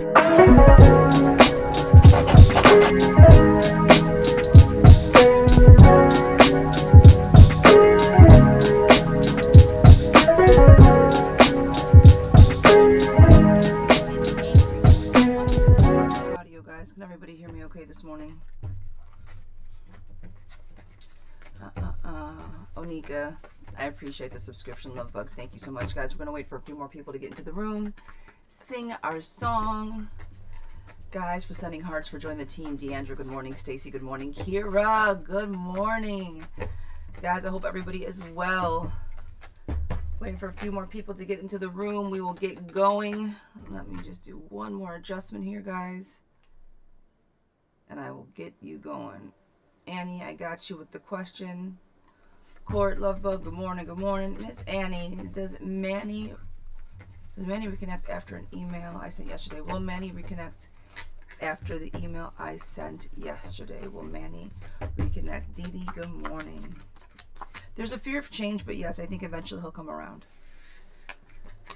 Can everybody hear me okay this morning? Onika, I appreciate the subscription, love bug. Thank you so much, guys. We're going to wait for a few more people to get into the room, sing our song. Guys, for sending hearts, for joining the team. Deandra, good morning. Stacy, good morning. Kira, good morning. Guys, I hope everybody is well. Waiting for a few more people to get into the room. We will get going. Let me just do one more adjustment here, guys, and I will get you going. Annie, I got you with the question. Court, Lovebug, good morning, good morning. Miss Annie, does Manny reconnect after an email I sent yesterday? Will Manny reconnect after the email I sent yesterday? Will Manny reconnect? Dee Dee, good morning. There's a fear of change, but yes, I think eventually he'll come around.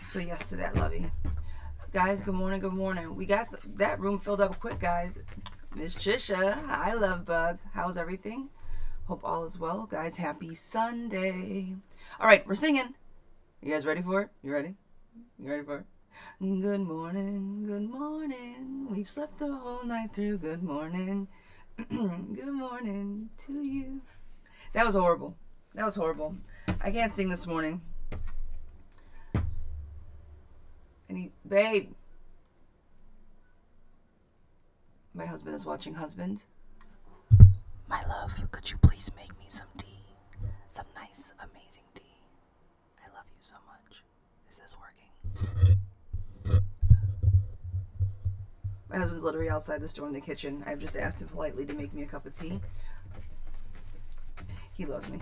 So yes to that, lovey. Guys, good morning, good morning. We got that room filled up quick, guys. Miss Trisha, hi, love bug. How's everything? Hope all is well. Guys, happy Sunday. All right, we're singing. You guys ready for it? You ready? You ready for it? Good morning, good morning. We've slept the whole night through. Good morning. Good morning to you. That was horrible. That was horrible. I can't sing this morning. Babe. My husband is watching. Husband. My love, could you please make me some tea? Some nice, amazing tea. I love you so much. Is this working? My husband's literally outside the store in the kitchen. I've just asked him politely to make me a cup of tea. He loves me.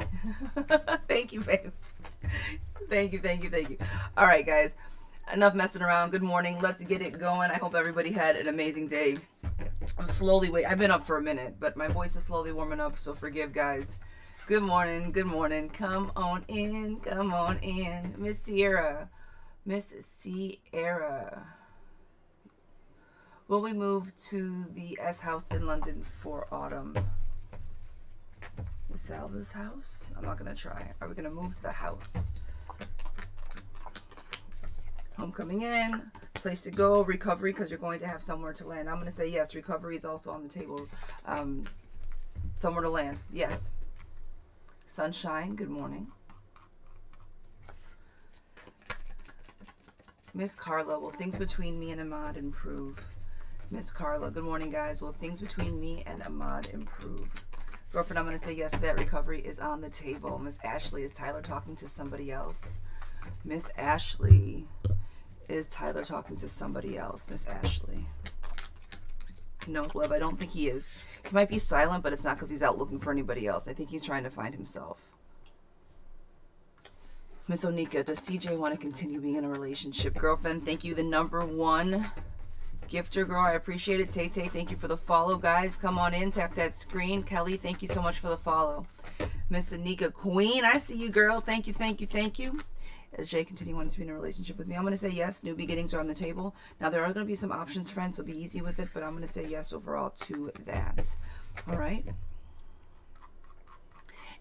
Thank you, babe. Thank you, thank you, thank you. All right, guys. Enough messing around. Good morning. Let's get it going. I hope everybody had an amazing day. I'm slowly waiting. I've been up for a minute, but my voice is slowly warming up, so forgive, guys. Good morning. Good morning. Come on in. Come on in. Miss Zira. Miss Sierra. Will we move to the S house in London for autumn? The Salva's house? I'm not going to try. Are we going to move to the house? Homecoming in. Place to go, recovery, because you're going to have somewhere to land. I'm going to say yes. Recovery is also on the table. Somewhere to land. Yes. Sunshine, good morning. Miss Carla, will things between me and Ahmad improve? Miss Carla, good morning, guys. Will things between me and Ahmad improve? Girlfriend, I'm going to say yes, that recovery is on the table. Miss Ashley, is Tyler talking to somebody else? Miss Ashley, is Tyler talking to somebody else? Miss Ashley. No, love, I don't think he is. He might be silent, but it's not because he's out looking for anybody else. I think he's trying to find himself. Miss Onika, does TJ want to continue being in a relationship? Girlfriend, thank you. The #1 gifter, girl. I appreciate it. Tay Tay, thank you for the follow, guys. Come on in. Tap that screen. Kelly, thank you so much for the follow. Miss Anika Queen, I see you, girl. Thank you, thank you, thank you. As Jay continue wanting to be in a relationship with me, I'm going to say yes. New beginnings are on the table. Now, there are going to be some options, friends, so be easy with it, but I'm going to say yes overall to that. All right?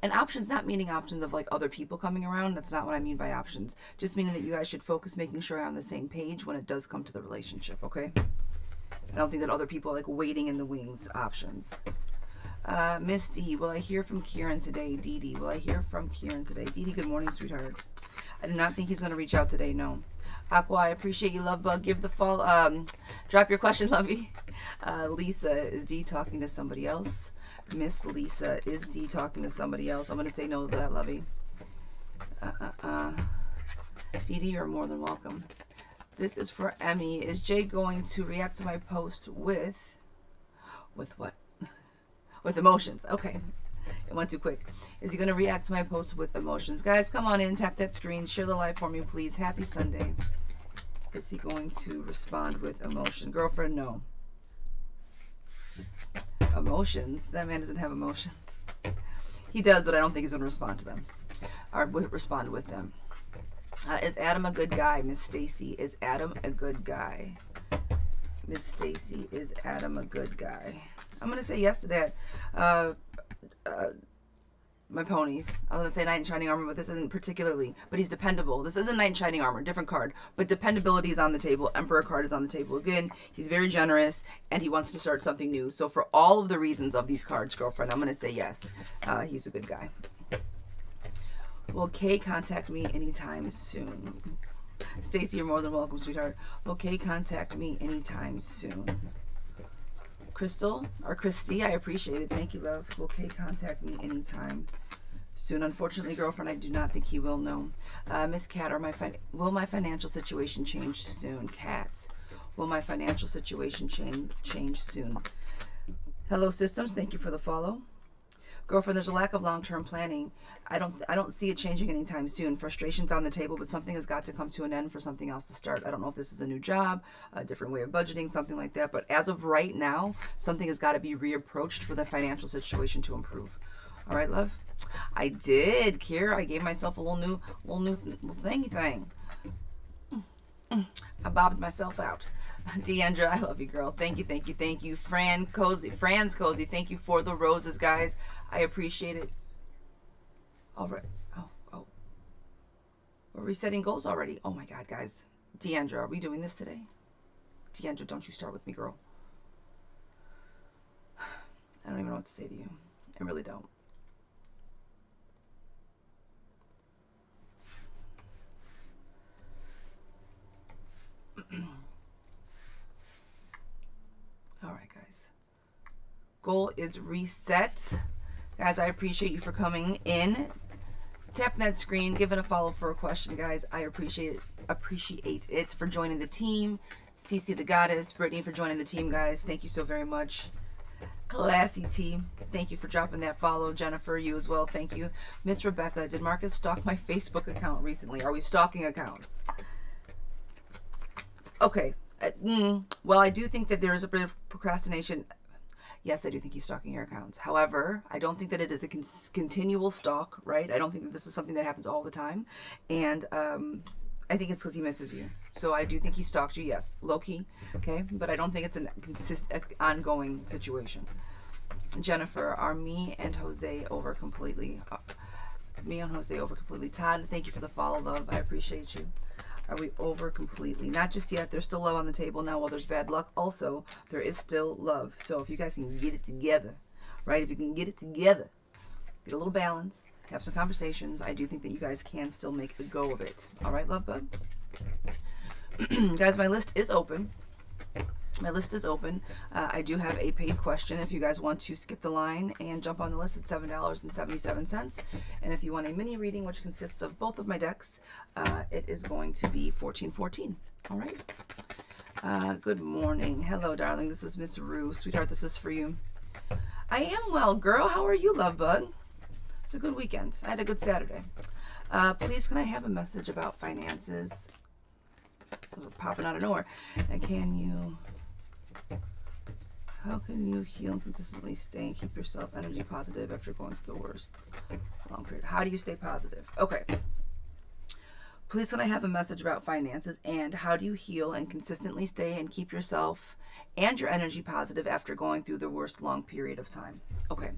And options, not meaning options of like other people coming around. That's not what I mean by options. Just meaning that you guys should focus making sure you're on the same page when it does come to the relationship, okay? I don't think that other people are like waiting in the wings options. Miss D, will I hear from Kieran today? Dee Dee, will I hear from Kieran today? Dee Dee, good morning, sweetheart. I do not think he's going to reach out today, no. Aqua, I appreciate you, love bug. Give the fall, drop your question, lovey. Lisa, is D talking to somebody else? Miss Lisa, is D talking to somebody else? I'm going to say no to that, lovey. Dee Dee, you're more than welcome. This is for Emmy. Is Jay going to react to my post with what? With emotions. Okay. It went too quick. Is he going to react to my post with emotions? Guys, come on in. Tap that screen. Share the live for me, please. Happy Sunday. Is he going to respond with emotion? Girlfriend, no. Emotions? That man doesn't have emotions. He does, but I don't think he's going to respond to them. Or respond with them. Is Adam a good guy? Miss Stacy, is Adam a good guy? Miss Stacy, is Adam a good guy? I'm going to say yes to that. My ponies. I was going to say Knight in Shining Armor, but this isn't particularly. But he's dependable. This isn't Knight in Shining Armor, different card. But dependability is on the table. Emperor card is on the table. Again, he's very generous, and he wants to start something new. So for all of the reasons of these cards, girlfriend, I'm going to say yes. He's a good guy. Will Kay contact me anytime soon? Stacy, you're more than welcome, sweetheart. Will Kay contact me anytime soon? Crystal, or Christy, I appreciate it. Thank you, love. Will Kay contact me anytime soon? Unfortunately, girlfriend, I do not think he will, no. Miss Cat, will my financial situation change soon? Cats, will my financial situation change soon? Hello, Systems, thank you for the follow. Girlfriend, there's a lack of long-term planning. I don't see it changing anytime soon. Frustration's on the table, but something has got to come to an end for something else to start. I don't know if this is a new job, a different way of budgeting, something like that. But as of right now, something has got to be reapproached for the financial situation to improve. All right, love? I did, Kiera. I gave myself a little new thingy thing. I bobbed myself out. Deandra, I love you, girl. Thank you, thank you, thank you. Fran's Cozy, thank you for the roses, guys. I appreciate it. All right. Oh. We're resetting goals already. Oh my God, guys. Deandra, are we doing this today? Deandra, don't you start with me, girl. I don't even know what to say to you. I really don't. All right, guys. Goal is reset. Guys, I appreciate you for coming in. Tap that screen, give it a follow for a question, guys. I appreciate it for joining the team. Cece the Goddess, Brittany for joining the team, guys. Thank you so very much. Classy team, thank you for dropping that follow. Jennifer, you as well, thank you. Miss Rebecca, did Marcus stalk my Facebook account recently? Are we stalking accounts? Okay. Well, I do think that there is a bit of procrastination. Yes, I do think he's stalking your accounts. However, I don't think that it is a continual stalk, right? I don't think that this is something that happens all the time. And I think it's because he misses you. So I do think he stalked you, yes, low-key, okay? But I don't think it's an ongoing situation. Jennifer, are me and Jose over completely? Todd, thank you for the follow, love. I appreciate you. Are we over completely? Not just yet. There's still love on the table now. While there's bad luck, also, there is still love. So if you guys can get it together, right? If you can get it together, get a little balance, have some conversations, I do think that you guys can still make a go of it. All right, love bug? Guys, my list is open. I do have a paid question if you guys want to skip the line and jump on the list at $7.77. And if you want a mini reading, which consists of both of my decks, it is going to be $14.14. All right. Good morning. Hello, darling. This is Miss Rue. Sweetheart, this is for you. I am well, girl. How are you, love bug? It's a good weekend. I had a good Saturday. Please, can I have a message about finances? Those are popping out of nowhere. And how can you heal and consistently stay and keep yourself energy positive after going through the worst long period? How do you stay positive? Okay. Please, can I have a message about finances and how do you heal and consistently stay and keep yourself and your energy positive after going through the worst long period of time? Okay.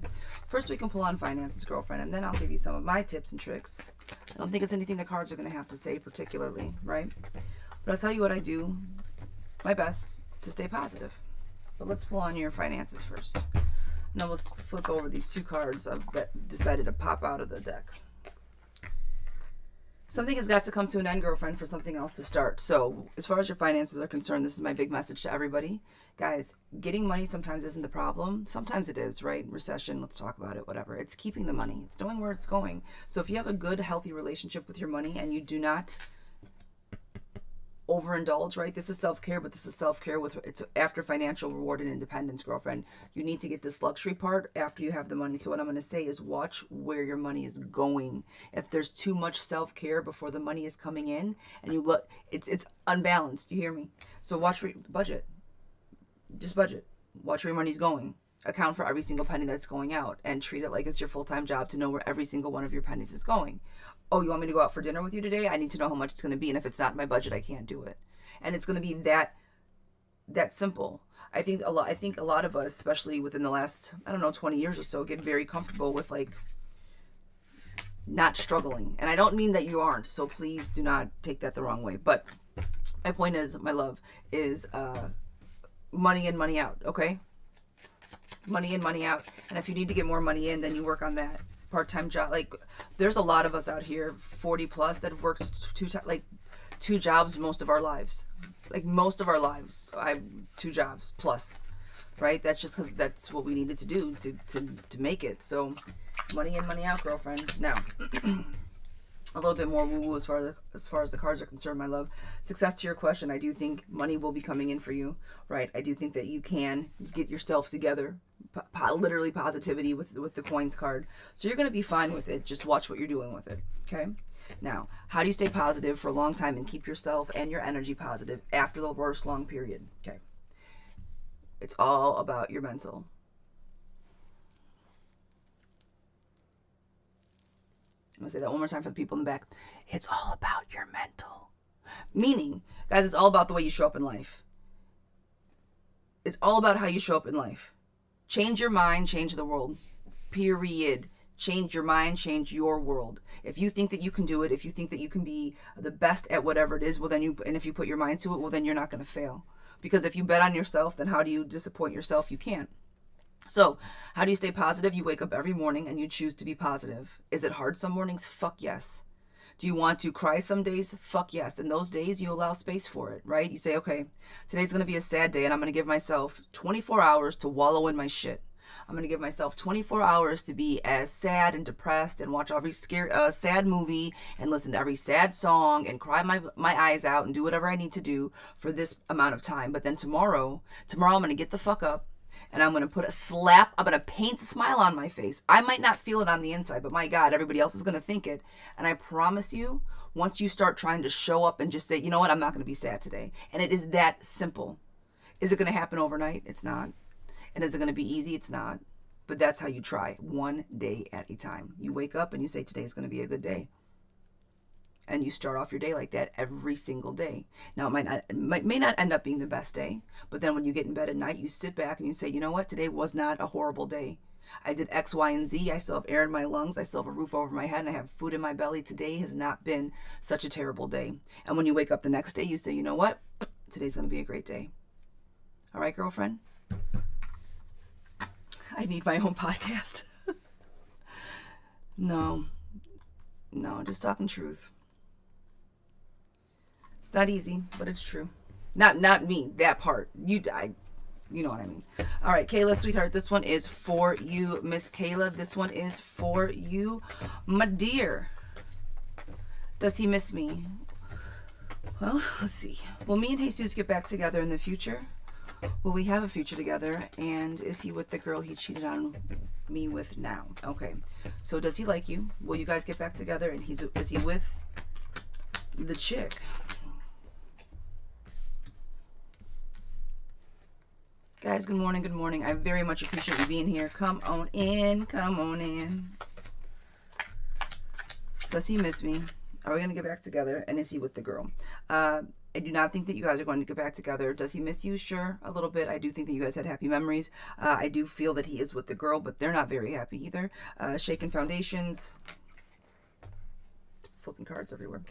First, we can pull on finances, girlfriend, and then I'll give you some of my tips and tricks. I don't think it's anything the cards are going to have to say particularly, right? But I'll tell you what I do my best to stay positive. But let's pull on your finances first. And then we'll flip over these two cards that decided to pop out of the deck. Something has got to come to an end, girlfriend, for something else to start. So as far as your finances are concerned, this is my big message to everybody. Guys, getting money sometimes isn't the problem. Sometimes it is, right? Recession, let's talk about it, whatever. It's keeping the money. It's knowing where it's going. So if you have a good, healthy relationship with your money and you do not overindulge, right? This is self-care, but this is self-care with, it's after financial reward and independence, girlfriend. You need to get this luxury part after you have the money. So what I'm going to say is watch where your money is going. If there's too much self-care before the money is coming in and you look, it's unbalanced. You hear me? So watch where, budget. Just budget. Watch where your money's going. Account for every single penny that's going out and treat it like it's your full-time job to know where every single one of your pennies is going. Oh, you want me to go out for dinner with you today? I need to know how much it's going to be. And if it's not in my budget, I can't do it. And it's going to be that that simple. I think a lot of us, especially within the last, I don't know, 20 years or so, get very comfortable with like not struggling. And I don't mean that you aren't, so please do not take that the wrong way. But my point is, my love, is money in, money out, okay? Money in, money out. And if you need to get more money in, then you work on that part-time job. Like, there's a lot of us out here, 40 plus, that have worked two jobs most of our lives. Like, most of our lives, I have 2 jobs plus, right? That's just because that's what we needed to do to make it. So money in, money out, girlfriend. Now, a little bit more woo-woo as far as the cards are concerned, my love. Success to your question, I do think money will be coming in for you, right? I do think that you can get yourself together, literally positivity with the coins card. So you're going to be fine with it. Just watch what you're doing with it, okay? Now, how do you stay positive for a long time and keep yourself and your energy positive after the worst long period? Okay. It's all about your mental. I'm going to say that one more time for the people in the back. It's all about your mental. Meaning, guys, it's all about the way you show up in life. It's all about how you show up in life. Change your mind, change the world. Period. Change your mind, change your world. If you think that you can do it, if you think that you can be the best at whatever it is, well then and if you put your mind to it, well then you're not going to fail. Because if you bet on yourself, then how do you disappoint yourself? You can't. So, how do you stay positive? You wake up every morning and you choose to be positive. Is it hard some mornings? Fuck yes. Do you want to cry some days? Fuck yes. And those days you allow space for it, right? You say, okay, today's going to be a sad day and I'm going to give myself 24 hours to wallow in my shit. I'm going to give myself 24 hours to be as sad and depressed and watch every sad movie and listen to every sad song and cry my eyes out and do whatever I need to do for this amount of time. But then tomorrow I'm going to get the fuck up and I'm going to I'm going to paint a smile on my face. I might not feel it on the inside, but my God, everybody else is going to think it. And I promise you, once you start trying to show up and just say, you know what, I'm not going to be sad today. And it is that simple. Is it going to happen overnight? It's not. And is it going to be easy? It's not. But that's how you try, one day at a time. You wake up and you say, today's going to be a good day. And you start off your day like that every single day. Now, it may not end up being the best day. But then when you get in bed at night, you sit back and you say, you know what? Today was not a horrible day. I did X, Y, and Z. I still have air in my lungs. I still have a roof over my head. And I have food in my belly. Today has not been such a terrible day. And when you wake up the next day, you say, you know what? Today's going to be a great day. All right, girlfriend? I need my own podcast. No, just talking truth. It's not easy, but it's true. Not me, that part. You know what I mean. All right, Kayla, sweetheart, this one is for you, Miss Kayla. This one is for you, my dear. Does he miss me? Well, let's see. Will me and Jesus get back together in the future? Will we have a future together? And is he with the girl he cheated on me with now? Okay. So does he like you? Will you guys get back together? And is he with the chick? Guys, good morning, good morning. I very much appreciate you being here. Come on in, come on in. Does he miss me? Are we going to get back together? And is he with the girl? I do not think that you guys are going to get back together. Does he miss you? Sure, a little bit. I do think that you guys had happy memories. I do feel that he is with the girl, but they're not very happy either. Shaken foundations. Flipping cards everywhere.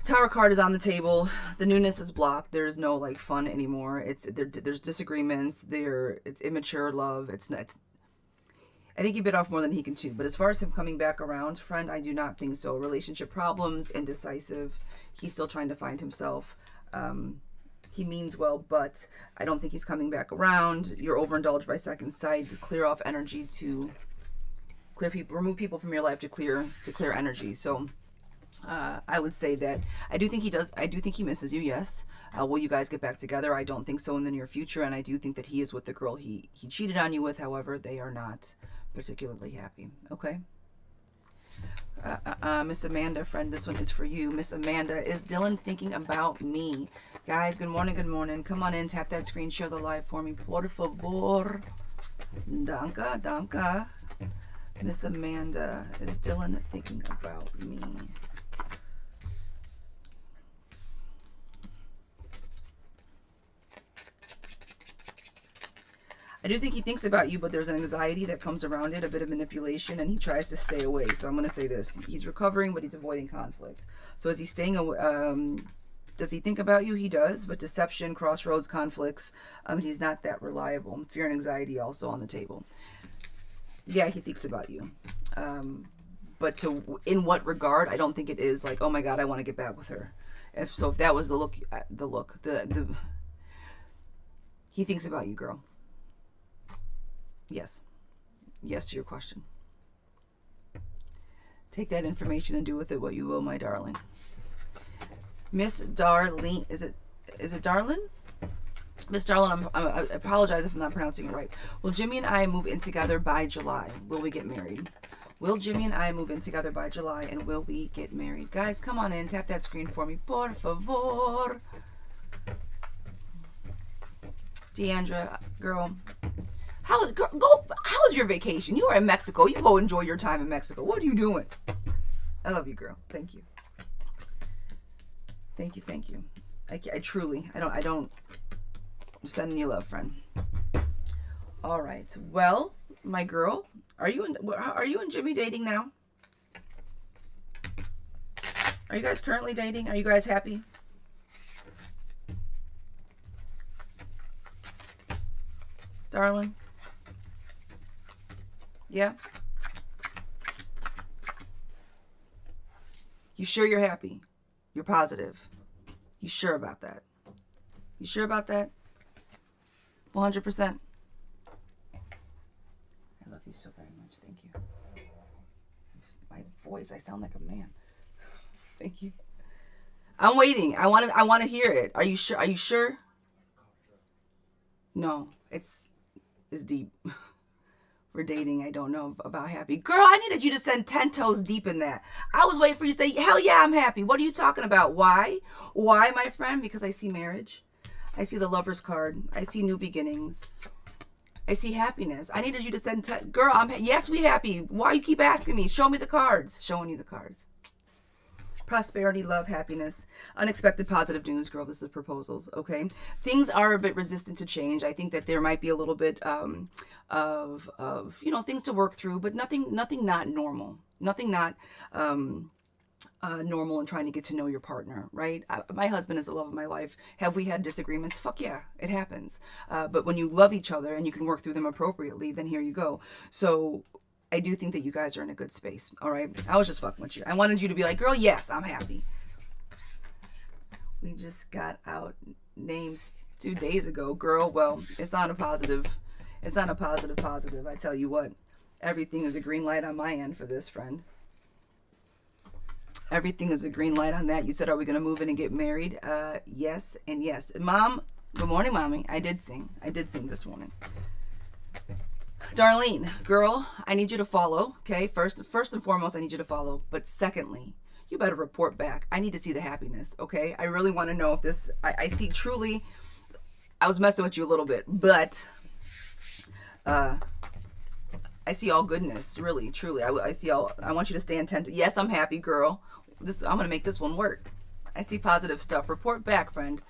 Tower card is on the table. The newness is blocked. There is no like fun anymore. There's disagreements. It's immature love. I think he bit off more than he can chew. But as far as him coming back around, friend, I do not think so. Relationship problems, indecisive. He's still trying to find himself. He means well, but I don't think he's coming back around. You're overindulged by second sight. Clear off energy to remove people from your life to clear energy. So I would say that I do think he does. I do think he misses you. Yes. Will you guys get back together? I don't think so in the near future. And I do think that he is with the girl he cheated on you with. However, they are not particularly happy. Okay. Miss Amanda, friend, this one is for you. Miss Amanda, is Dylan thinking about me? Guys, good morning, good morning. Come on in, tap that screen, share the live for me. Por favor. Danka. Miss Amanda, is Dylan thinking about me? I do think he thinks about you, but there's an anxiety that comes around it, a bit of manipulation, and he tries to stay away. So I'm going to say this. He's recovering, but he's avoiding conflict. So is he staying away? Does he think about you? He does, but deception, crossroads, conflicts, he's not that reliable. Fear and anxiety also on the table. Yeah, he thinks about you. But in what regard? I don't think it is like, oh my God, I want to get back with her. If that was he thinks about you, girl. Yes. Yes to your question. Take that information and do with it what you will, my darling. Miss Darlene, is it Darlene? Miss Darlene, I apologize if I'm not pronouncing it right. Will Jimmy and I move in together by July? Will we get married? Will Jimmy and I move in together by July, and will we get married? Guys, come on in. Tap that screen for me. Por favor. Deandra, girl. How was your vacation? You were in Mexico. You go enjoy your time in Mexico. What are you doing? I love you, girl. Thank you. Thank you, thank you. I truly, I'm sending you love, friend. All right. Well, my girl, are you and Jimmy dating now? Are you guys currently dating? Are you guys happy? Darling? Yeah? You sure you're happy? You're positive? You sure about that? You sure about that? 100%? I love you so very much. Thank you. My voice, I sound like a man. Thank you. I'm waiting. I want to hear it. Are you sure? Are you sure? No, it's deep. We're dating. I don't know about happy. Girl, I needed you to send 10 toes deep in that. I was waiting for you to say, hell yeah, I'm happy. What are you talking about? Why? Why, my friend? Because I see marriage. I see the lover's card. I see new beginnings. I see happiness. I needed you to send, girl, yes, we happy. Why you keep asking me? Show me the cards. Showing you the cards. Prosperity, love, happiness, unexpected positive news, girl. This is proposals, okay? Things are a bit resistant to change. I think that there might be a little bit of things to work through, but nothing not normal. Nothing not normal and trying to get to know your partner, right? My husband is the love of my life. Have we had disagreements? Fuck yeah, it happens. But when you love each other and you can work through them appropriately, then here you go. So I do think that you guys are in a good space, all right? I was just fucking with you. I wanted you to be like, girl, yes, I'm happy. We just got out names 2 days ago, girl. Well, it's not a positive. It's not a positive. I tell you what, everything is a green light on my end for this, friend. Everything is a green light on that. You said, are we going to move in and get married? Yes and yes. Mom, good morning, mommy. I did sing this morning. Darlene, girl, I need you to follow, okay? First and foremost, I need you to follow. But secondly, you better report back. I need to see the happiness, okay? I really want to know if this, I see truly, I was messing with you a little bit, but I see all goodness, really, truly. I see all, I want you to stay intent. Yes, I'm happy, girl. I'm going to make this one work. I see positive stuff. Report back, friend.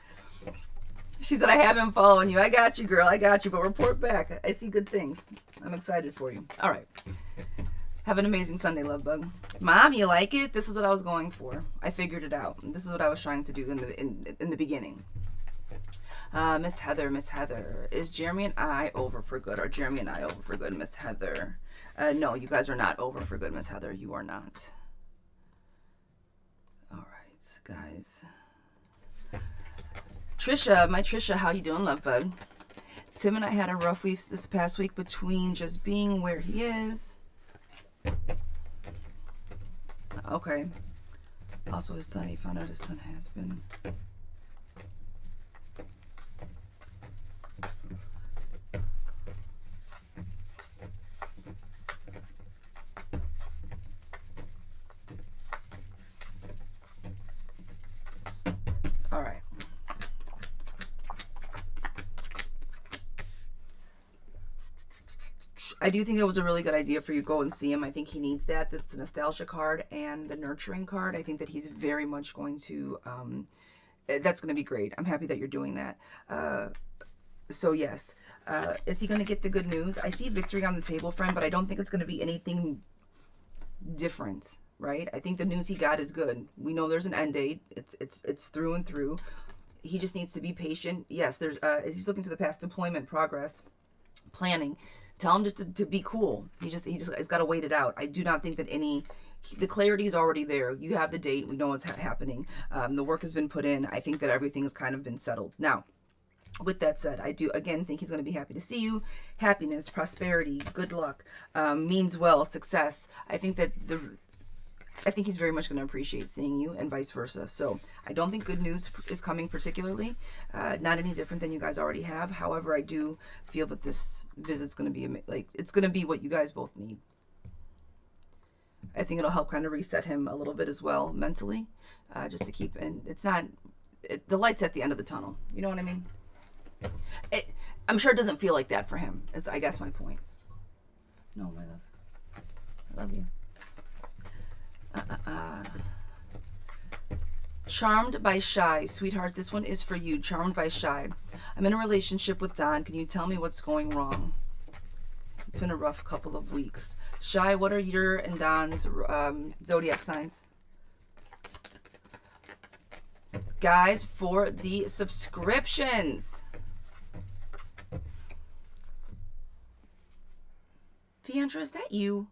She said, I have been following you. I got you, girl. I got you. But report back. I see good things. I'm excited for you. All right. Have an amazing Sunday, love bug. Mom, you like it? This is what I was going for. I figured it out. This is what I was trying to do in the beginning. Miss Heather. Is Jeremy and I over for good? Are Jeremy and I over for good, Miss Heather? No, you guys are not over for good, Miss Heather. You are not. All right, guys. Trisha, how you doing, love bug? Tim and I had a rough week this past week between just being where he is. Okay. Also, his son, he found out his son has been... All right. I do think it was a really good idea for you to go and see him. I think he needs that. That's the nostalgia card and the nurturing card. I think that he's very much going to, that's going to be great. I'm happy that you're doing that. So yes, is he going to get the good news? I see victory on the table, friend, but I don't think it's going to be anything different, right? I think the news he got is good. We know there's an end date. It's through and through. He just needs to be patient. Yes, there's he's looking to the past employment progress, planning. Tell him just to be cool. He's got to wait it out. I do not think that the clarity is already there. You have the date. We know what's happening. The work has been put in. I think that everything has kind of been settled. Now, with that said, I do again think he's going to be happy to see you. Happiness, prosperity, good luck, means well, success. I think he's very much going to appreciate seeing you, and vice versa. So I don't think good news is coming particularly. Not any different than you guys already have. However, I do feel that this visit's going to be it's going to be what you guys both need. I think it'll help kind of reset him a little bit as well mentally, just to keep. And it's not the light's at the end of the tunnel. You know what I mean? I'm sure it doesn't feel like that for him. Is I guess my point. No, my love. I love you. Charmed by Shy. Sweetheart, this one is for you. Charmed by Shy. I'm in a relationship with Don. Can you tell me what's going wrong? It's been a rough couple of weeks. Shy, what are your and Don's zodiac signs? Guys, for the subscriptions. Deandra, is that you?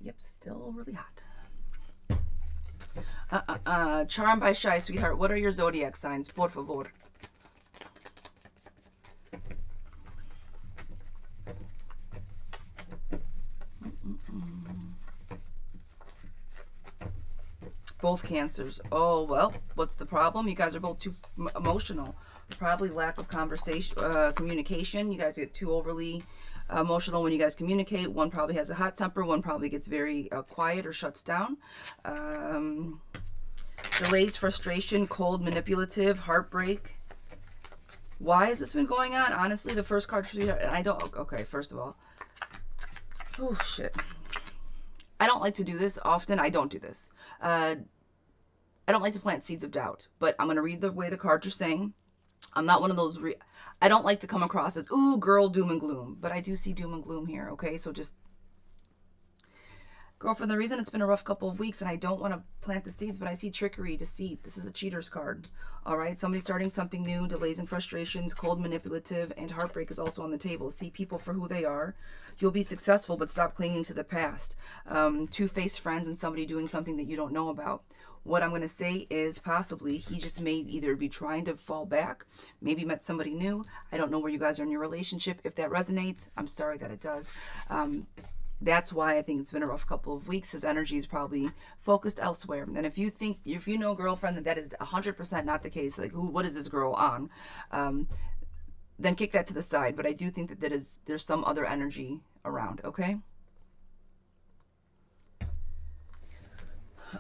Yep, still really hot. Charmed by Shy, sweetheart. What are your zodiac signs? Por favor. Both Cancers. Oh, well, what's the problem? You guys are both too emotional. Probably lack of communication. You guys get too overly emotional when you guys communicate. One probably has a hot temper. One probably gets very quiet or shuts down. Delays, frustration, cold, manipulative, heartbreak. Why has this been going on? Honestly, the first card for you, and I don't. Okay, first of all, oh shit. I don't like to do this often. I don't do this. I don't like to plant seeds of doubt, but I'm going to read the way the cards are saying. I'm not one of those, I don't like to come across as, ooh, girl, doom and gloom, but I do see doom and gloom here, okay? So just, girlfriend, the reason it's been a rough couple of weeks, and I don't want to plant the seeds, but I see trickery, deceit. This is the cheater's card, all right? Somebody starting something new, delays and frustrations, cold, manipulative, and heartbreak is also on the table. See people for who they are. You'll be successful, but stop clinging to the past. Two-faced friends and somebody doing something that you don't know about. What I'm going to say is possibly he just may either be trying to fall back, maybe met somebody new. I don't know where you guys are in your relationship. If that resonates, I'm sorry that it does. That's why I think it's been a rough couple of weeks. His energy is probably focused elsewhere. And if you know, girlfriend, that is 100% not the case, like, what is this girl on? Then kick that to the side. But I do think that there's some other energy around, okay?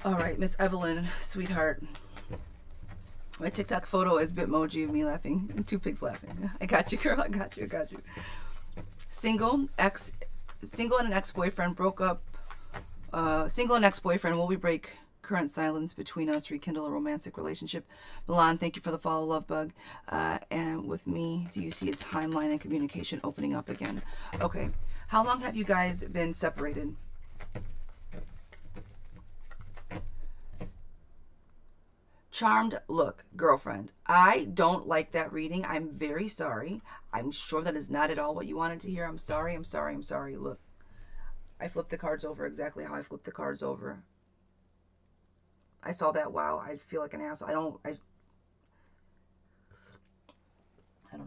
All right, Miss Evelyn, sweetheart. My TikTok photo is Bitmoji of me laughing and two pigs laughing. I got you, girl. I got you. Single and an ex-boyfriend broke up. Single and ex-boyfriend. Will we break current silence between us? Rekindle a romantic relationship. Milan, thank you for the follow, love bug. And with me, do you see a timeline and communication opening up again? Okay. How long have you guys been separated? Charmed, look, girlfriend, I don't like that reading. I'm very sorry. I'm sure that is not at all what you wanted to hear. I'm sorry. Look, I flipped the cards over exactly how I flipped the cards over. I saw that. Wow, I feel like an asshole. I don't know.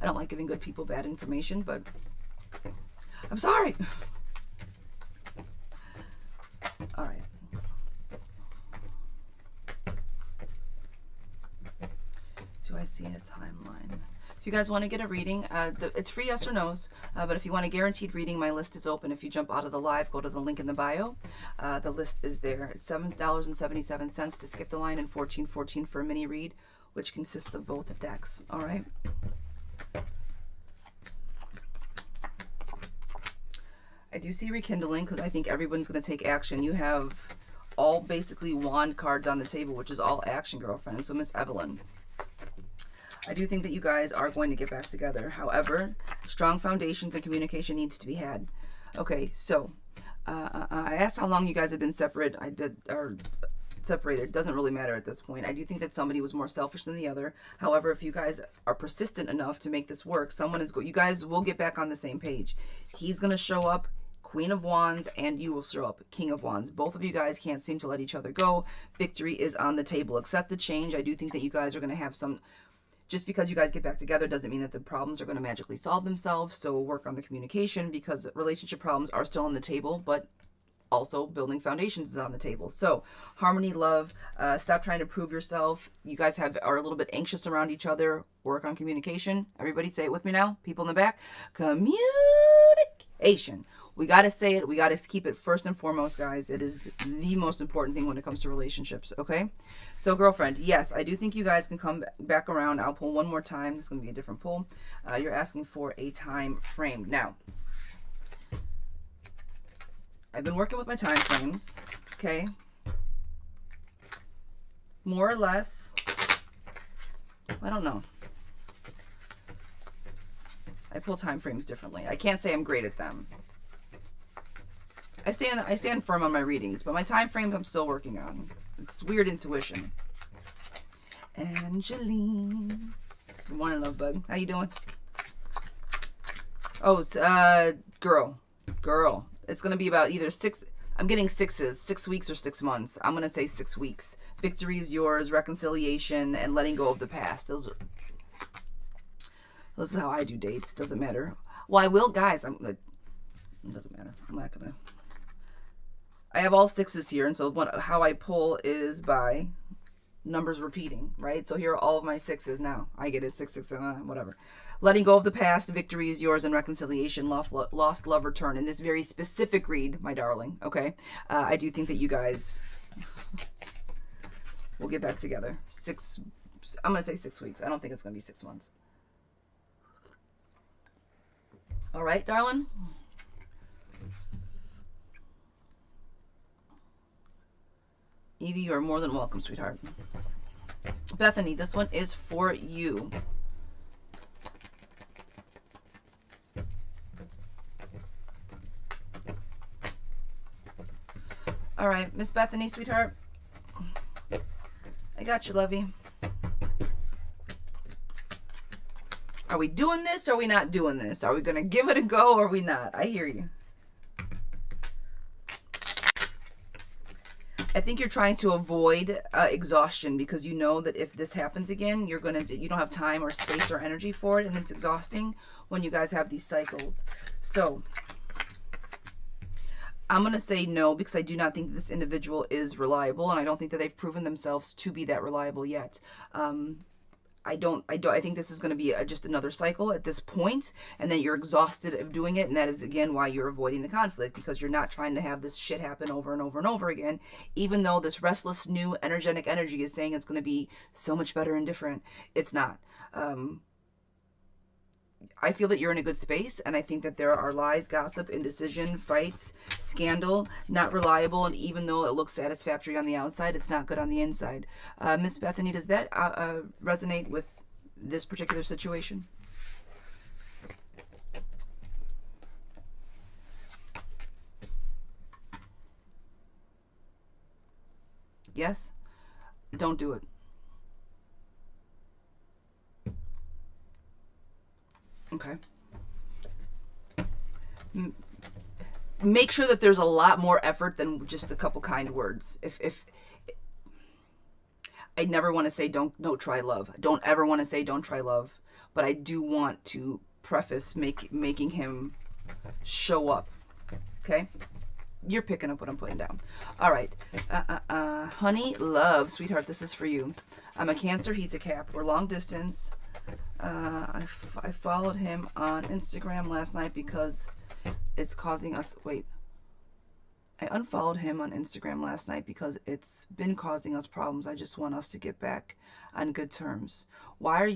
I don't like giving good people bad information, but I'm sorry. All right. Do I see a timeline? If you guys want to get a reading, it's free yes or no's, but if you want a guaranteed reading, my list is open. If you jump out of the live, go to the link in the bio. The list is there. It's $7.77 to skip the line and $14.14 for a mini read, which consists of both decks. All right. I do see rekindling because I think everyone's going to take action. You have all basically wand cards on the table, which is all action, girlfriend. So Miss Evelyn, I do think that you guys are going to get back together. However, strong foundations and communication needs to be had. Okay, so I asked how long you guys have been separate. Separated. Doesn't really matter at this point. I do think that somebody was more selfish than the other. However, if you guys are persistent enough to make this work, you guys will get back on the same page. He's going to show up, Queen of Wands, and you will show up, King of Wands. Both of you guys can't seem to let each other go. Victory is on the table. Accept the change. I do think that you guys are going to have some... Just because you guys get back together doesn't mean that the problems are going to magically solve themselves. So work on the communication, because relationship problems are still on the table, but also building foundations is on the table. So harmony, love, stop trying to prove yourself. You guys are a little bit anxious around each other. Work on communication. Everybody say it with me now. People in the back. Communication. We got to say it. We got to keep it first and foremost, guys. It is the most important thing when it comes to relationships, okay? So, girlfriend, yes, I do think you guys can come back around. I'll pull one more time. This is going to be a different pull. You're asking for a time frame. Now, I've been working with my time frames, okay? More or less. I don't know. I pull time frames differently. I can't say I'm great at them. I stand firm on my readings, but my time frames I'm still working on. It's weird intuition. Angeline. Good morning, love bug. How you doing? Oh, girl. It's going to be about either I'm getting 6s, 6 weeks or 6 months. I'm going to say 6 weeks. Victory is yours, reconciliation, and letting go of the past. Those is how I do dates. Doesn't matter. Well, I will, guys. It doesn't matter. I'm not going to. I have all 6s here, and so how I pull is by numbers repeating, right? So here are all of my 6s now. I get it, 6, 6, whatever. Letting go of the past, victory is yours, and reconciliation, lost love return. In this very specific read, my darling, okay? I do think that you guys will get back together. I'm going to say 6 weeks. I don't think it's going to be 6 months. All right, darling? Evie, you are more than welcome, sweetheart. Bethany, this one is for you. All right, Miss Bethany, sweetheart. I got you, lovey. Are we doing this or are we not doing this? Are we going to give it a go or are we not? I hear you. I think you're trying to avoid exhaustion, because you know that if this happens again, you don't have time or space or energy for it, and it's exhausting when you guys have these cycles. So I'm going to say no, because I do not think this individual is reliable, and I don't think that they've proven themselves to be that reliable yet. I think this is going to be just another cycle at this point, and then you're exhausted of doing it, and that is again why you're avoiding the conflict, because you're not trying to have this shit happen over and over and over again, even though this restless new energetic energy is saying it's going to be so much better and different. It's not. I feel that you're in a good space, and I think that there are lies, gossip, indecision, fights, scandal, not reliable, and even though it looks satisfactory on the outside, it's not good on the inside. Miss Bethany, does that resonate with this particular situation? Yes? Don't do it. Okay. Make sure that there's a lot more effort than just a couple kind words. If I never want to say don't try love. Don't ever want to say don't try love. But I do want to preface making him show up. Okay? You're picking up what I'm putting down. All right. Honey, love, sweetheart, this is for you. I'm a Cancer. He's a Cap. We're long distance. I followed him on Instagram last night because it's causing us... Wait. I unfollowed him on Instagram last night because it's been causing us problems. I just want us to get back on good terms. Why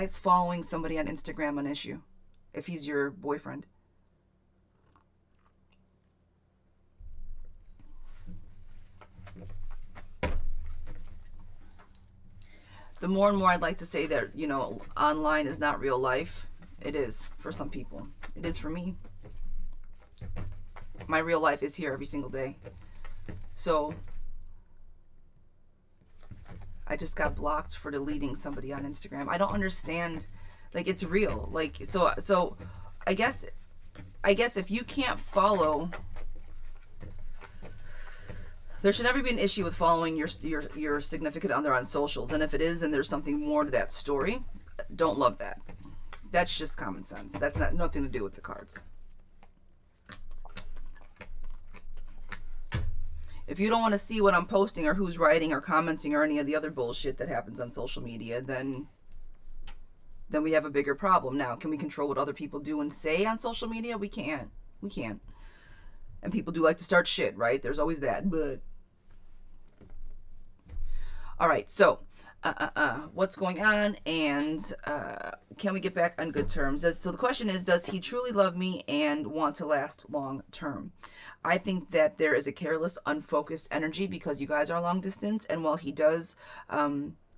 is following somebody on Instagram an issue if he's your boyfriend? the more and more I'd like to say that, you know, online is not real life. It is for some people. It is for me. My real life is here every single day. So I just got blocked for deleting somebody on Instagram. I don't understand. Like, it's real. Like, so I guess if you can't follow, there should never be an issue with following your significant other on socials. And if it is, then there's something more to that story. Don't love that. That's just common sense. That's nothing to do with the cards. If you don't want to see what I'm posting or who's writing or commenting or any of the other bullshit that happens on social media, then we have a bigger problem. Now, can we control what other people do and say on social media? We can't. We can't. And people do like to start shit, right? There's always that, but... All right, so, what's going on, and can we get back on good terms? So the question is, does he truly love me and want to last long term? I think that there is a careless, unfocused energy because you guys are long distance, and while he does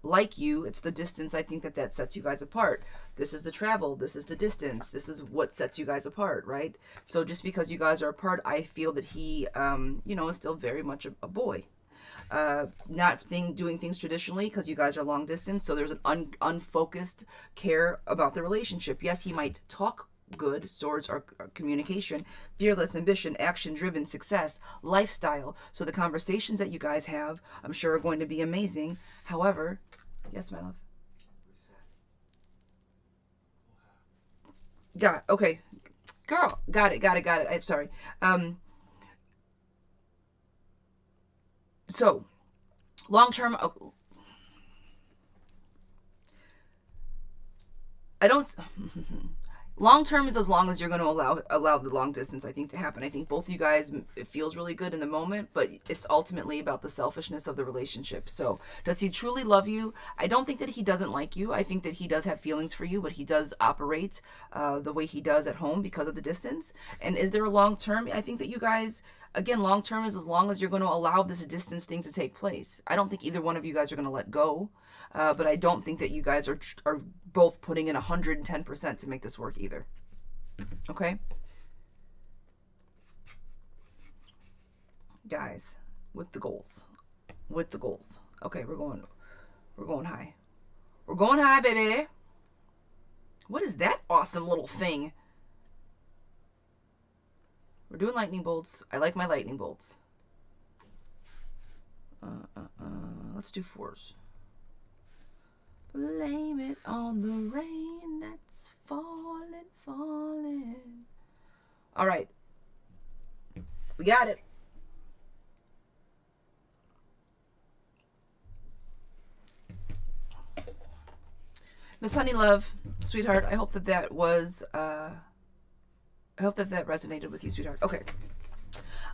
like you, it's the distance, I think that sets you guys apart. This is the travel, this is the distance, this is what sets you guys apart, right? So just because you guys are apart, I feel that he, you know, is still very much a boy. Not doing things traditionally because you guys are long distance, so there's an unfocused care about the relationship. Yes, he might talk good, swords are communication, fearless, ambition, action-driven, success, lifestyle. So the conversations that you guys have, I'm sure, are going to be amazing. However, yes, my love. Okay. Girl, got it. I'm sorry. So, long-term, long-term is as long as you're going to allow the long distance, I think, to happen. I think both of you guys, it feels really good in the moment, but it's ultimately about the selfishness of the relationship. So, does he truly love you? I don't think that he doesn't like you. I think that he does have feelings for you, but he does operate the way he does at home because of the distance. And is there a long-term? I think that you guys... Again, long-term is as long as you're going to allow this distance thing to take place. I don't think either one of you guys are going to let go. But I don't think that you guys are both putting in 110% to make this work either. Okay? Guys, with the goals. Okay, we're going high. We're going high, baby. What is that awesome little thing? We're doing lightning bolts. I like my lightning bolts. Let's do 4s. Blame it on the rain that's falling. All right. We got it. Miss Honey Love, sweetheart, I hope that was... I hope that resonated with you, sweetheart. Okay.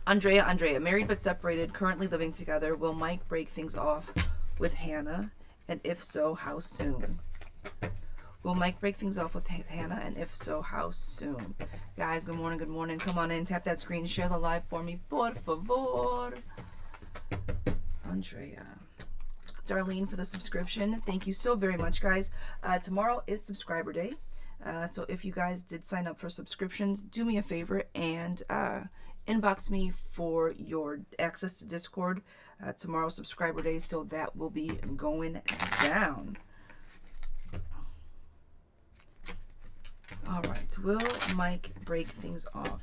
Andrea, married but separated, currently living together. Will Mike break things off with Hannah? And if so, how soon? Will Mike break things off with Hannah? And if so, how soon? Guys, good morning. Come on in, tap that screen, share the live for me, por favor. Andrea. Darlene for the subscription. Thank you so very much, guys. Tomorrow is subscriber day. So if you guys did sign up for subscriptions, do me a favor and inbox me for your access to Discord. Tomorrow's subscriber day, so that will be going down. All right, will Mike break things off?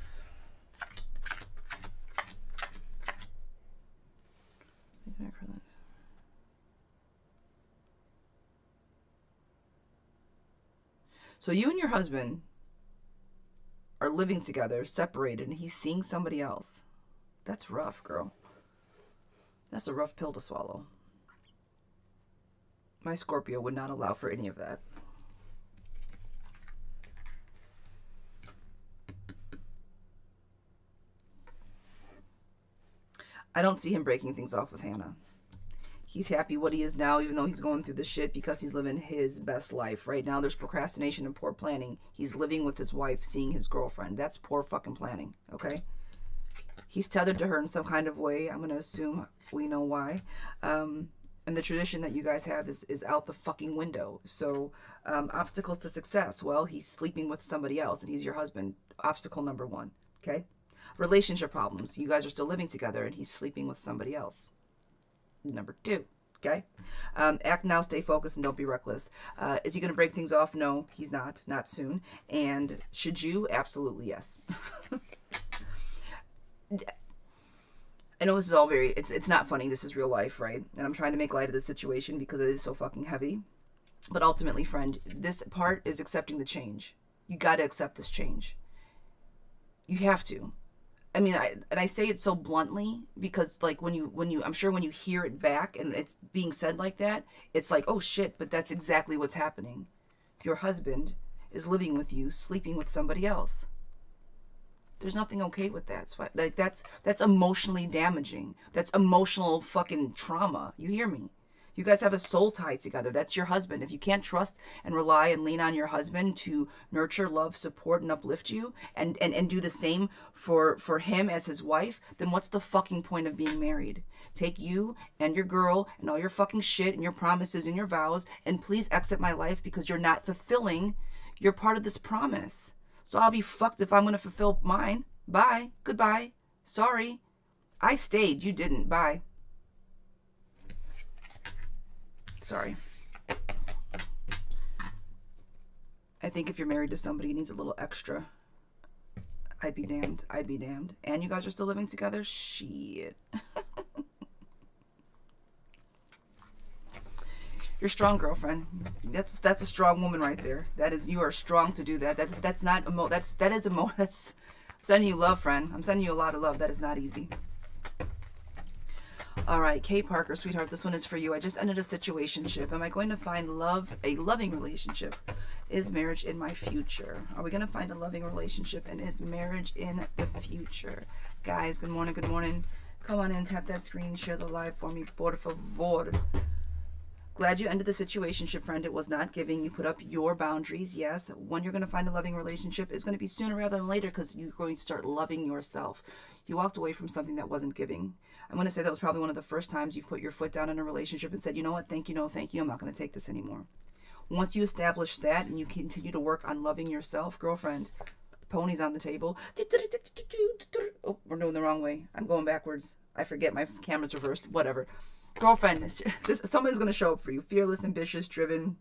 So you and your husband are living together, separated, and he's seeing somebody else. That's rough, girl. That's a rough pill to swallow. My Scorpio would not allow for any of that. I don't see him breaking things off with Hannah. He's happy what he is now, even though he's going through the shit, because he's living his best life. Right now, there's procrastination and poor planning. He's living with his wife, seeing his girlfriend. That's poor fucking planning, okay? He's tethered to her in some kind of way. I'm going to assume we know why. And the tradition that you guys have is out the fucking window. So obstacles to success. Well, he's sleeping with somebody else and he's your husband. Obstacle number 1. Okay. Relationship problems. You guys are still living together and he's sleeping with somebody else. Number 2. Okay. Act now, stay focused, and don't be reckless. Is he going to break things off? No, he's not. Not soon. And should you? Absolutely yes. I know this is all very, it's not funny. This is real life, right? And I'm trying to make light of the situation because it is so fucking heavy. But ultimately, friend, this part is accepting the change. You got to accept this change. You have to. I mean, I say it so bluntly because, like, when you, I'm sure when you hear it back and it's being said like that, it's like, oh shit, but that's exactly what's happening. Your husband is living with you, sleeping with somebody else. There's nothing okay with that. So, like, that's emotionally damaging. That's emotional fucking trauma. You hear me? You guys have a soul tie together. That's your husband. If you can't trust and rely and lean on your husband to nurture, love, support, and uplift you, and do the same for him as his wife, then what's the fucking point of being married? Take you and your girl and all your fucking shit and your promises and your vows, and please exit my life because you're not fulfilling your part of this promise. So I'll be fucked if I'm going to fulfill mine. Bye. Goodbye. Sorry. I stayed. You didn't. Bye. Sorry. I think if you're married to somebody who needs a little extra, I'd be damned. I'd be damned. And you guys are still living together? Shit. You're strong, girlfriend. That's a strong woman right there. That is, you are strong to do that. That's I'm sending you love, friend. I'm sending you a lot of love. That is not easy. All right, Kay Parker, sweetheart, this one is for you. I just ended a situationship. Am I going to find love, a loving relationship? Is marriage in my future? Are we going to find a loving relationship, and is marriage in the future? Guys, good morning, good morning. Come on in, tap that screen, share the live for me, por favor. Glad you ended the situationship, friend. It was not giving. You put up your boundaries. Yes, when you're going to find a loving relationship is going to be sooner rather than later because you're going to start loving yourself. You walked away from something that wasn't giving. I'm going to say that was probably one of the first times you've put your foot down in a relationship and said, you know what, thank you, no thank you, I'm not going to take this anymore. Once you establish that and you continue to work on loving yourself, girlfriend, ponies on the table. Oh, we're doing the wrong way. I'm going backwards. I forget, my camera's reversed. Whatever. Girlfriend, somebody's going to show up for you. Fearless, ambitious, driven,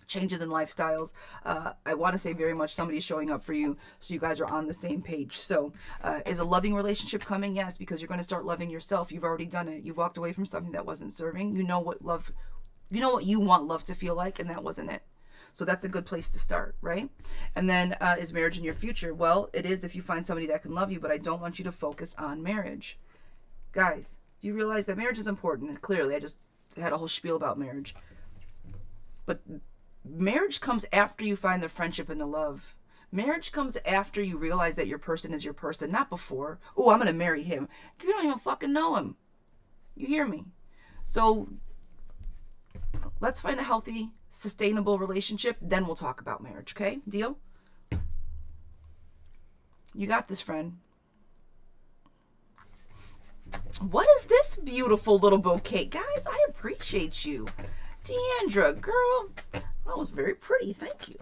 changes in lifestyles. I want to say very much somebody's showing up for you, so you guys are on the same page. So is a loving relationship coming? Yes, because you're going to start loving yourself. You've already done it. You've walked away from something that wasn't serving. You know what you want love to feel like, and that wasn't it. So that's a good place to start, right? And then is marriage in your future? Well, it is if you find somebody that can love you, but I don't want you to focus on marriage. Guys, do you realize that marriage is important? And clearly, I just had a whole spiel about marriage. But marriage comes after you find the friendship and the love. Marriage comes after you realize that your person is your person, not before. Oh, I'm going to marry him. You don't even fucking know him. You hear me? So let's find a healthy, sustainable relationship. Then we'll talk about marriage, okay? Deal? You got this, friend. What is this beautiful little bouquet? Guys, I appreciate you. Deandra, girl, that was very pretty. Thank you.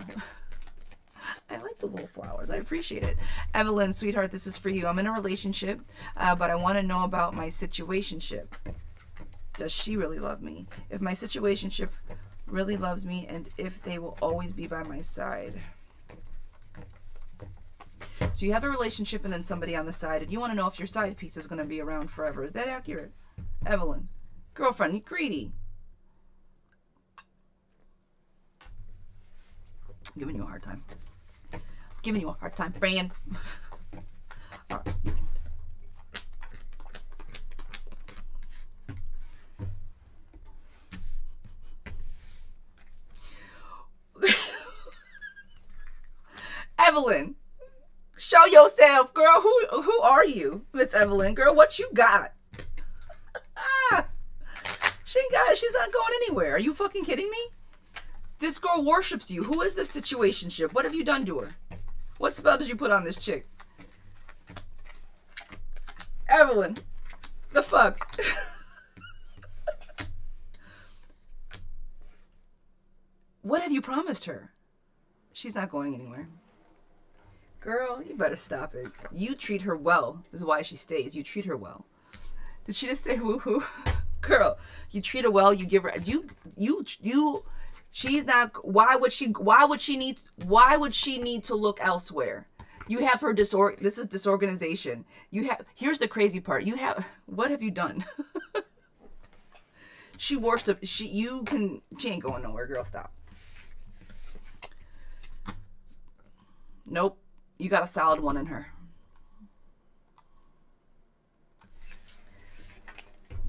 I like those little flowers. I appreciate it. Evelyn, sweetheart, this is for you. I'm in a relationship, but I want to know about my situationship. Does she really love me? If my situationship really loves me, and if they will always be by my side. So you have a relationship and then somebody on the side, and you want to know if your side piece is going to be around forever. Is that accurate? Evelyn, girlfriend, you greedy. I'm giving you a hard time. Giving you a hard time, friend. All right. Evelyn, show yourself, girl. Who are you, Miss Evelyn? Girl, what you got? She's not going anywhere. Are you fucking kidding me? This girl worships you. Who is this situationship? What have you done to her? What spell did you put on this chick? Evelyn, the fuck? What have you promised her? She's not going anywhere. Girl, you better stop it. You treat her well. This is why she stays. You treat her well. Did she just say woohoo? Girl, you treat her well. You give her. She's not. Why would she need to look elsewhere? You have her This is disorganization. Here's the crazy part. What have you done? She ain't going nowhere, girl. Stop. Nope. You got a solid one in her.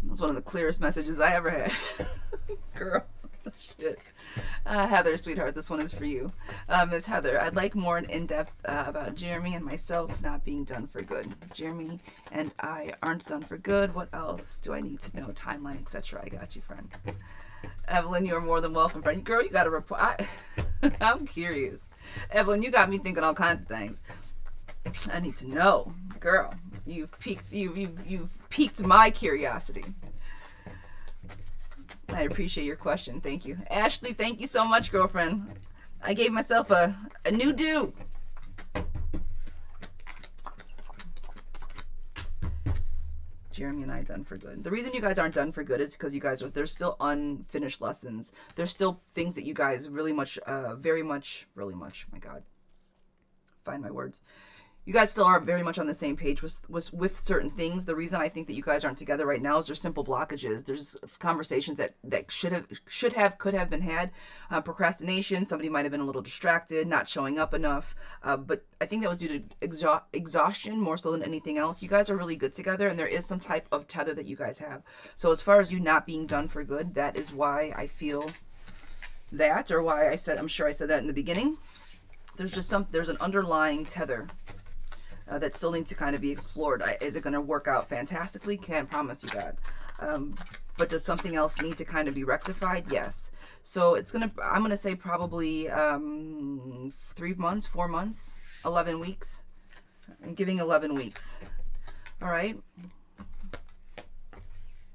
That's one of the clearest messages I ever had. Girl, shit. Heather, sweetheart, this one is for you. Miss Heather, I'd like more in-depth about Jeremy and myself not being done for good. Jeremy and I aren't done for good. What else do I need to know? Timeline, etc. I got you, friend. Evelyn, you're more than welcome, friend. Girl, you got to report. I'm curious. Evelyn, you got me thinking all kinds of things. I need to know. Girl, you've piqued my curiosity. I appreciate your question. Thank you. Ashley, thank you so much, girlfriend. I gave myself a new do. Jeremy and I done for good. The reason you guys aren't done for good is because you guys there's still unfinished lessons. There's still things that you guys really much, my God, find my words. You guys still are very much on the same page with certain things. The reason I think that you guys aren't together right now is there's simple blockages. There's conversations that could have been had. Procrastination. Somebody might have been a little distracted, not showing up enough. But I think that was due to exhaustion more so than anything else. You guys are really good together, and there is some type of tether that you guys have. So as far as you not being done for good, that is why I feel that, or why I'm sure I said that in the beginning. There's an underlying tether that still needs to kind of be explored. Is it going to work out fantastically? Can't promise you that. But does something else need to kind of be rectified? Yes. So I'm going to say probably 3 months, 4 months, 11 weeks. I'm giving 11 weeks. All right.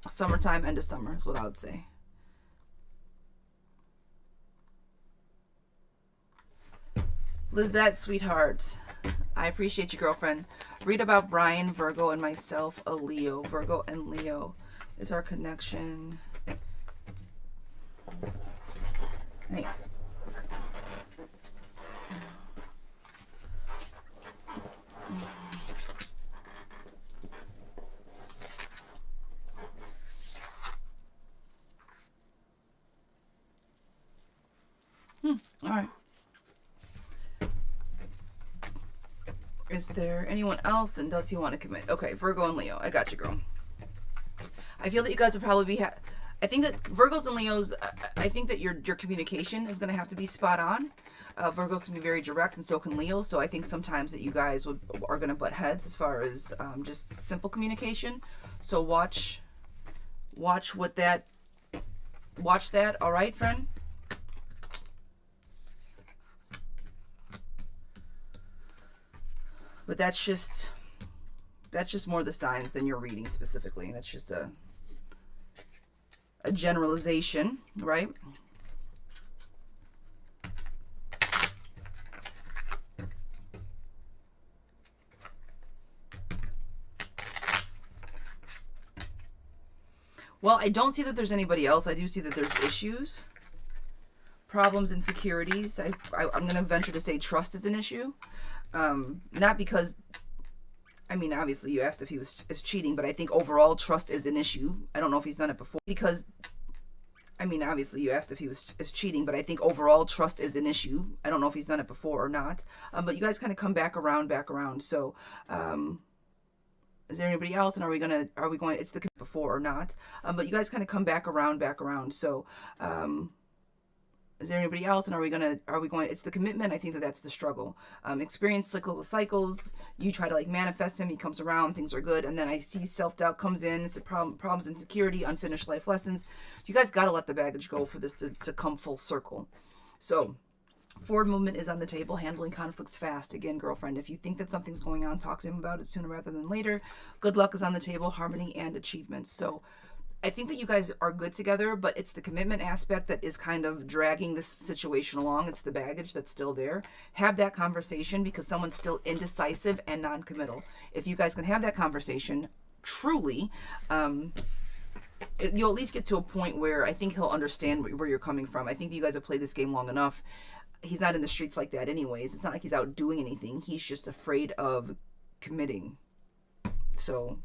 Summertime, end of summer is what I would say. Lizette, sweetheart, I appreciate you, girlfriend. Read about Brian, Virgo, and myself, a Leo. Virgo and Leo is our connection. Hey. All right. Is there anyone else, and does he want to commit? Okay, Virgo and Leo. I got you, girl. I feel that you guys will probably be... I think that Virgos and Leos, I think that your communication is going to have to be spot on. Virgo can be very direct, and so can Leo. So I think sometimes that you guys are going to butt heads as far as just simple communication. So watch that. All right, friend? But that's just more the signs than your reading specifically. That's just a generalization, right? Well, I don't see that there's anybody else. I do see that there's issues, problems, insecurities. I'm going to venture to say trust is an issue. Not because, I mean, obviously you asked if he was cheating, but I think overall trust is an issue. I don't know if he's done it before because, I mean, obviously you asked if he was cheating, but I think overall trust is an issue. I don't know if he's done it before or not. But you guys kind of come back around. So, is there anybody else? And are we going, it's the before or not. But you guys kind of come back around. So, is there anybody else? And are we going, it's the commitment. I think that's the struggle. Experience cyclical cycles. You try to like manifest him. He comes around. Things are good. And then I see self-doubt comes in. It's problems, insecurity, unfinished life lessons. You guys got to let the baggage go for this to come full circle. So forward movement is on the table. Handling conflicts fast. Again, girlfriend, if you think that something's going on, talk to him about it sooner rather than later. Good luck is on the table. Harmony and achievements. So I think that you guys are good together, but it's the commitment aspect that is kind of dragging this situation along. It's the baggage that's still there. Have that conversation, because someone's still indecisive and non-committal. If you guys can have that conversation, truly, you'll at least get to a point where I think he'll understand where you're coming from. I think you guys have played this game long enough. He's not in the streets like that anyways. It's not like he's out doing anything. He's just afraid of committing. So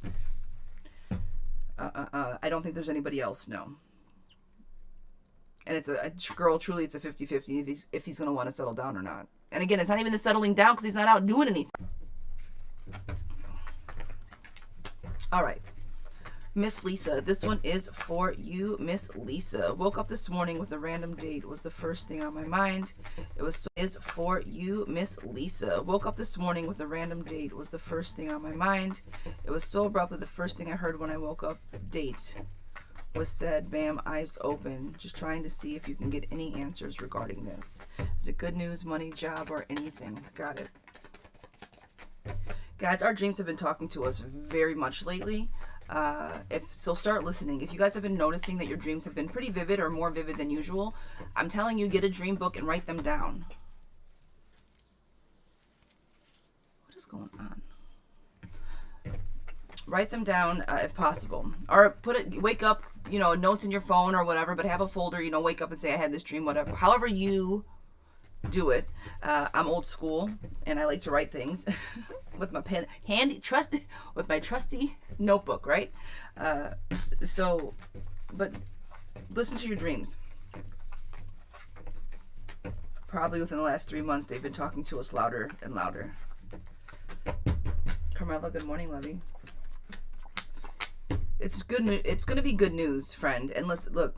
I don't think there's anybody else, no. And it's a girl, truly it's a 50-50 if he's going to want to settle down or not. And again, it's not even the settling down, because he's not out doing anything. All right. Miss Lisa, this one is for you, Miss Lisa. Woke up this morning with a random date was the first thing on my mind. Is for you, Miss Lisa. Woke up this morning with a random date was the first thing on my mind. It was so abruptly the first thing I heard when I woke up. Date was said, bam, eyes open. Just trying to see if you can get any answers regarding this. Is it good news, money, job, or anything? Got it. Guys, our dreams have been talking to us very much lately. So start listening. If you guys have been noticing that your dreams have been pretty vivid or more vivid than usual, I'm telling you, get a dream book and write them down. What is going on? Write them down if possible, or wake up, notes in your phone or whatever, but have a folder, wake up and say I had this dream, whatever. However you do it. I'm old school and I like to write things with my pen with my trusty notebook, right? But listen to your dreams. Probably within the last 3 months, they've been talking to us louder and louder. Carmela, good morning, lovey. It's good news. It's gonna be good news, friend. And listen, look,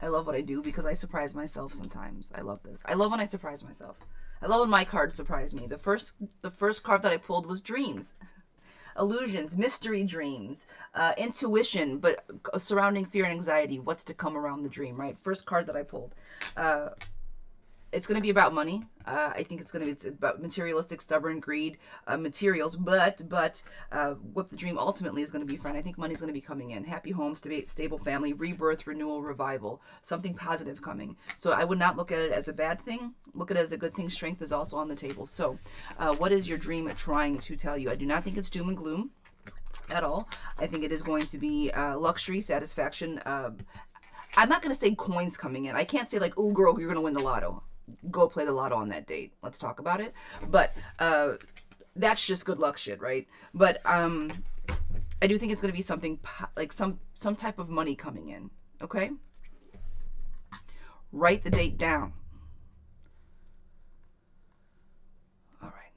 I love what I do because I surprise myself sometimes. I love this. I love when I surprise myself. I love when my cards surprise me. The first card that I pulled was dreams, illusions, mystery dreams, intuition, but surrounding fear and anxiety. What's to come around the dream, right? First card that I pulled. It's going to be about money. I think it's about materialistic, stubborn greed, materials. But what the dream ultimately is going to be, friend, I think money's going to be coming in. Happy home, stable family, rebirth, renewal, revival. Something positive coming. So I would not look at it as a bad thing. Look at it as a good thing. Strength is also on the table. So what is your dream trying to tell you? I do not think it's doom and gloom at all. I think it is going to be luxury, satisfaction. I'm not going to say coins coming in. I can't say like, oh, girl, you're going to win the lotto. Go play the lotto on that date. Let's talk about it. But that's just good luck shit, right? But I do think it's going to be something like some type of money coming in. Okay? Write the date down. All right.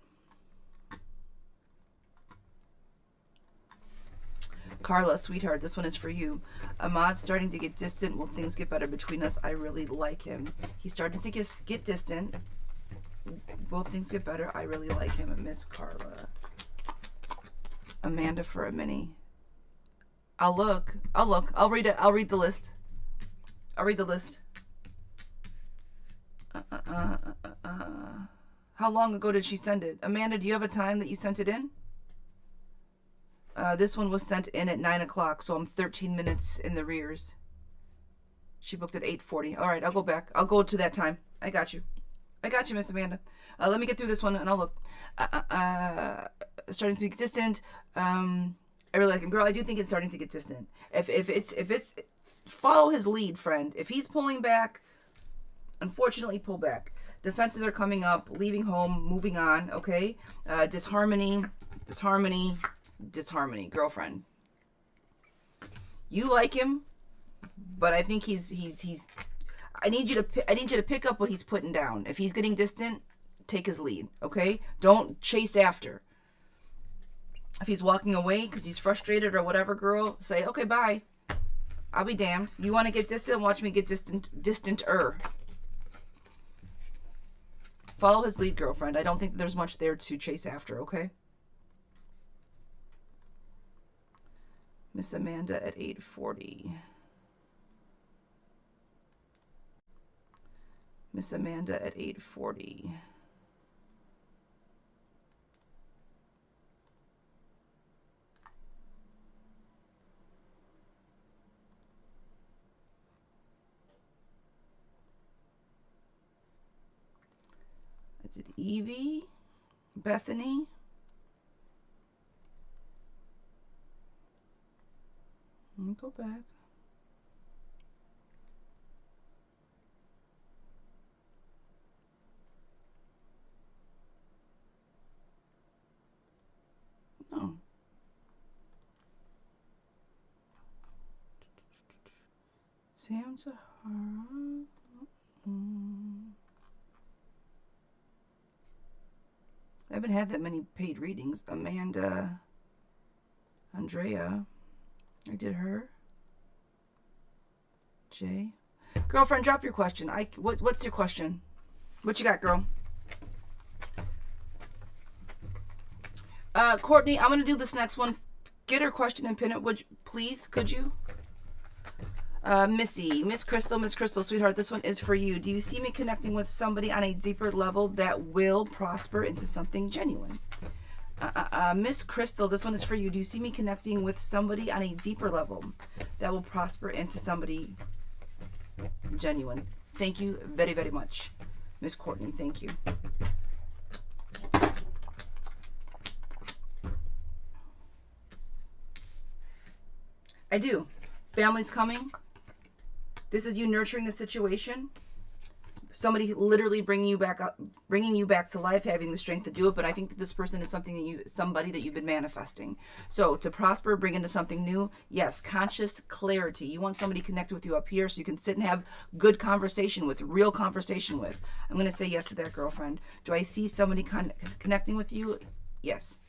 Carla, sweetheart, this one is for you. Ahmad's starting to get distant. Will things get better between us? I really like him. He's starting to get distant. Will things get better? I really like him. Miss Carla. Amanda for a mini. I'll look. I'll read it. I'll read the list. I'll read the list. How long ago did she send it? Amanda, do you have a time that you sent it in? This one was sent in at 9 o'clock, so I'm 13 minutes in the rears. She booked at 8:40. All right, I'll go back. I'll go to that time. I got you, Miss Amanda. Let me get through this one, and I'll look. Starting to get distant. I really like him, girl. I do think it's starting to get distant. If it's follow his lead, friend. If he's pulling back, unfortunately, pull back. Defenses are coming up. Leaving home, moving on. Okay, disharmony, girlfriend. You like him, but I think he's. I need you to pick up what he's putting down. If he's getting distant, take his lead. Okay, don't chase after. If he's walking away because he's frustrated or whatever, girl, say okay, bye. I'll be damned. You want to get distant? Watch me get distant-er. Follow his lead, girlfriend. I don't think there's much there to chase after. Okay. Miss Amanda at 8:40. Miss Amanda at 8:40. Is it Evie? Bethany? Let me go back. No. Sam Zahara. I haven't had that many paid readings. Amanda, Andrea, I did her. Jay, girlfriend, drop your question. What's your question? What you got, girl? Courtney, I'm gonna do this next one. Get her question and pin it. Would you, please? Could you? Missy, Miss Crystal, sweetheart, this one is for you. Do you see me connecting with somebody on a deeper level that will prosper into something genuine? Miss Crystal, this one is for you. Do you see me connecting with somebody on a deeper level that will prosper into somebody genuine? Thank you very, very much. Miss Courtney, thank you. I do. Family's coming. This is you nurturing the situation. Somebody literally bringing you back to life, having the strength to do it. But I think that this person is somebody that you've been manifesting. So to prosper, bring into something new. Yes, conscious clarity. You want somebody connected with you up here so you can sit and have good conversation with, real conversation with. I'm going to say yes to that, girlfriend. Do I see somebody connecting with you? Yes.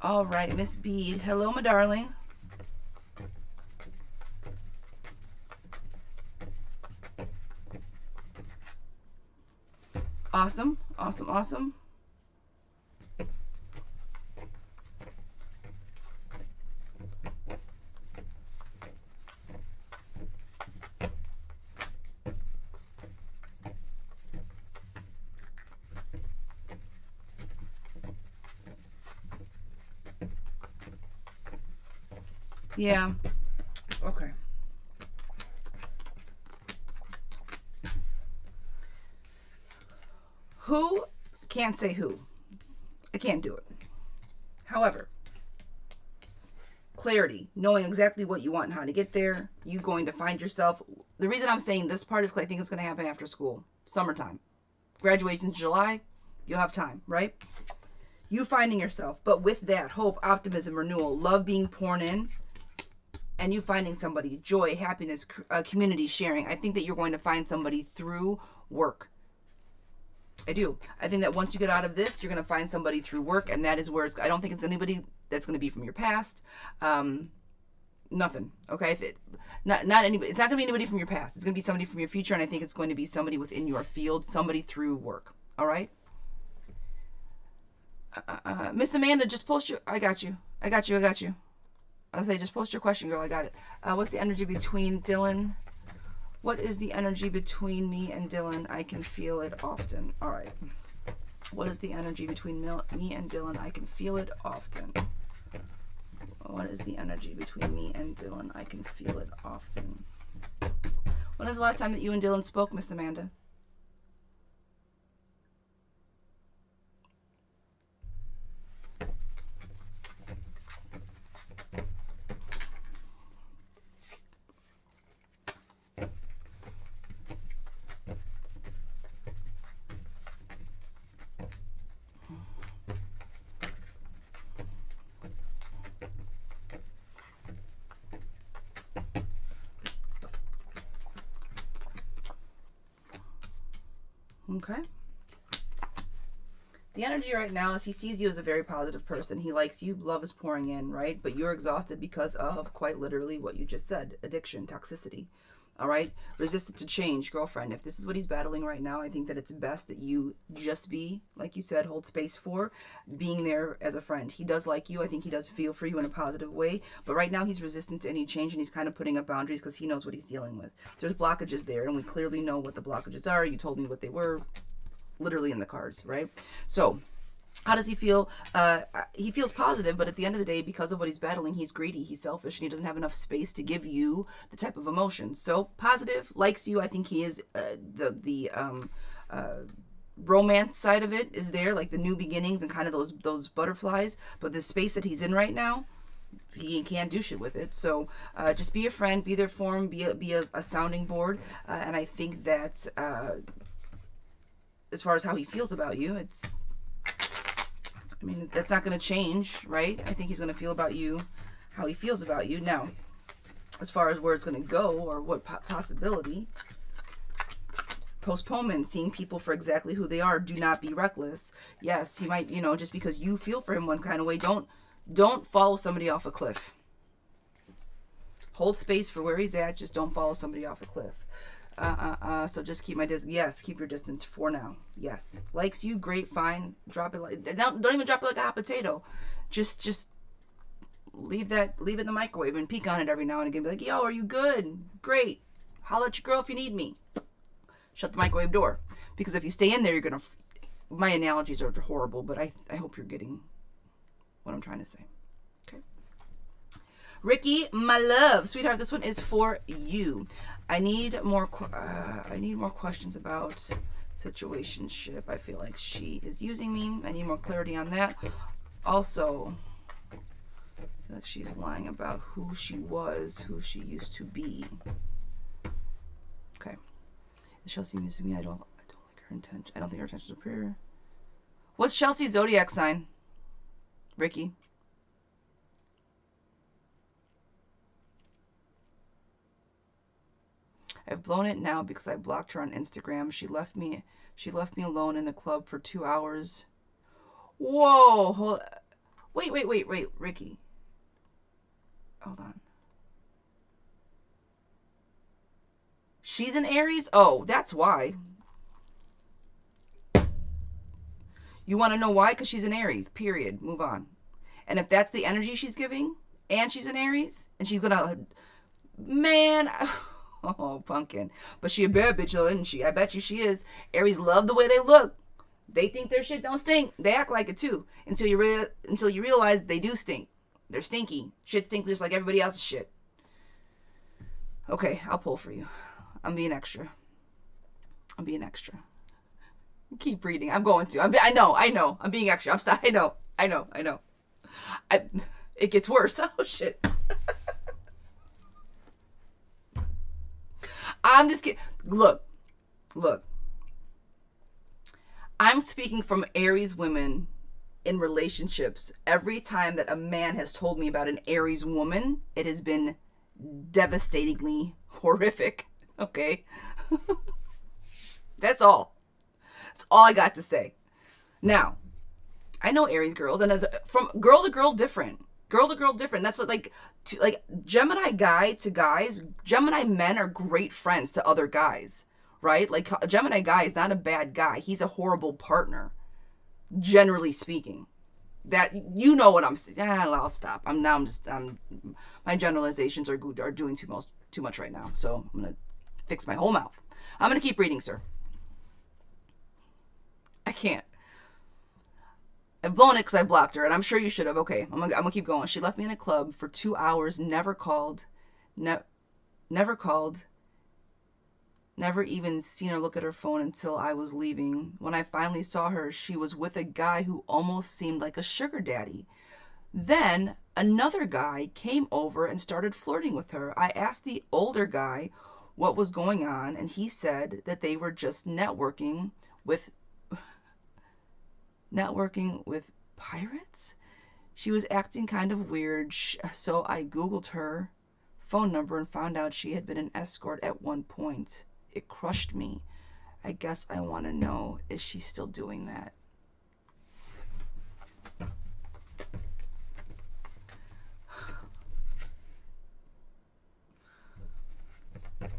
All right, Miss B. Hello, my darling. Awesome, awesome, awesome. Yeah. Okay. Who? Can't say who. I can't do it. However, clarity, knowing exactly what you want and how to get there, you going to find yourself. The reason I'm saying this part is because I think it's going to happen after school. Summertime. Graduation's July. You'll have time, right? You finding yourself. But with that, hope, optimism, renewal, love being poured in, and you finding somebody, joy, happiness, community sharing. I think that you're going to find somebody through work. I do. I think that once you get out of this, you're going to find somebody through work, and that is where I don't think it's anybody that's going to be from your past. Nothing. Okay? If not anybody. It's not going to be anybody from your past. It's going to be somebody from your future, and I think it's going to be somebody within your field, somebody through work. All right? Miss Amanda, just post your. I got you. I'll say, just post your question, girl. I got it. What's the energy between Dylan? What is the energy between me and Dylan? I can feel it often. All right. What is the energy between me and Dylan? I can feel it often. What is the energy between me and Dylan? I can feel it often. When is the last time that you and Dylan spoke, Miss Amanda? Okay. The energy right now is he sees you as a very positive person. He likes you. Love is pouring in, right? But you're exhausted because of, quite literally, what you just said. Addiction, toxicity. All right? Resistant to change, girlfriend. If this is what he's battling right now, I think that it's best that you just be, like you said, hold space for, being there as a friend. He does like you. I think he does feel for you in a positive way. But right now, he's resistant to any change, and he's kind of putting up boundaries because he knows what he's dealing with. There's blockages there, and we clearly know what the blockages are. You told me what they were, literally in the cards, right? So, How does he feel? He feels positive, but at the end of the day, because of what he's battling, he's greedy, he's selfish, and he doesn't have enough space to give you the type of emotion. So positive, likes you. I think he is the romance side of it is there, like the new beginnings and kind of those butterflies. But the space that he's in right now, he can't do shit with it. So just be a friend, be there for him, be a sounding board. And I think that as far as how he feels about you, that's not going to change, right? I think he's going to feel about you how he feels about you. Now, as far as where it's going to go or what possibility, postponement, seeing people for exactly who they are. Do not be reckless. Yes, he might, just because you feel for him one kind of way, don't follow somebody off a cliff. Hold space for where he's at. Just don't follow somebody off a cliff. So just keep my distance. Yes, keep your distance for now. Yes. Likes you, great, fine. Drop it don't even drop it like a hot potato. Just leave it in the microwave and peek on it every now and again. Be like, yo, are you good? Great. Holler at your girl if you need me. Shut the microwave door. Because if you stay in there, you're gonna my analogies are horrible, but I hope you're getting what I'm trying to say. Okay. Ricky, my love, sweetheart, this one is for you. I need more questions about situationship. I feel like she is using me. I need more clarity on that. Also, I feel like she's lying about who she was, who she used to be. Okay. Is Chelsea using me? I don't like her intention. I don't think her intentions are pure. What's Chelsea's zodiac sign? Ricky. I've blown it now because I blocked her on Instagram. She left me alone in the club for 2 hours. Whoa! Wait, Ricky. Hold on. She's an Aries? Oh, that's why. You want to know why? Because she's an Aries, period. Move on. And if that's the energy she's giving, and she's an Aries, and she's gonna... Man... Oh, pumpkin. But she a bad bitch though, isn't she? I bet you she is. Aries love the way they look. They think their shit don't stink. They act like it too. Until you realize they do stink. They're stinky. Shit stinks just like everybody else's shit. Okay, I'll pull for you. I'm being extra. Keep reading. I'm going to. I know. I'm being extra. I know. It gets worse. Oh, shit. I'm just kidding. Look. I'm speaking from Aries women in relationships. Every time that a man has told me about an Aries woman, it has been devastatingly horrific. Okay? That's all. That's all I got to say. Now, I know Aries girls, and from girl to girl different. That's like Gemini guy to guys. Gemini men are great friends to other guys, right? Like a Gemini guy is not a bad guy. He's a horrible partner, generally speaking. That you know what I'm saying. I'll stop. My generalizations are doing too much right now. So I'm gonna fix my whole mouth. I'm gonna keep reading, sir. I can't. I've blown it because I blocked her, and I'm sure you should have. Okay, I'm gonna keep going. She left me in a club for 2 hours, never called, never even seen her look at her phone until I was leaving. When I finally saw her, she was with a guy who almost seemed like a sugar daddy. Then another guy came over and started flirting with her. I asked the older guy what was going on, and he said that they were just networking with pirates? She was acting kind of weird, so I Googled her phone number and found out she had been an escort at one point. It crushed me. I guess I want to know, is she still doing that?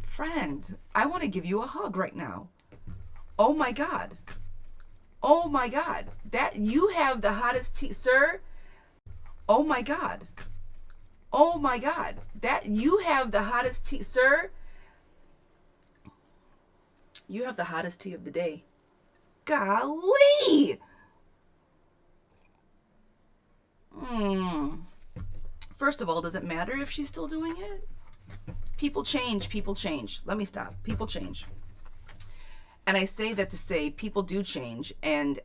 Friend, I want to give you a hug right now. Oh my God. That you have the hottest tea, sir. Oh my God. That you have the hottest tea, sir. You have the hottest tea of the day. Golly. First of all, does it matter if she's still doing it? People change, people change. Let me stop. People change. And I say that to say people do change, and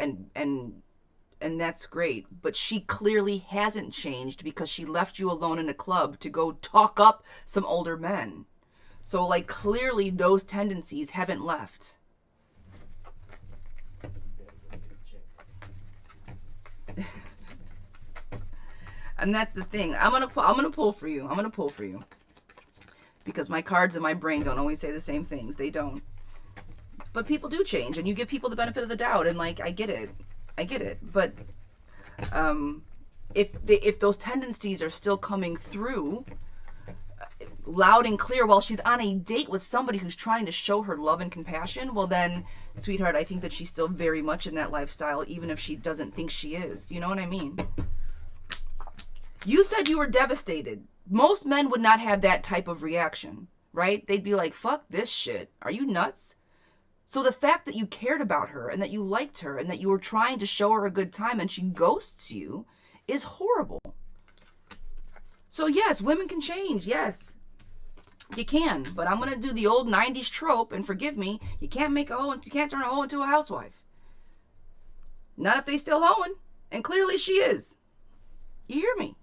that's great, but she clearly hasn't changed because she left you alone in a club to go talk up some older men. So like clearly those tendencies haven't left. And that's the thing. I'm gonna pull for you. I'm gonna pull for you. Because my cards in my brain don't always say the same things. They don't. But people do change, and you give people the benefit of the doubt, and like I get it. But if those tendencies are still coming through loud and clear while she's on a date with somebody who's trying to show her love and compassion, well then, sweetheart, I think that she's still very much in that lifestyle, even if she doesn't think she is. You know what I mean? You said you were devastated. Most men would not have that type of reaction, right? They'd be like, fuck this shit. Are you nuts? So the fact that you cared about her and that you liked her and that you were trying to show her a good time and she ghosts you is horrible. So yes, women can change. Yes, you can. But I'm going to do the old 90s trope, and forgive me, you can't turn a hoe into a housewife. Not if they still hoeing. And clearly she is. You hear me?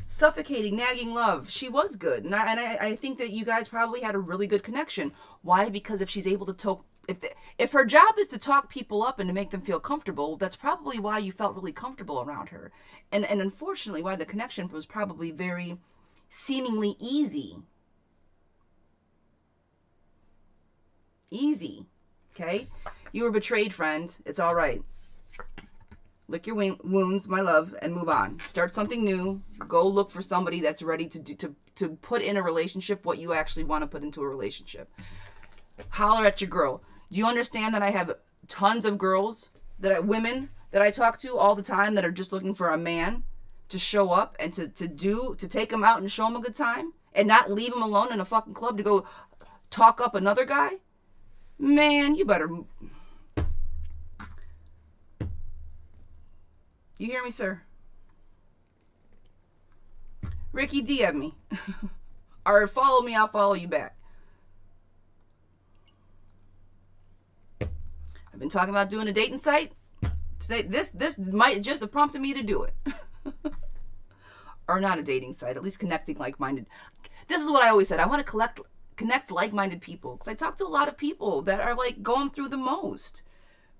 Suffocating, nagging love. She was good. And I think that you guys probably had a really good connection. Why? Because if she's able to talk, if her job is to talk people up and to make them feel comfortable, that's probably why you felt really comfortable around her. And unfortunately, why the connection was probably very seemingly easy. Easy. Okay? You were betrayed, friend. It's all right. Lick your wounds, my love, and move on. Start something new. Go look for somebody that's ready to put in a relationship what you actually want to put into a relationship. Holler at your girl. Do you understand that I have tons of girls, women that I talk to all the time that are just looking for a man to show up and to take them out and show them a good time and not leave them alone in a fucking club to go talk up another guy? Man, you better... You hear me, sir? Ricky, DM me. Or follow me, I'll follow you back. I've been talking about doing a dating site. Today, this might just have prompted me to do it. Or not a dating site, at least connecting like-minded. This is what I always said. I want to connect like-minded people. Because I talk to a lot of people that are like going through the most.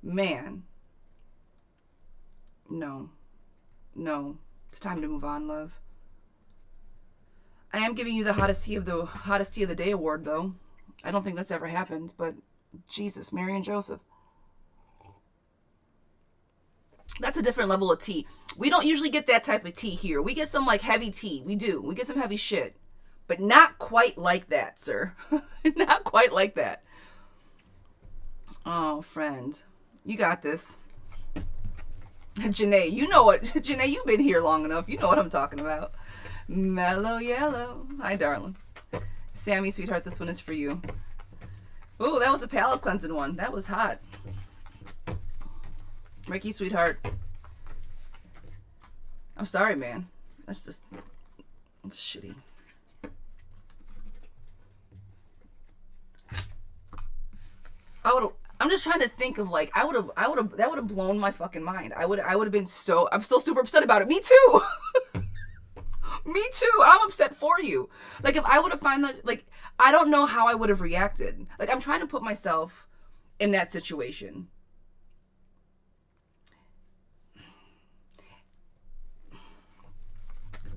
Man. No. It's time to move on, love. I am giving you the hottest tea of the day award, though. I don't think that's ever happened, but Jesus, Mary and Joseph. That's a different level of tea. We don't usually get that type of tea here. We get some like heavy tea. We do. We get some heavy shit. But not quite like that, sir. Not quite like that. Oh, friend. You got this. Janae, you know what? Janae, you've been here long enough. You know what I'm talking about. Mellow yellow. Hi, darling. Sammy, sweetheart, this one is for you. Ooh, that was a palate cleansing one. That was hot. Ricky, sweetheart. I'm sorry, man. It's shitty. I'm just trying to think of like, that would have blown my fucking mind. I would have been so, I'm still super upset about it. Me too. Me too. I'm upset for you. Like if I would have found that, like, I don't know how I would have reacted. Like I'm trying to put myself in that situation.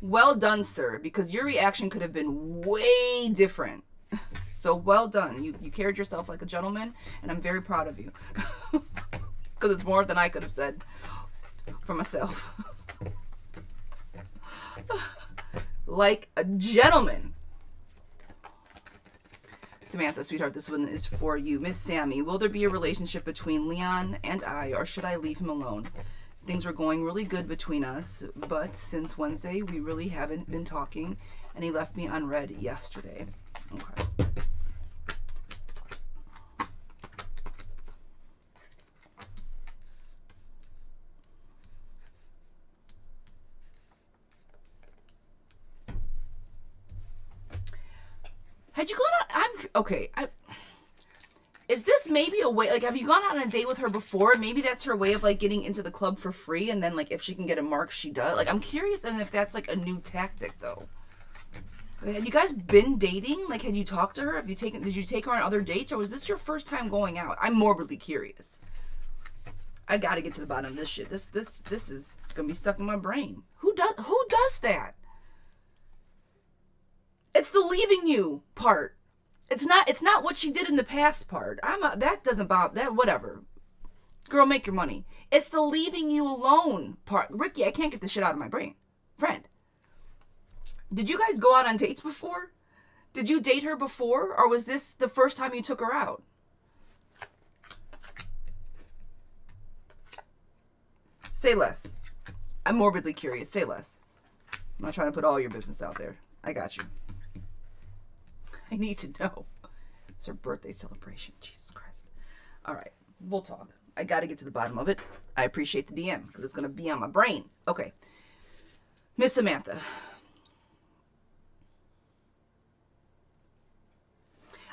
Well done, sir, because your reaction could have been way different. So well done. You carried yourself like a gentleman, and I'm very proud of you. Because it's more than I could have said for myself. Like a gentleman. Samantha, sweetheart, this one is for you. Miss Sammy, will there be a relationship between Leon and I, or should I leave him alone? Things were going really good between us, but since Wednesday, we really haven't been talking, and he left me unread yesterday. Okay. Had you gone out? Is this maybe a way, like, have you gone out on a date with her before? Maybe that's her way of, like, getting into the club for free, and then, like, if she can get a mark, she does. Like, I'm curious if that's, like, a new tactic, though. Had you guys been dating? Like, had you talked to her? Did you take her on other dates, or was this your first time going out? I'm morbidly curious. I gotta get to the bottom of this shit. This is gonna be stuck in my brain. Who does that? It's the leaving you part. It's not what she did in the past part. That doesn't bother that, whatever. Girl, make your money. It's the leaving you alone part. Ricky, I can't get this shit out of my brain. Friend, did you guys go out on dates before? Did you date her before, or was this the first time you took her out? Say less. I'm morbidly curious. Say less. I'm not trying to put all your business out there. I got you. I need to know. It's her birthday celebration. Jesus Christ. All right. We'll talk. I got to get to the bottom of it. I appreciate the DM because it's going to be on my brain. Okay. Miss Samantha.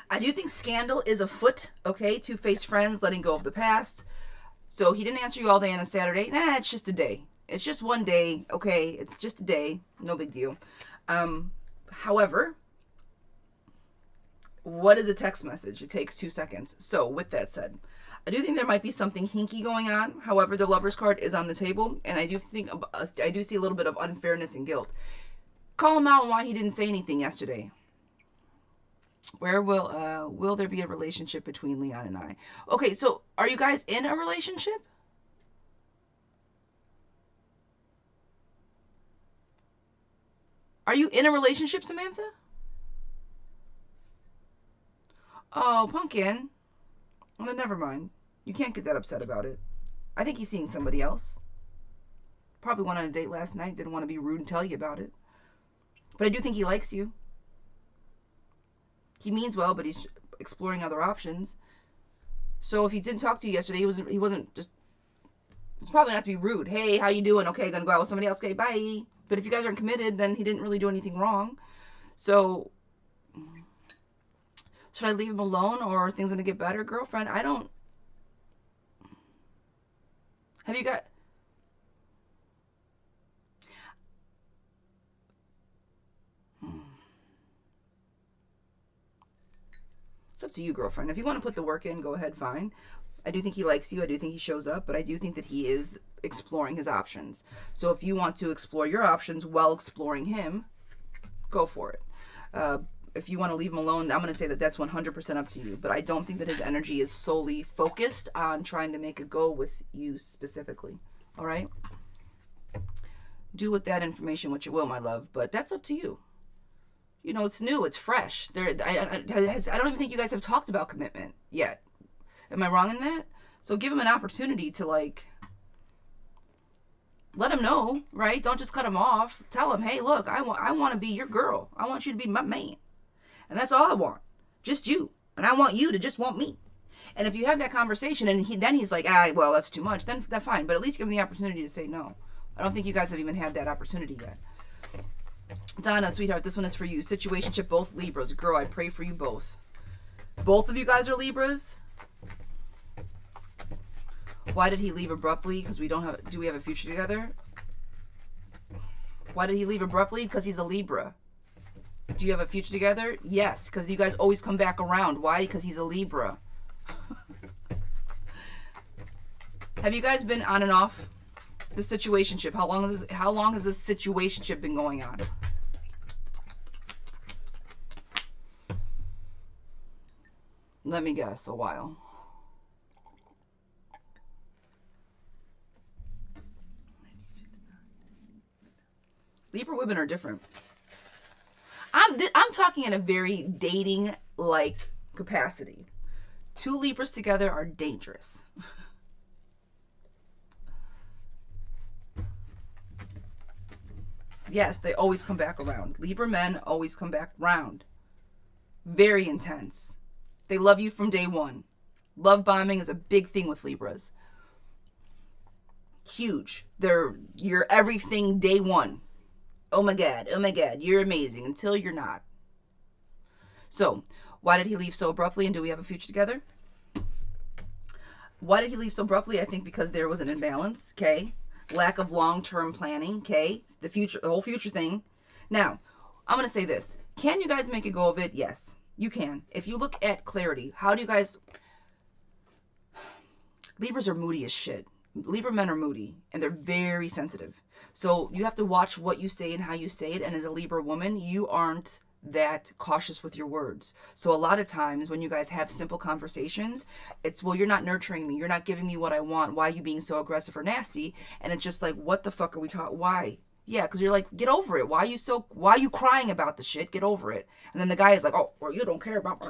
I do think scandal is afoot. Okay. Two-faced friends letting go of the past. So he didn't answer you all day on a Saturday. Nah, it's just a day. It's just one day. Okay. It's just a day. No big deal. However, what is a text message? It takes 2 seconds. So with that said, I do think there might be something hinky going on. However, the Lover's card is on the table, and I do see a little bit of unfairness and guilt. Call him out on why he didn't say anything yesterday. Where will there be a relationship between Leon and I? Okay, so are you guys in a relationship? Are you in a relationship, Samantha? Oh, pumpkin. Well, then never mind. You can't get that upset about it. I think he's seeing somebody else. Probably went on a date last night. Didn't want to be rude and tell you about it. But I do think he likes you. He means well, but he's exploring other options. So if he didn't talk to you yesterday, he wasn't just... It's probably not to be rude. Hey, how you doing? Okay, gonna go out with somebody else. Okay, bye. But if you guys aren't committed, then he didn't really do anything wrong. So... Should I leave him alone, or are things going to get better, girlfriend? I don't... Have you got... It's up to you, girlfriend. If you want to put the work in, go ahead, fine. I do think he likes you. I do think he shows up, but I do think that he is exploring his options. So if you want to explore your options while exploring him, go for it. If you want to leave him alone, I'm going to say that that's 100% up to you. But I don't think that his energy is solely focused on trying to make a go with you specifically. All right? Do with that information what you will, my love. But that's up to you. You know, it's new. It's fresh. I don't even think you guys have talked about commitment yet. Am I wrong in that? So give him an opportunity to, like... Let him know, right? Don't just cut him off. Tell him, hey, look, I want to be your girl. I want you to be my man. And that's all I want. Just you. And I want you to just want me. And if you have that conversation and he's like, well, that's too much, then that's fine. But at least give him the opportunity to say no. I don't think you guys have even had that opportunity yet. Donna, sweetheart, this one is for you. Situationship, both Libras. Girl, I pray for you both. Both of you guys are Libras? Why did he leave abruptly? Because do we have a future together? Why did he leave abruptly? Because he's a Libra. Do you have a future together? Yes, because you guys always come back around. Why? Because he's a Libra. Have you guys been on and off the situationship? How long has this situationship been going on? Let me guess, a while. Libra women are different. I'm talking in a very dating-like capacity. Two Libras together are dangerous. Yes, they always come back around. Libra men always come back round. Very intense. They love you from day one. Love bombing is a big thing with Libras. Huge. You're everything day one. Oh my God, you're amazing until you're not. So, why did he leave so abruptly, and do we have a future together? Why did he leave so abruptly? I think because there was an imbalance, okay? Lack of long-term planning, okay? The whole future thing. Now, I'm going to say this. Can you guys make a go of it? Yes, you can. If you look at clarity, how do you guys... Libras are moody as shit. Libra men are moody, and they're very sensitive. So you have to watch what you say and how you say it, and as a Libra woman, you aren't that cautious with your words. So a lot of times when you guys have simple conversations, it's, well, you're not nurturing me, you're not giving me what I want, why are you being so aggressive or nasty? And it's just like, what the fuck are we talking? Why? Yeah, because you're like, get over it. Why are you crying about the shit? Get over it. And then the guy is like, oh, well, you don't care about...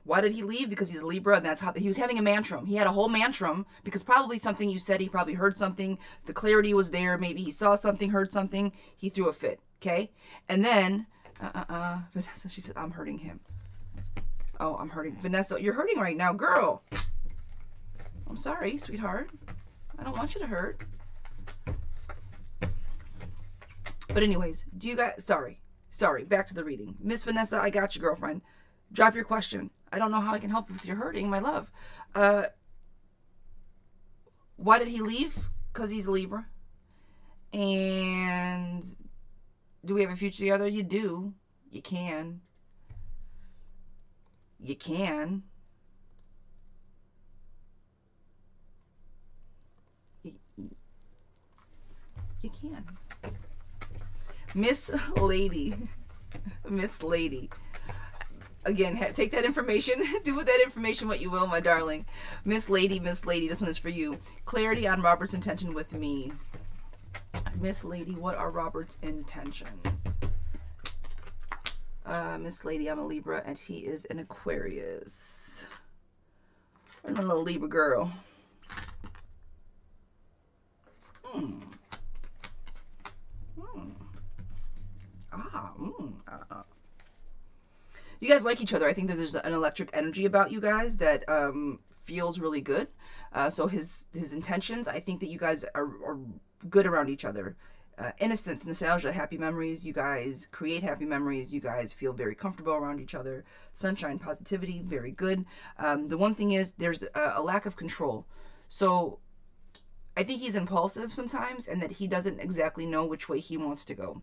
Why did he leave? Because he's a Libra, and that's how he was having a mantrum. He had a whole mantrum because probably something you said, he probably heard something. The clarity was there. Maybe he saw something, heard something. He threw a fit, okay? And then, Vanessa, she said, I'm hurting him. Oh, I'm hurting. Vanessa, you're hurting right now, girl. I'm sorry, sweetheart. I don't want you to hurt. But anyways, do you guys, sorry, back to the reading. Miss Vanessa, I got you, girlfriend. Drop your question. I don't know how I can help you if you're hurting, my love. Why did he leave? Because he's Libra. And do we have a future together? You do. You can. You can. You can. Miss Lady. Miss Lady. Again, take that information. Do with that information what you will, my darling. Miss Lady, this one is for you. Clarity on Robert's intention with me. Miss Lady, what are Robert's intentions? Miss Lady, I'm a Libra, and he is an Aquarius. I'm a little Libra girl. You guys like each other. I think that there's an electric energy about you guys that feels really good. So his intentions, I think that you guys are good around each other. Innocence, nostalgia, happy memories. You guys create happy memories. You guys feel very comfortable around each other. Sunshine, positivity, very good. The one thing is there's a lack of control. So I think he's impulsive sometimes, and that he doesn't exactly know which way he wants to go.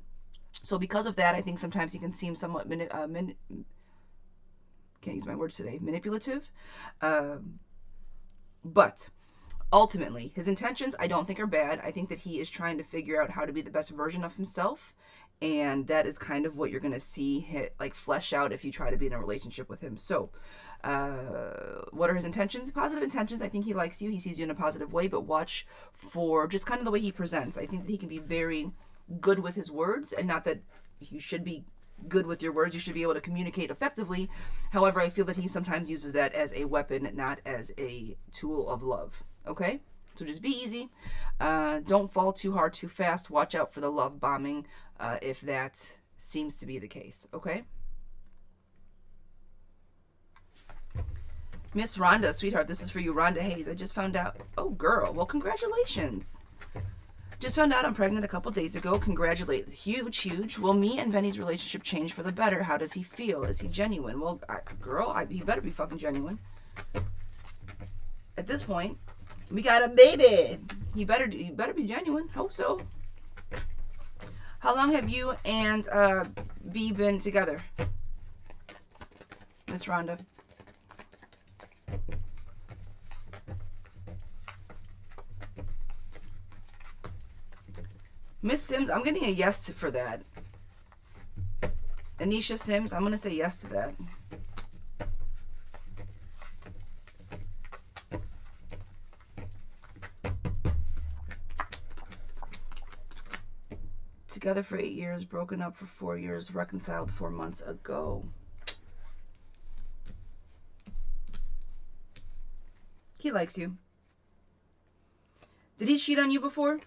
So because of that, I think sometimes he can seem somewhat can't use my words today, manipulative. But ultimately, his intentions, I don't think are bad. I think that he is trying to figure out how to be the best version of himself. And that is kind of what you're going to see flesh out if you try to be in a relationship with him. So, what are his intentions? Positive intentions. I think he likes you. He sees you in a positive way, but watch for just kind of the way he presents. I think that he can be very good with his words, and not that you should be good with your words. You should be able to communicate effectively. However, I feel that he sometimes uses that as a weapon, not as a tool of love. Okay? So just be easy. Don't fall too hard too fast. Watch out for the love bombing if that seems to be the case. Okay? Miss Rhonda, sweetheart, this is for you. Rhonda Hayes, I just found out. Oh, girl. Well, congratulations. Just found out I'm pregnant a couple days ago. Congratulate. Huge, huge. Will me and Benny's relationship change for the better? How does he feel? Is he genuine? Well, he better be fucking genuine. At this point, we got a baby. He better be genuine. Hope so. How long have you and B been together? Miss Rhonda. Miss Sims, I'm getting a yes for that. Anisha Sims, I'm going to say yes to that. Together for 8 years, broken up for 4 years, reconciled 4 months ago. He likes you. Did he cheat on you before?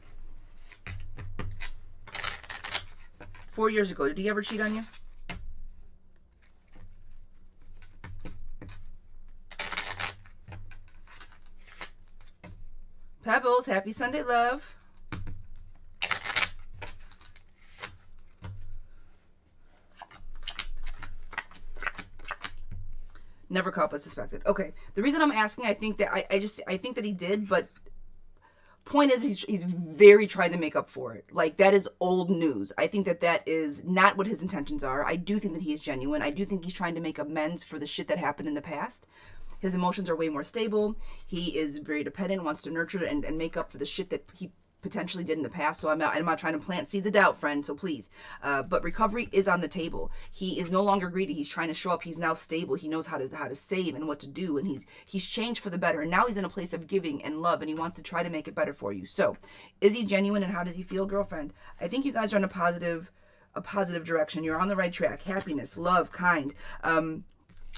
4 years ago, did he ever cheat on you? Pebbles, happy Sunday, love. Never caught but suspected. Okay. The reason I'm asking, I think that I think that he did, but point is he's very trying to make up for it. Like, that is old news. I think that is not what his intentions are. I do think that he is genuine. I do think he's trying to make amends for the shit that happened in the past. His emotions are way more stable. He is very dependent, wants to nurture and make up for the shit that he potentially did in the past. So I'm not trying to plant seeds of doubt, friend, so please. But recovery is on the table. He is no longer greedy. He's trying to show up. He's now stable. He knows how to save and what to do, and he's changed for the better. And now he's in a place of giving and love, and he wants to try to make it better for you. So is he genuine, and how does he feel, girlfriend? I think you guys are in a positive direction. You're on the right track. Happiness, love, kind,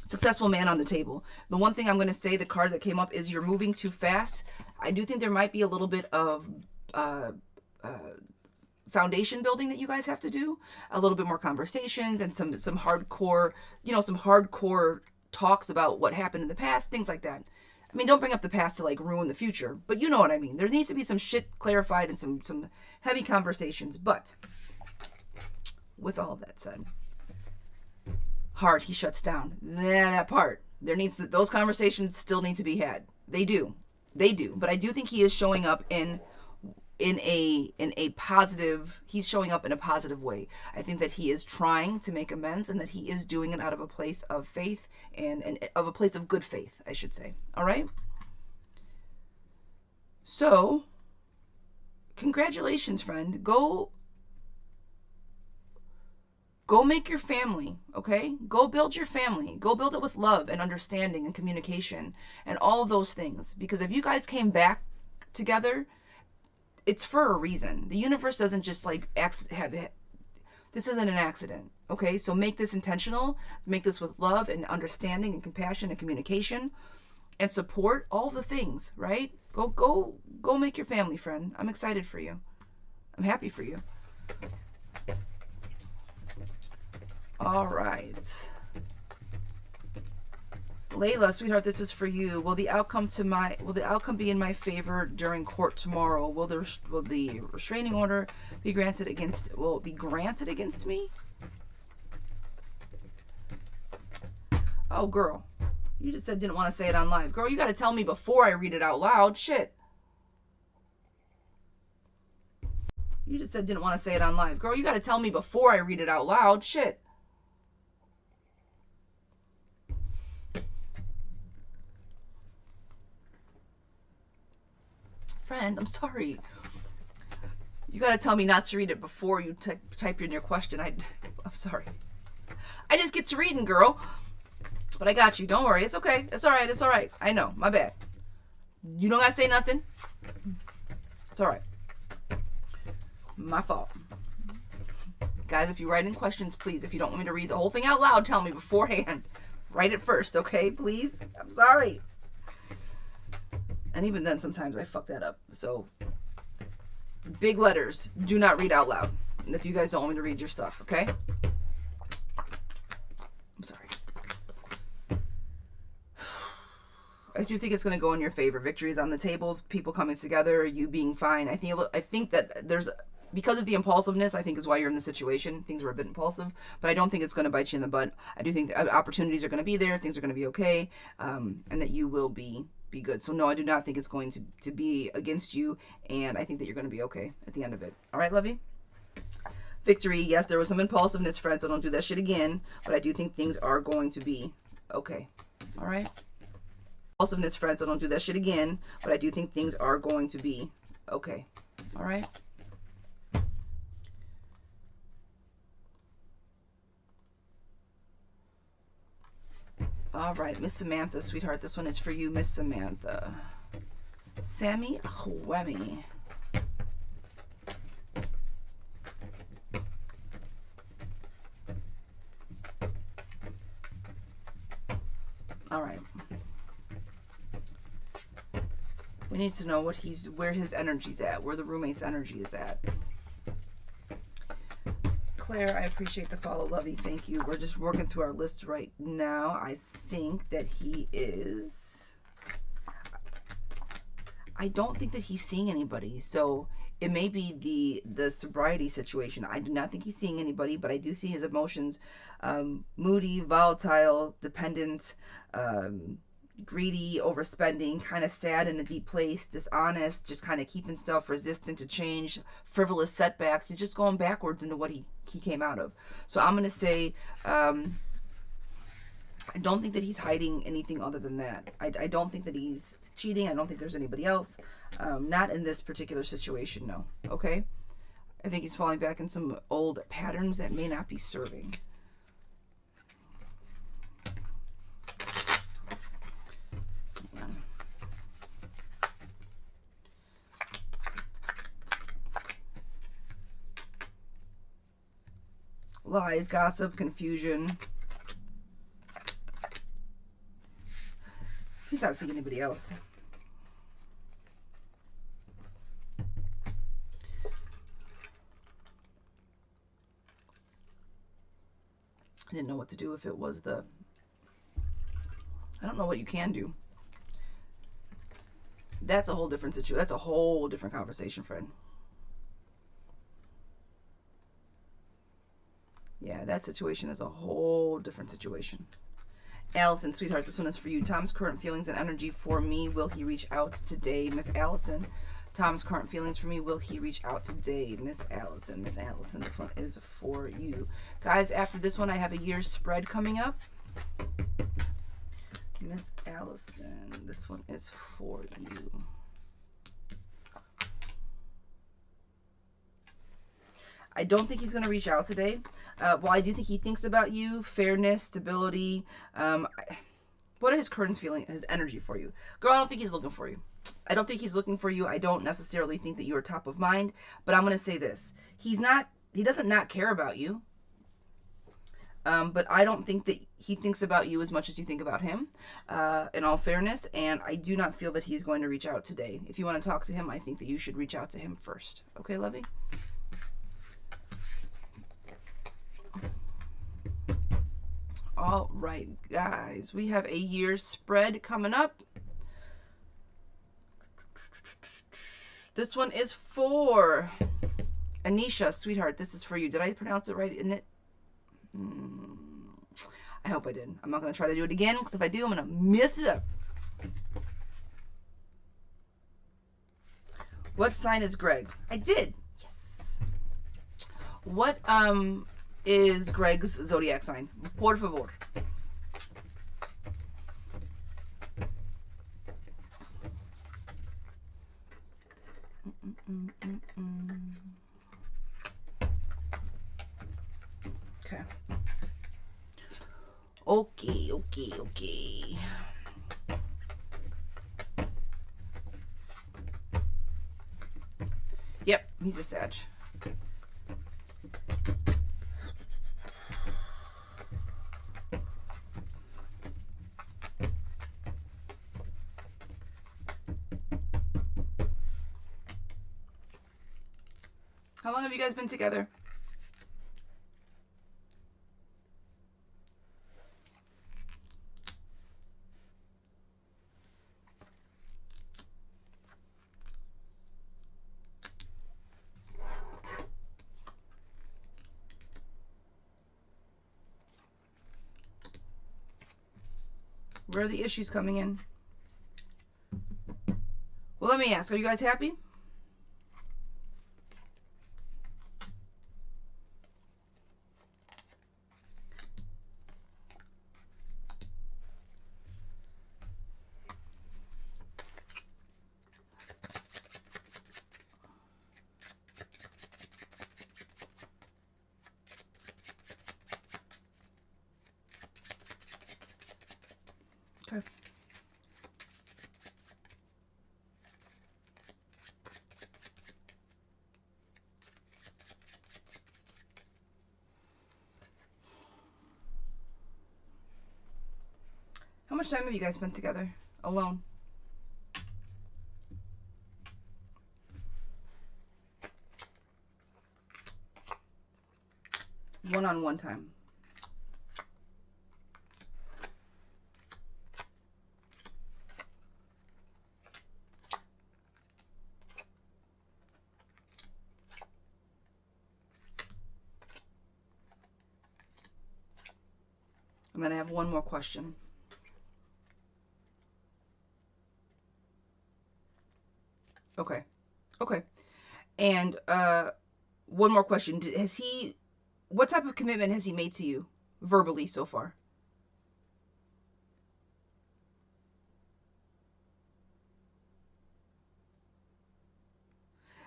successful man on the table. The one thing I'm going to say, the card that came up is you're moving too fast. I do think there might be a little bit of foundation building that you guys have to do, a little bit more conversations and some hardcore, some hardcore talks about what happened in the past, things like that. I mean, don't bring up the past to like ruin the future, but you know what I mean. There needs to be some shit clarified and some heavy conversations. But with all of that said, heart, he shuts down. That part, those conversations still need to be had. They do, but I do think he is showing up in a positive, he's showing up in a positive way. I think that he is trying to make amends, and that he is doing it out of a place of faith and of a place of good faith, I should say. All right. So congratulations, friend. Go make your family, okay? Go build your family. Go build it with love and understanding and communication and all of those things. Because if you guys came back together, it's for a reason. The universe doesn't just like have it. This isn't an accident, okay? So make this intentional. Make this with love and understanding and compassion and communication and support, all the things, right? Go make your family, friend. I'm excited for you. I'm happy for you. All right. Layla, sweetheart, this is for you. Will the outcome be in my favor during court tomorrow? Will the restraining order be granted against? Will it be granted against me? Oh, girl, you just said didn't want to say it on live. Girl, you got to tell me before I read it out loud. Shit. You just said didn't want to say it on live. Girl, you got to tell me before I read it out loud. Shit. Friend, I'm sorry. You gotta tell me not to read it before you type in your question. I'm sorry. I just get to reading, girl. But I got you. Don't worry. It's okay. It's all right. It's all right. I know. My bad. You don't gotta say nothing. It's all right. My fault. Guys, if you write in questions, please, if you don't want me to read the whole thing out loud, tell me beforehand. Write it first, okay? Please? I'm sorry. And even then, sometimes I fuck that up. So, big letters, do not read out loud. And if you guys don't want me to read your stuff, okay? I'm sorry. I do think it's going to go in your favor. Victory is on the table. People coming together, you being fine. I think that there's, because of the impulsiveness, I think is why you're in this situation. Things were a bit impulsive, but I don't think it's going to bite you in the butt. I do think the opportunities are going to be there. Things are going to be okay. And that you will be good. So no, I do not think it's going to be against you, and I think that you're going to be okay at the end of it. All right, lovey? Victory, yes, there was some impulsiveness, friend, so don't do that shit again, but I do think things are going to be okay. All right? Impulsiveness, friend, so don't do that shit again, but I do think things are going to be okay. All right? All right, Miss Samantha, sweetheart, this one is for you, Miss Samantha. Sammy Hwemi. All right. We need to know where his energy's at, where the roommate's energy is at. Claire, I appreciate the follow, lovey. Thank you. We're just working through our list right now. I think that he is... I don't think that he's seeing anybody. So It may be the sobriety situation. I do not think he's seeing anybody, but I do see his emotions moody, volatile, dependent, greedy, overspending, kind of sad in a deep place, dishonest, just kind of keeping stuff, resistant to change, frivolous setbacks. He's just going backwards into what he came out of. So I'm going to say, I don't think that he's hiding anything other than that. I don't think that he's cheating. I don't think there's anybody else. Not in this particular situation, no. Okay? I think he's falling back in some old patterns that may not be serving. Lies, gossip, confusion. He's not seeing anybody else. I didn't know what to do if it was the... I don't know what you can do. That's a whole different situation. That's a whole different conversation, friend. Yeah, that situation is a whole different situation. Allison, sweetheart, this one is for you. Tom's current feelings and energy for me. Will he reach out today? Miss Allison. Tom's current feelings for me. Will he reach out today? Miss Allison. Miss Allison, this one is for you. Guys, after this one, I have a year's spread coming up. Miss Allison, this one is for you. I don't think he's going to reach out today. While I do think he thinks about you, fairness, stability. What are his current feeling, his energy for you? Girl, I don't think he's looking for you. I don't think he's looking for you. I don't necessarily think that you're top of mind. But I'm going to say this. He doesn't not care about you. But I don't think that he thinks about you as much as you think about him, in all fairness. And I do not feel that he's going to reach out today. If you want to talk to him, I think that you should reach out to him first. Okay, lovey? All right, guys, we have a year's spread coming up. This one is for Anisha, sweetheart. This is for you. Did I pronounce it right? Isn't it? I hope I did. I'm not going to try to do it again, because if I do, I'm going to mess it up. What sign is Greg? I did. Yes. What is Greg's zodiac sign? Por favor. Okay. Okay. Yep, he's a Sag. How long have you guys been together? Where are the issues coming in? Well, let me ask, are you guys happy? Okay. How much time have you guys spent together? Alone? One-on-one time. I'm going to have one more question. Okay. Okay. And one more question. What type of commitment has he made to you verbally so far?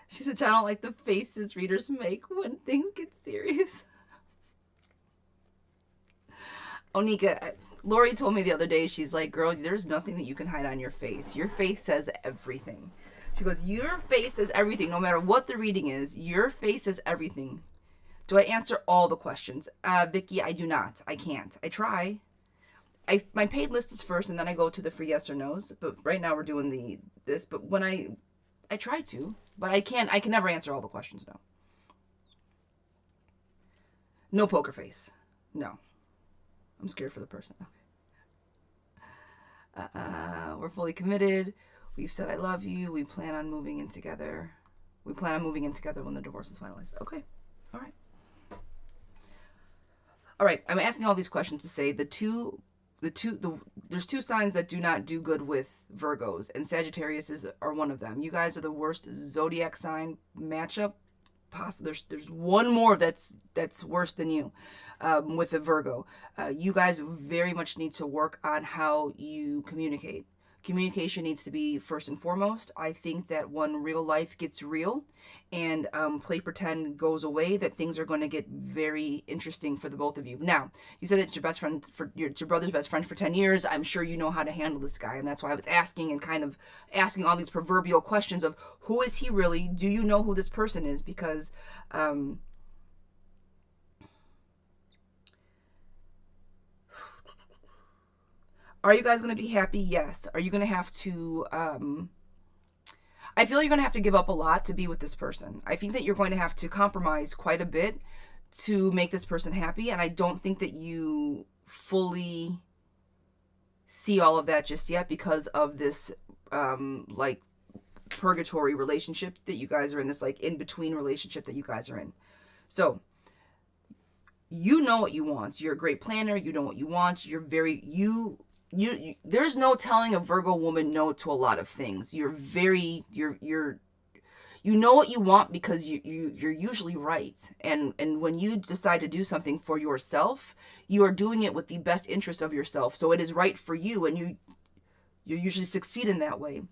She said, I don't like the faces readers make when things get serious. Onika, Lori told me the other day, she's like, girl, there's nothing that you can hide on your face. Your face says everything. She goes, your face says everything. No matter what the reading is, your face says everything. Do I answer all the questions? Vicky, I do not. I can't. I try. My paid list is first, and then I go to the free yes or no's. But right now we're doing this. But when I try to, but I can never answer all the questions. No. No poker face. No. I'm scared for the person. Okay. We're fully committed. We've said I love you. We plan on moving in together. We plan on moving in together when the divorce is finalized. Okay. All right. All right. I'm asking all these questions to say there's two signs that do not do good with Virgos, and Sagittarius are one of them. You guys are the worst zodiac sign matchup. There's one more that's worse than you. With a Virgo, you guys very much need to work on how you communicate. Communication needs to be first and foremost. I think that when real life gets real and play pretend goes away, that things are going to get very interesting for the both of you. Now, you said that it's your best friend it's your brother's best friend for 10 years. I'm sure you know how to handle this guy, and that's why I was asking and kind of asking all these proverbial questions of who is he really? Do you know who this person is? Because are you guys going to be happy? Yes. Are you going to have to, I feel you're going to have to give up a lot to be with this person. I think that you're going to have to compromise quite a bit to make this person happy. And I don't think that you fully see all of that just yet because of this, like purgatory relationship that you guys are in, this like in-between relationship that you guys are in. So you know what you want. You're a great planner. You know what you want. You're very, you there's no telling a Virgo woman no to a lot of things. You know what you want because you're usually right. And when you decide to do something for yourself, you are doing it with the best interest of yourself. So it is right for you, and you usually succeed in that way.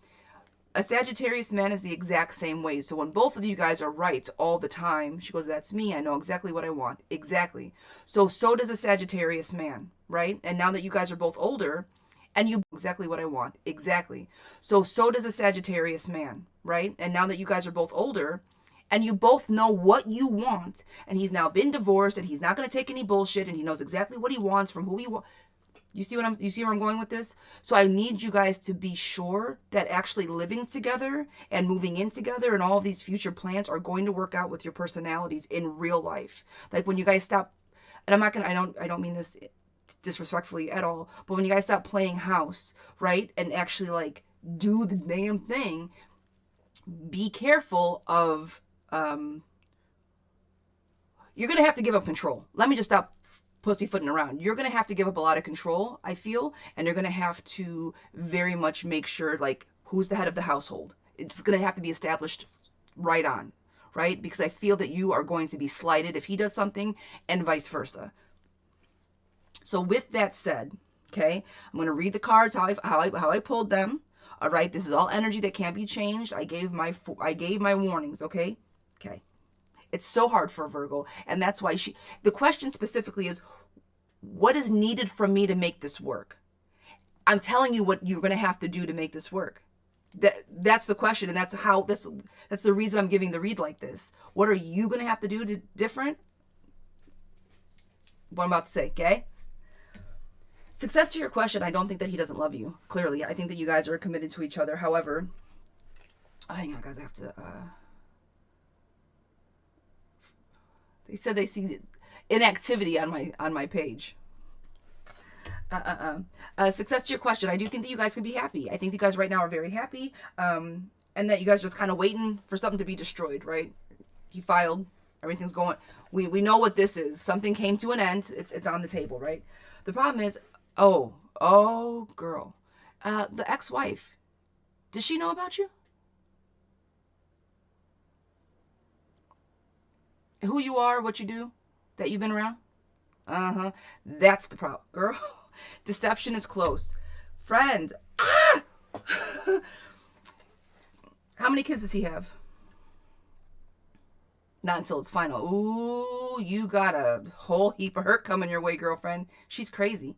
A Sagittarius man is the exact same way. So when both of you guys are right all the time, she goes, that's me. I know exactly what I want. Exactly. So does a Sagittarius man, right? And now that you guys are both older and you exactly what I want. Exactly. So does a Sagittarius man, right? And now that you guys are both older and you both know what you want, and he's now been divorced and he's not going to take any bullshit, and he knows exactly what he wants from who he wants. You see where I'm going with this? So I need you guys to be sure that actually living together and moving in together and all these future plans are going to work out with your personalities in real life. Like when you guys stop, and I don't mean this disrespectfully at all, but when you guys stop playing house, right? And actually like do the damn thing, be careful of, you're going to have to give up control. Let me just stop pussyfooting around. You're going to have to give up a lot of control, I feel, and you're going to have to very much make sure, like, who's the head of the household. It's going to have to be established right on, right? Because I feel that you are going to be slighted if he does something and vice versa. So with that said, okay, I'm going to read the cards how I pulled them. All right, this is all energy that can't be changed. I gave my warnings, okay? Okay. It's so hard for a Virgo, and that's why the question specifically is, what is needed from me to make this work? I'm telling you what you're going to have to do to make this work. That's the question, and that's the reason I'm giving the read like this. What are you going to have to do different? What I'm about to say, okay? Success to your question, I don't think that he doesn't love you. Clearly, I think that you guys are committed to each other. However, hang on, guys, I have to... They said they see inactivity on my page. Success to your question. I do think that you guys can be happy. I think you guys right now are very happy. And that you guys are just kind of waiting for something to be destroyed, right? You filed. Everything's going. We know what this is. Something came to an end. It's on the table, right? The problem is, girl, the ex-wife, does she know about you? Who you are, what you do, that you've been around? That's the problem, girl. Deception is close. Friend, how many kids does he have? Not until it's final. Ooh, you got a whole heap of hurt coming your way, girlfriend. She's crazy.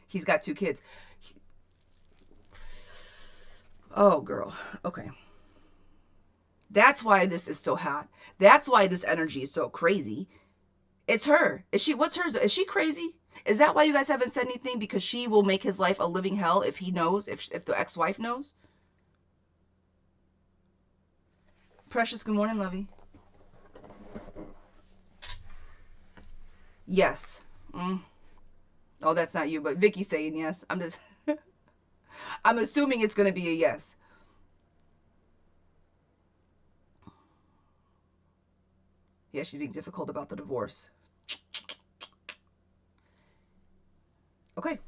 He's got 2 kids. Oh, girl. Okay. That's why this is so hot. That's why this energy is so crazy. It's her. What's hers? Is she crazy? Is that why you guys haven't said anything? Because she will make his life a living hell if he knows, if the ex-wife knows? Precious, good morning, lovey. Yes. Oh, that's not you, but Vicky's saying yes. I'm assuming it's going to be a yes. Yeah, she's being difficult about the divorce. Okay.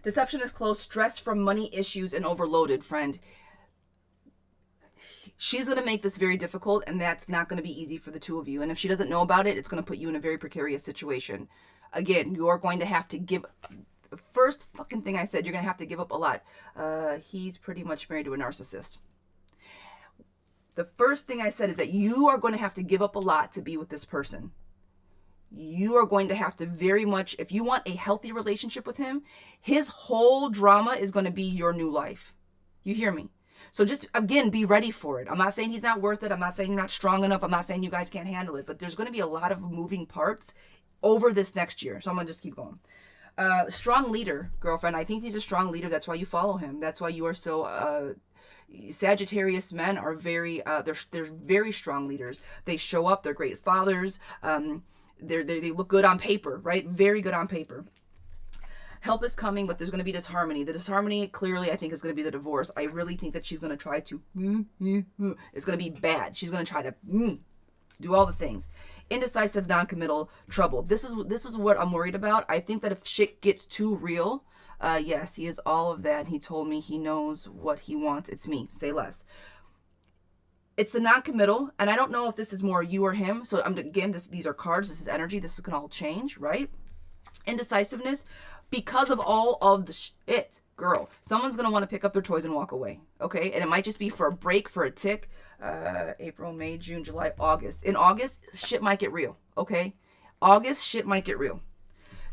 Deception is close. Stress from money issues and overloaded, friend. She's going to make this very difficult, and that's not going to be easy for the 2 of you. And if she doesn't know about it, it's going to put you in a very precarious situation. Again, you are going to have to give... The first fucking thing I said, you're going to have to give up a lot. He's pretty much married to a narcissist. The first thing I said is that you are going to have to give up a lot to be with this person. You are going to have to very much... If you want a healthy relationship with him, his whole drama is going to be your new life. You hear me? So just, again, be ready for it. I'm not saying he's not worth it. I'm not saying you're not strong enough. I'm not saying you guys can't handle it. But there's going to be a lot of moving parts over this next year. So I'm going to just keep going. Strong leader, girlfriend. I think he's a strong leader. That's why you follow him. That's why you are so... Sagittarius men are very... they're very strong leaders. They show up. They're great fathers. They look good on paper, right? Very good on paper. Help is coming, but there's going to be disharmony. The disharmony, clearly, I think, is going to be the divorce. I really think that she's going to try to... It's going to be bad. She's going to try to do all the things. Indecisive, non-committal, trouble. This is what I'm worried about. I think that if shit gets too real... yes, he is all of that. He told me he knows what he wants. It's me. Say less. It's the non-committal, and I don't know if this is more you or him. So again, these are cards. This is energy. This can all change, right? Indecisiveness. Because of all of the shit, girl, someone's going to want to pick up their toys and walk away, okay? And it might just be for a break, for a tick. April, May, June, July, August. In August, shit might get real, okay? August, shit might get real.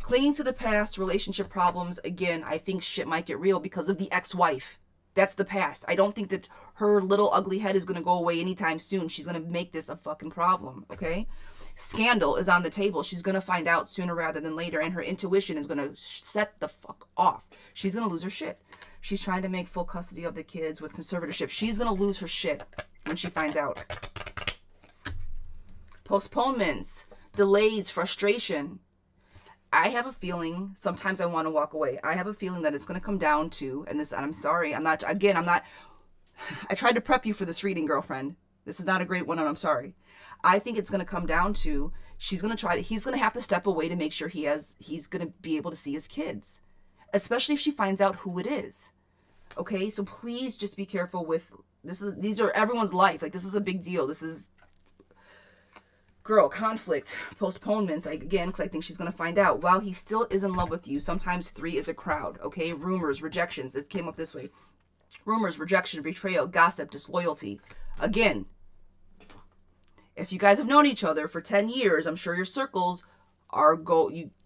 Clinging to the past, relationship problems. Again, I think shit might get real because of the ex-wife. That's the past. I don't think that her little ugly head is going to go away anytime soon. She's going to make this a fucking problem, okay? Scandal is on the table. She's going to find out sooner rather than later, and her intuition is going to set the fuck off. She's going to lose her shit. She's trying to make full custody of the kids with conservatorship. She's going to lose her shit when she finds out. Postponements, delays, frustration. I have a feeling, sometimes I want to walk away. I have a feeling that it's going to come down to, and I'm sorry, I tried to prep you for this reading, girlfriend. This is not a great one, and I'm sorry. I think it's going to come down to, he's going to have to step away to make sure he's going to be able to see his kids, especially if she finds out who it is. Okay, so please just be careful with, these are everyone's life. Like, this is a big deal. This is, girl, conflict, postponements, again, because I think she's going to find out. While he still is in love with you, sometimes 3 is a crowd, okay? Rumors, rejections, it came up this way. Rumors, rejection, betrayal, gossip, disloyalty. Again, if you guys have known each other for 10 years, I'm sure your circles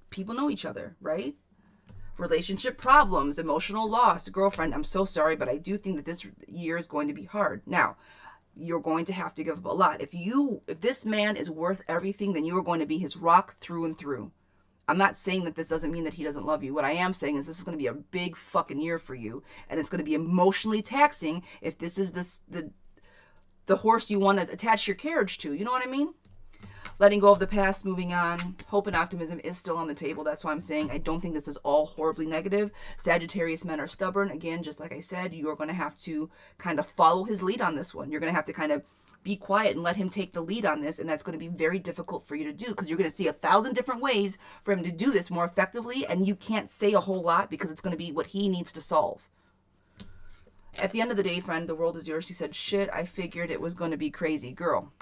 people know each other, right? Relationship problems, emotional loss. Girlfriend, I'm so sorry, but I do think that this year is going to be hard. Now, you're going to have to give up a lot. If this man is worth everything, then you are going to be his rock through and through. I'm not saying that this doesn't mean that he doesn't love you. What I am saying is this is going to be a big fucking year for you, and it's going to be emotionally taxing if this is the horse you want to attach your carriage to. You know what I mean? letting go of the past, moving on. Hope and optimism is still on the table. That's why I'm saying I don't think this is all horribly negative. Sagittarius men are stubborn. Again, just like I said, you're going to have to kind of follow his lead on this one. You're going to have to kind of be quiet and let him take the lead on this, and that's going to be very difficult for you to do because you're going to see 1,000 different ways for him to do this more effectively, and you can't say a whole lot because it's going to be what he needs to solve. At the end of the day, friend, the world is yours. She said, shit, I figured it was going to be crazy. Girl,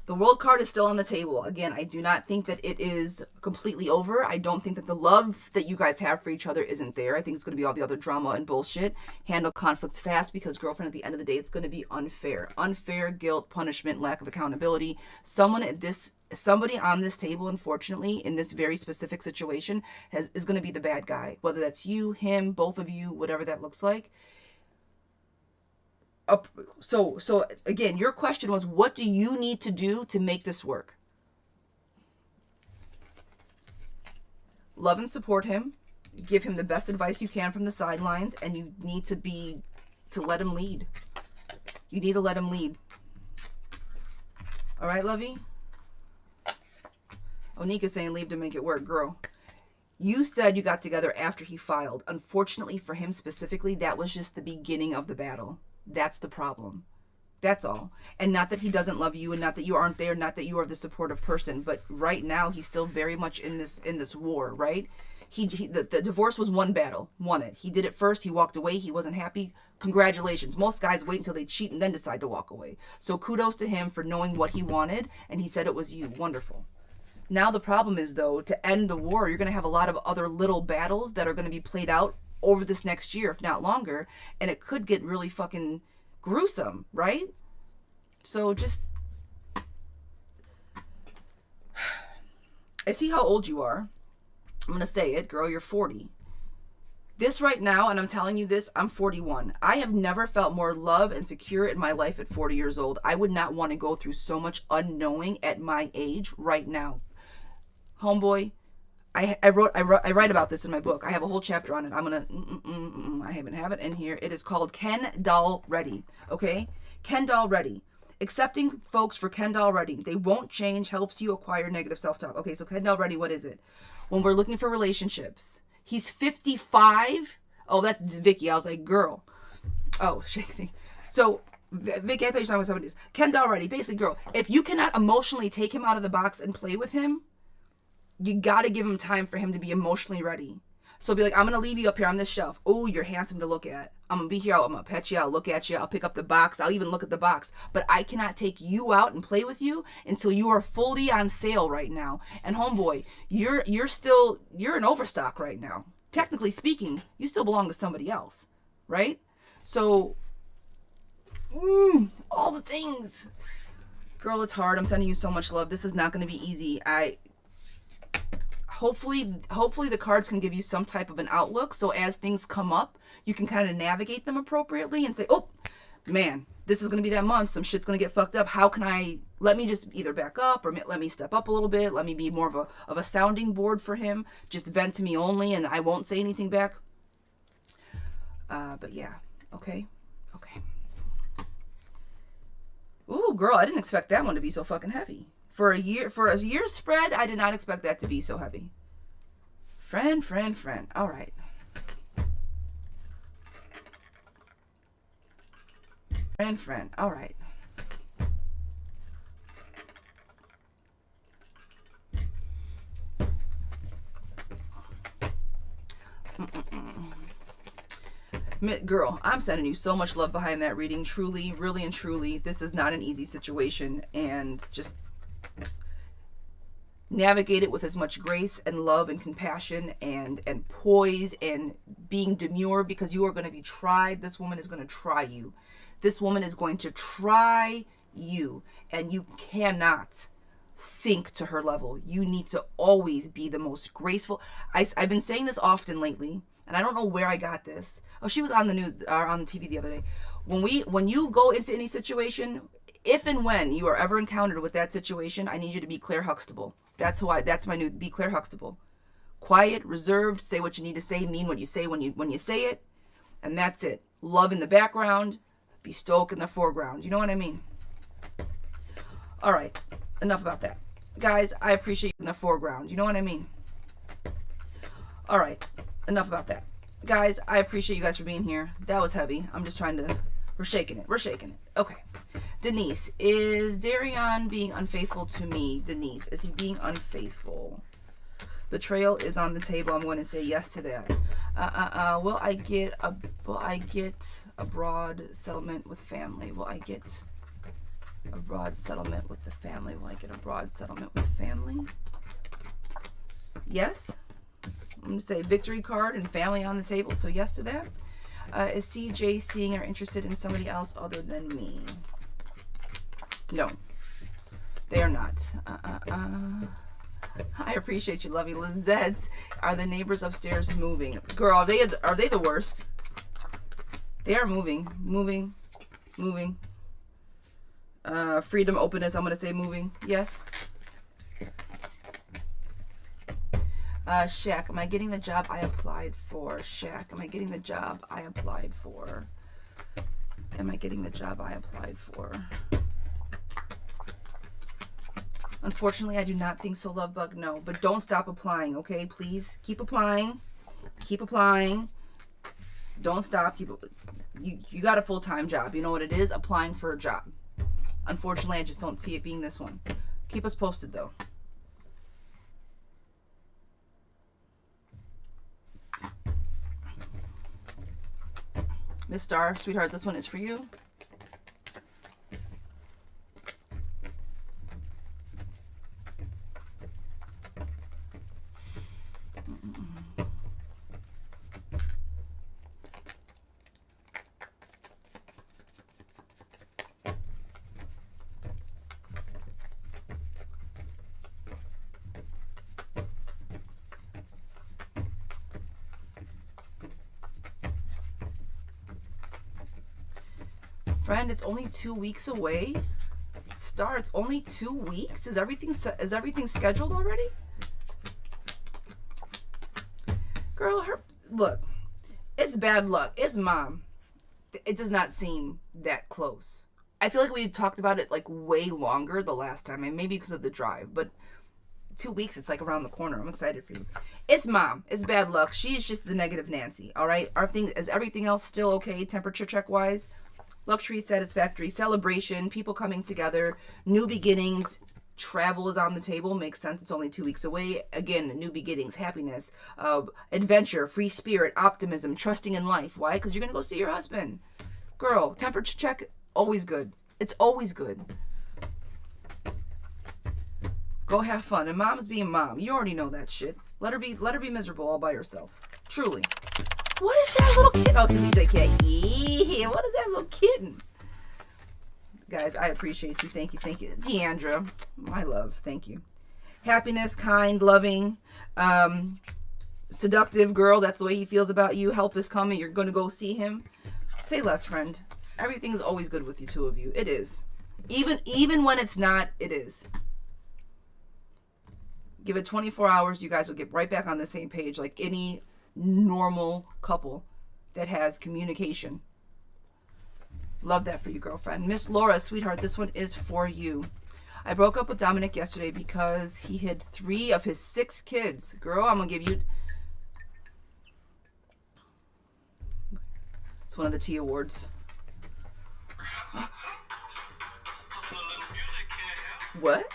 the world card is still on the table. Again, I do not think that it is completely over. I don't think that the love that you guys have for each other isn't there. I think it's going to be all the other drama and bullshit. Handle conflicts fast because, girlfriend, at the end of the day, it's going to be unfair. Unfair, guilt, punishment, lack of accountability. Somebody on this table, unfortunately, in this very specific situation, is going to be the bad guy. Whether that's you, him, both of you, whatever that looks like. So again, your question was, what do you need to do to make this work? Love and support him. Give him the best advice you can from the sidelines, and you need to let him lead. You need to let him lead. All right, lovey? Onika's saying leave to make it work. Girl, you said you got together after he filed. Unfortunately for him specifically, that was just the beginning of the battle. That's the problem. That's all. And not that he doesn't love you, and not that you aren't there, not that you are the supportive person, but right now he's still very much in this war, right? The divorce was one battle, won it. He did it first, he walked away, he wasn't happy. Congratulations. Most guys wait until they cheat and then decide to walk away. So kudos to him for knowing what he wanted, and he said it was you. Wonderful. Now the problem is, though, to end the war, you're going to have a lot of other little battles that are going to be played out over this next year, if not longer, and it could get really fucking gruesome, right? So just, I see how old you are. I'm gonna say it, girl, you're 40. This right now, and I'm telling you this, I'm 41. I have never felt more love and secure in my life at 40 years old. I would not want to go through so much unknowing at my age right now. Homeboy, I write about this in my book. I have a whole chapter on it. I'm gonna, I even have it in here. It is called Ken Doll Ready. Okay, Ken Doll Ready. Accepting folks for Ken Doll Ready. They won't change. Helps you acquire negative self-talk. Okay, so Ken Doll Ready. What is it? When we're looking for relationships, he's 55. Oh, that's Vicky. I was like, girl. Oh shit. So Vicky, I thought you were talking about somebody else. Ken Doll Ready. Basically, girl, if you cannot emotionally take him out of the box and play with him, you got to give him time for him to be emotionally ready. So be like, I'm going to leave you up here on this shelf. Oh, you're handsome to look at. I'm going to be here. I'm going to pet you. I'll look at you. I'll pick up the box. I'll even look at the box. But I cannot take you out and play with you until you are fully on sale right now. And homeboy, you're in overstock right now. Technically speaking, you still belong to somebody else, right? So, all the things. Girl, it's hard. I'm sending you so much love. This is not going to be easy. Hopefully the cards can give you some type of an outlook. So as things come up, you can kind of navigate them appropriately and say, oh, man, this is going to be that month. Some shit's going to get fucked up. How can let me just either back up or let me step up a little bit. Let me be more of a sounding board for him. Just vent to me only and I won't say anything back. But yeah, okay. Ooh, girl, I didn't expect that one to be so fucking heavy. For a year spread, I did not expect that to be so heavy. Friend. All right. Friend. All right. Girl, I'm sending you so much love behind that reading. Truly, really and truly, this is not an easy situation, and just navigate it with as much grace and love and compassion and poise and being demure, because you are going to be tried. This woman is going to try you. This woman is going to try you, and you cannot sink to her level. You need to always be the most graceful. I've been saying this often lately, and I don't know where I got this. Oh, she was on the news or on the TV the other day. When you go into any situation, if and when you are ever encountered with that situation, I need you to be Claire Huxtable. That's my new, be Claire Huxtable. Quiet, reserved, say what you need to say, mean what you say when you say it, and that's it. Love in the background, be stoic in the foreground. You know what I mean? All right, enough about that. Guys, I appreciate you in the foreground. You know what I mean? All right, enough about that. Guys, I appreciate you guys for being here. That was heavy. I'm just trying to, we're shaking it. We're shaking it. Okay. Denise, is Darion being unfaithful to me? Denise, is he being unfaithful? Betrayal is on the table. I'm going to say yes to that. Will I get a broad settlement with family? Will I get a broad settlement with the family? Will I get a broad settlement with family? Yes. I'm going to say victory card and family on the table, so yes to that. Is CJ seeing or interested in somebody else other than me? No, they are not. I appreciate you, love you. Lizette's, are the neighbors upstairs moving? Girl, are they the worst? They are moving. Freedom, openness, I'm going to say moving. Yes. Shaq, am I getting the job I applied for? Shaq, am I getting the job I applied for? Am I getting the job I applied for? Unfortunately, I do not think so, Lovebug. No, but don't stop applying, okay? Please keep applying. Keep applying. Don't stop. You got a full-time job. You know what it is? Applying for a job. Unfortunately, I just don't see it being this one. Keep us posted, though. Miss Star, sweetheart, this one is for you. Friend, it's only 2 weeks away. Star, it's only 2 weeks. Is everything scheduled already? Girl, look, it's bad luck. It's mom. It does not seem that close. I feel like we talked about it like way longer the last time, and maybe because of the drive, but 2 weeks, it's like around the corner. I'm excited for you. It's mom. It's bad luck. She's just the negative Nancy. All right. Is everything else still okay? Temperature check wise. Luxury, satisfactory, celebration, people coming together, new beginnings, travel is on the table. Makes sense. It's only 2 weeks away. Again, new beginnings, happiness, adventure, free spirit, optimism, trusting in life. Why? Because you're going to go see your husband. Girl, temperature check, always good. It's always good. Go have fun. And mom's being mom. You already know that shit. Let her be miserable all by herself. Truly. What is that little kid? Oh, it's a DJ cat. Yeah, what is that little kitten? Guys, I appreciate you. Thank you. Deandra, my love. Thank you. Happiness, kind, loving, seductive girl. That's the way he feels about you. Help is coming. You're going to go see him. Say less, friend. Everything's always good with you, two of you. It is. Even when it's not, it is. Give it 24 hours. You guys will get right back on the same page like any normal couple that has communication. Love that for you, girlfriend. Miss Laura, sweetheart, this one is for you. I broke up with Dominic yesterday because he hid 3 of his 6 kids. Girl, I'm gonna give you, it's one of the T Awards. What?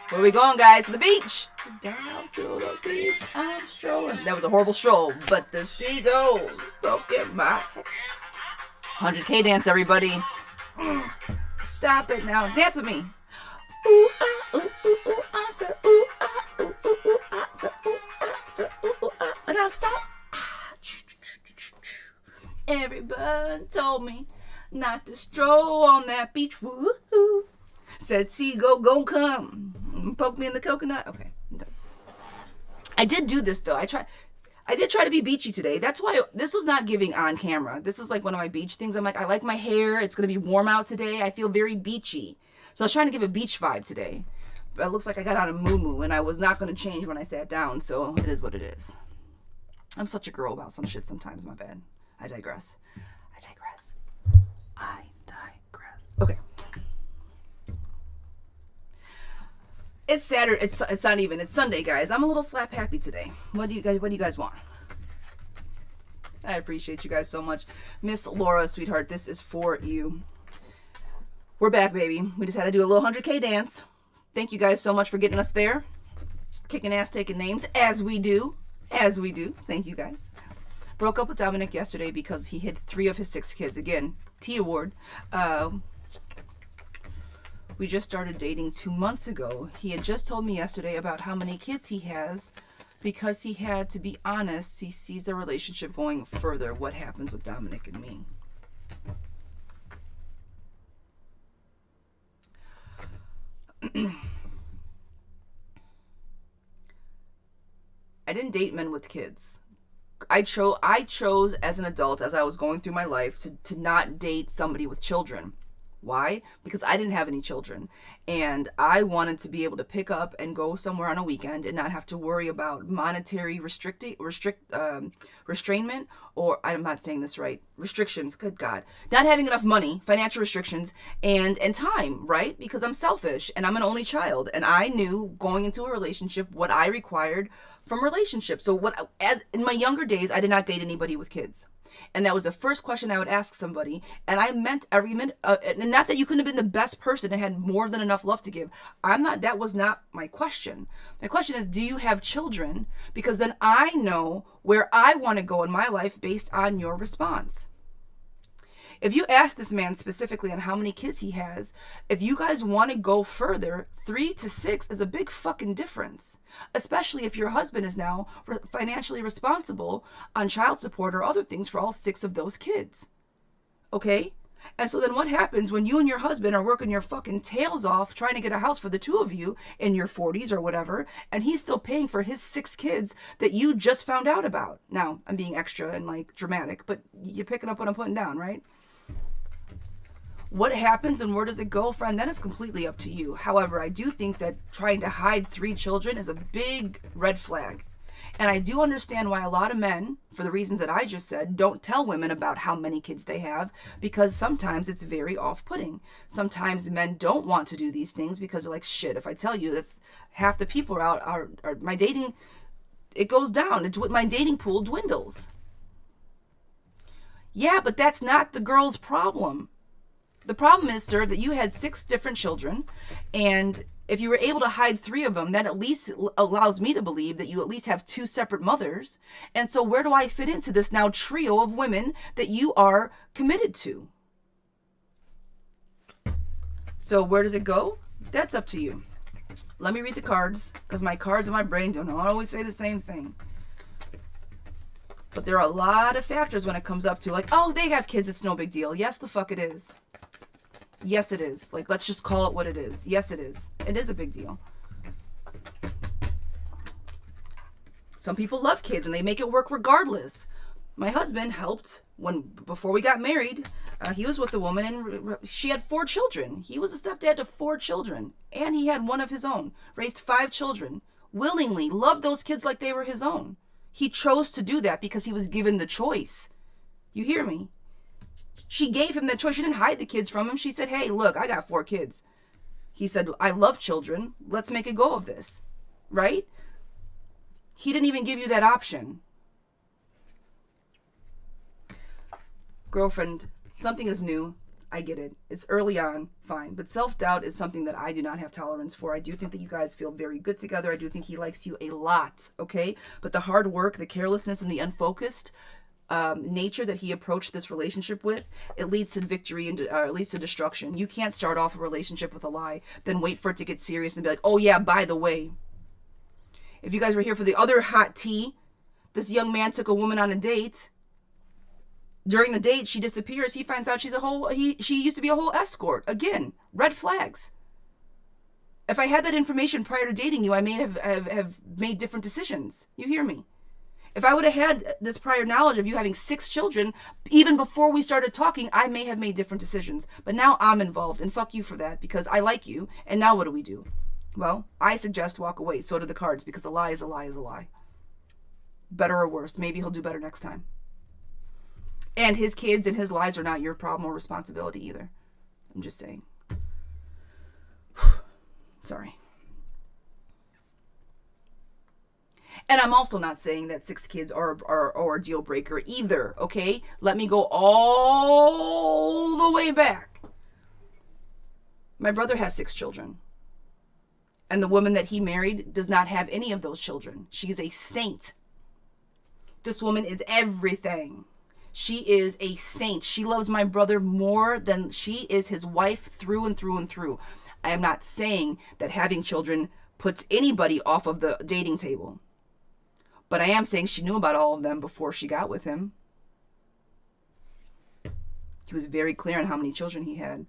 Where are we going, guys? To the beach. Down to the beach, I'm strolling. That was a horrible stroll, but the seagulls broke in my head. 100K dance, everybody. Stop it now. Dance with me. Ooh, ah, ooh, ooh, ooh, ah, so, ooh, ah, ooh, ooh, ooh, ah, so, ooh, ah, so, ooh, ooh, ah. And I'll stop. Everybody told me not to stroll on that beach. Woo-hoo. Said seagull gon' come. Poke me in the coconut. Okay. I did do this though. I did try to be beachy today. That's why this was not giving on camera. This is like one of my beach things. I'm like, I like my hair. It's going to be warm out today. I feel very beachy. So I was trying to give a beach vibe today. But it looks like I got on a moo-moo and I was not going to change when I sat down. So it is what it is. I'm such a girl about some shit sometimes. My bad. I digress. Okay. It's Saturday. It's not even. It's Sunday, guys. I'm a little slap happy today. What do you guys want? I appreciate you guys so much. Miss Laura, sweetheart, this is for you. We're back, baby. We just had to do a little 100K dance. Thank you guys so much for getting us there. Kicking ass, taking names, as we do. As we do. Thank you guys. Broke up with Dominic yesterday because he hid 3 of his 6 kids. Again, T award. We just started dating 2 months ago. He had just told me yesterday about how many kids he has because he had to be honest. He sees the relationship going further. What happens with Dominic and me? I didn't date men with kids. I chose as an adult, as I was going through my life, to not date somebody with children. Why? Because I didn't have any children, and I wanted to be able to pick up and go somewhere on a weekend and not have to worry about monetary restrainment, or I'm not saying this right, restrictions, good God, not having enough money, financial restrictions, and time, right? Because I'm selfish and I'm an only child, and I knew going into a relationship what I required from relationships. So as in my younger days, I did not date anybody with kids. And that was the first question I would ask somebody. And I meant every minute, and not that you couldn't have been the best person and had more than enough love to give. That was not my question. My question is, do you have children? Because then I know where I want to go in my life based on your response. If you ask this man specifically on how many kids he has, if you guys want to go further, 3 to 6 is a big fucking difference. Especially if your husband is now financially responsible on child support or other things for all 6 of those kids. Okay? And so then what happens when you and your husband are working your fucking tails off trying to get a house for the 2 of you in your 40s or whatever, and he's still paying for his 6 kids that you just found out about? Now, I'm being extra and like dramatic, but you're picking up what I'm putting down, right? What happens and where does it go, friend? That is completely up to you. However, I do think that trying to hide 3 children is a big red flag. And I do understand why a lot of men, for the reasons that I just said, don't tell women about how many kids they have, because sometimes it's very off-putting. Sometimes men don't want to do these things because they're like, shit, if I tell you, that's half the people are out, are my dating, it goes down. My dating pool dwindles. Yeah, but that's not the girl's problem. The problem is, sir, that you had 6 different children, and if you were able to hide 3 of them, that at least allows me to believe that you at least have 2 separate mothers. And so where do I fit into this now trio of women that you are committed to? So where does it go? That's up to you. Let me read the cards, because my cards in my brain don't always say the same thing. But there are a lot of factors when it comes up to, like, oh, they have kids, it's no big deal. Yes, the fuck it is. Yes, it is. Like, let's just call it what it is. Yes, it is. It is a big deal. Some people love kids and they make it work regardless. My husband helped before we got married. He was with a woman and she had 4 children. He was a stepdad to 4 children. And he had one of his own. Raised 5 children. Willingly loved those kids like they were his own. He chose to do that because he was given the choice. You hear me? She gave him the choice. She didn't hide the kids from him. She said, hey, look, I got 4 kids. He said, I love children. Let's make a go of this. Right? He didn't even give you that option. Girlfriend, something is new. I get it. It's early on. Fine. But self-doubt is something that I do not have tolerance for. I do think that you guys feel very good together. I do think he likes you a lot. Okay? But the hard work, the carelessness, and the unfocused nature that he approached this relationship with, it leads to victory and it leads to destruction. You can't start off a relationship with a lie, then wait for it to get serious and be like, oh yeah, by the way. If you guys were here for the other hot tea, this young man took a woman on a date. During the date, she disappears. He finds out she used to be a whole escort. Again, red flags. If I had that information prior to dating you, I may have made different decisions. You hear me? If I would have had this prior knowledge of you having 6 children, even before we started talking, I may have made different decisions. But now I'm involved, and fuck you for that, because I like you, and now what do we do? Well, I suggest walk away. So do the cards, because a lie is a lie is a lie. Better or worse, maybe he'll do better next time. And his kids and his lies are not your problem or responsibility either. I'm just saying. Sorry. And I'm also not saying that 6 kids are a deal breaker either, okay? Let me go all the way back. My brother has 6 children. And the woman that he married does not have any of those children. She is a saint. This woman is everything. She is a saint. She loves my brother more than she is his wife through and through and through. I am not saying that having children puts anybody off of the dating table. But I am saying she knew about all of them before she got with him. He was very clear on how many children he had.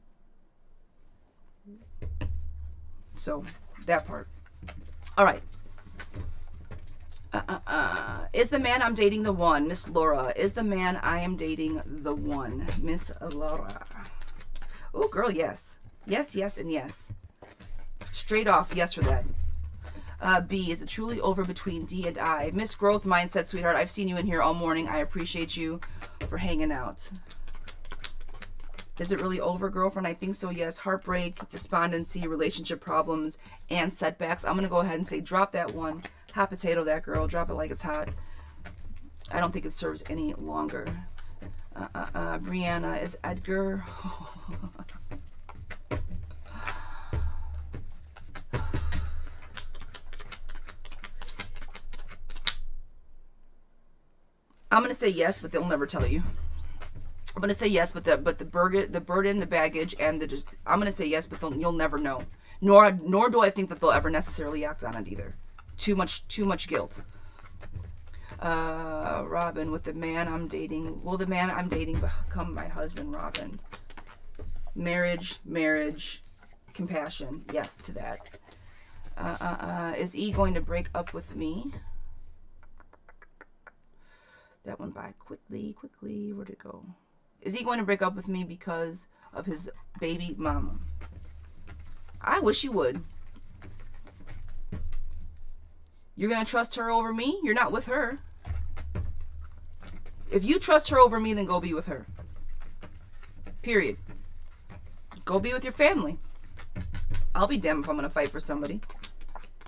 So, that part. All right. Is the man I'm dating the one? Miss Laura. Is the man I am dating the one? Miss Laura. Oh, girl, yes. Yes, yes, and yes. Straight off, yes for that. B, is it truly over between D and I? Miss Growth Mindset, sweetheart, I've seen you in here all morning. I appreciate you for hanging out. Is it really over, girlfriend? I think so, yes. Heartbreak, despondency, relationship problems, and setbacks. I'm going to go ahead and say drop that one. Hot potato that girl. Drop it like it's hot. I don't think it serves any longer. Brianna, is Edgar... I'm gonna say yes, but they'll never tell you. I'm gonna say yes, but the burden, the baggage, and I'm gonna say yes, but you'll never know. Nor do I think that they'll ever necessarily act on it either. Too much guilt. Robin, with the man I'm dating, will the man I'm dating become my husband? Robin. Marriage, compassion. Yes to that. Is E going to break up with me? That one by quickly. Where'd it go? Is he going to break up with me because of his baby mama? I wish he would. You're going to trust her over me? You're not with her. If you trust her over me, then go be with her. Period. Go be with your family. I'll be damned if I'm going to fight for somebody.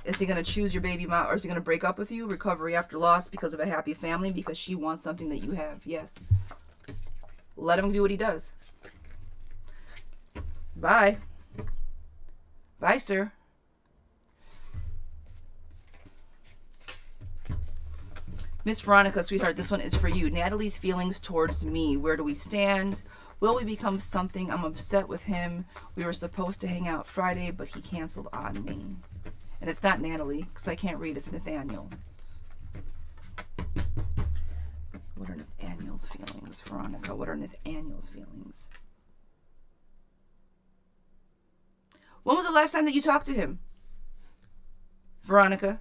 Is he going to choose your baby mom, or is he going to break up with you? Recovery after loss because of a happy family, because she wants something that you have. Yes. Let him do what he does. Bye. Bye, sir. Miss Veronica, sweetheart, this one is for you. Natalie's feelings towards me. Where do we stand? Will we become something? I'm upset with him. We were supposed to hang out Friday, but he canceled on me. And it's not Natalie, because I can't read. It's Nathaniel. What are Nathaniel's feelings, Veronica? What are Nathaniel's feelings? When was the last time that you talked to him, Veronica?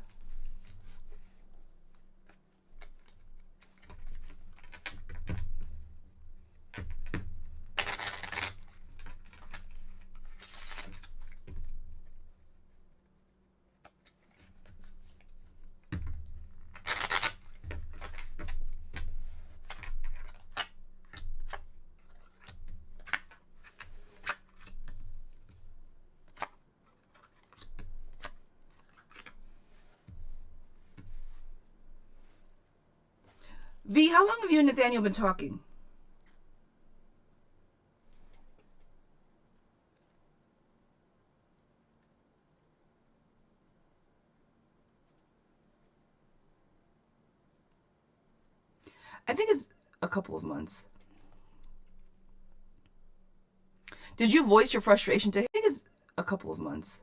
V, how long have you and Nathaniel been talking? I think it's a couple of months. Did you voice your frustration to him? I think it's a couple of months.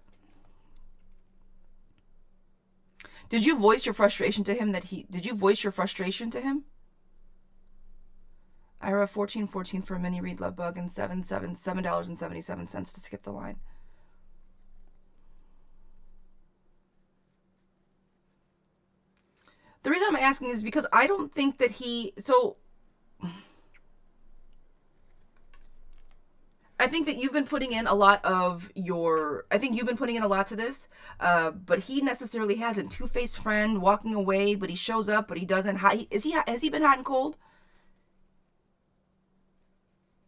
Did you voice your frustration to him did you voice your frustration to him? Ira, 14.14 for a mini read, love bug, and $7.77 to skip the line. The reason I'm asking is because I don't think that I think that you've been putting in a lot to this, but he necessarily hasn't. Two-faced friend, walking away, but he shows up, but he doesn't. Has he been hot and cold?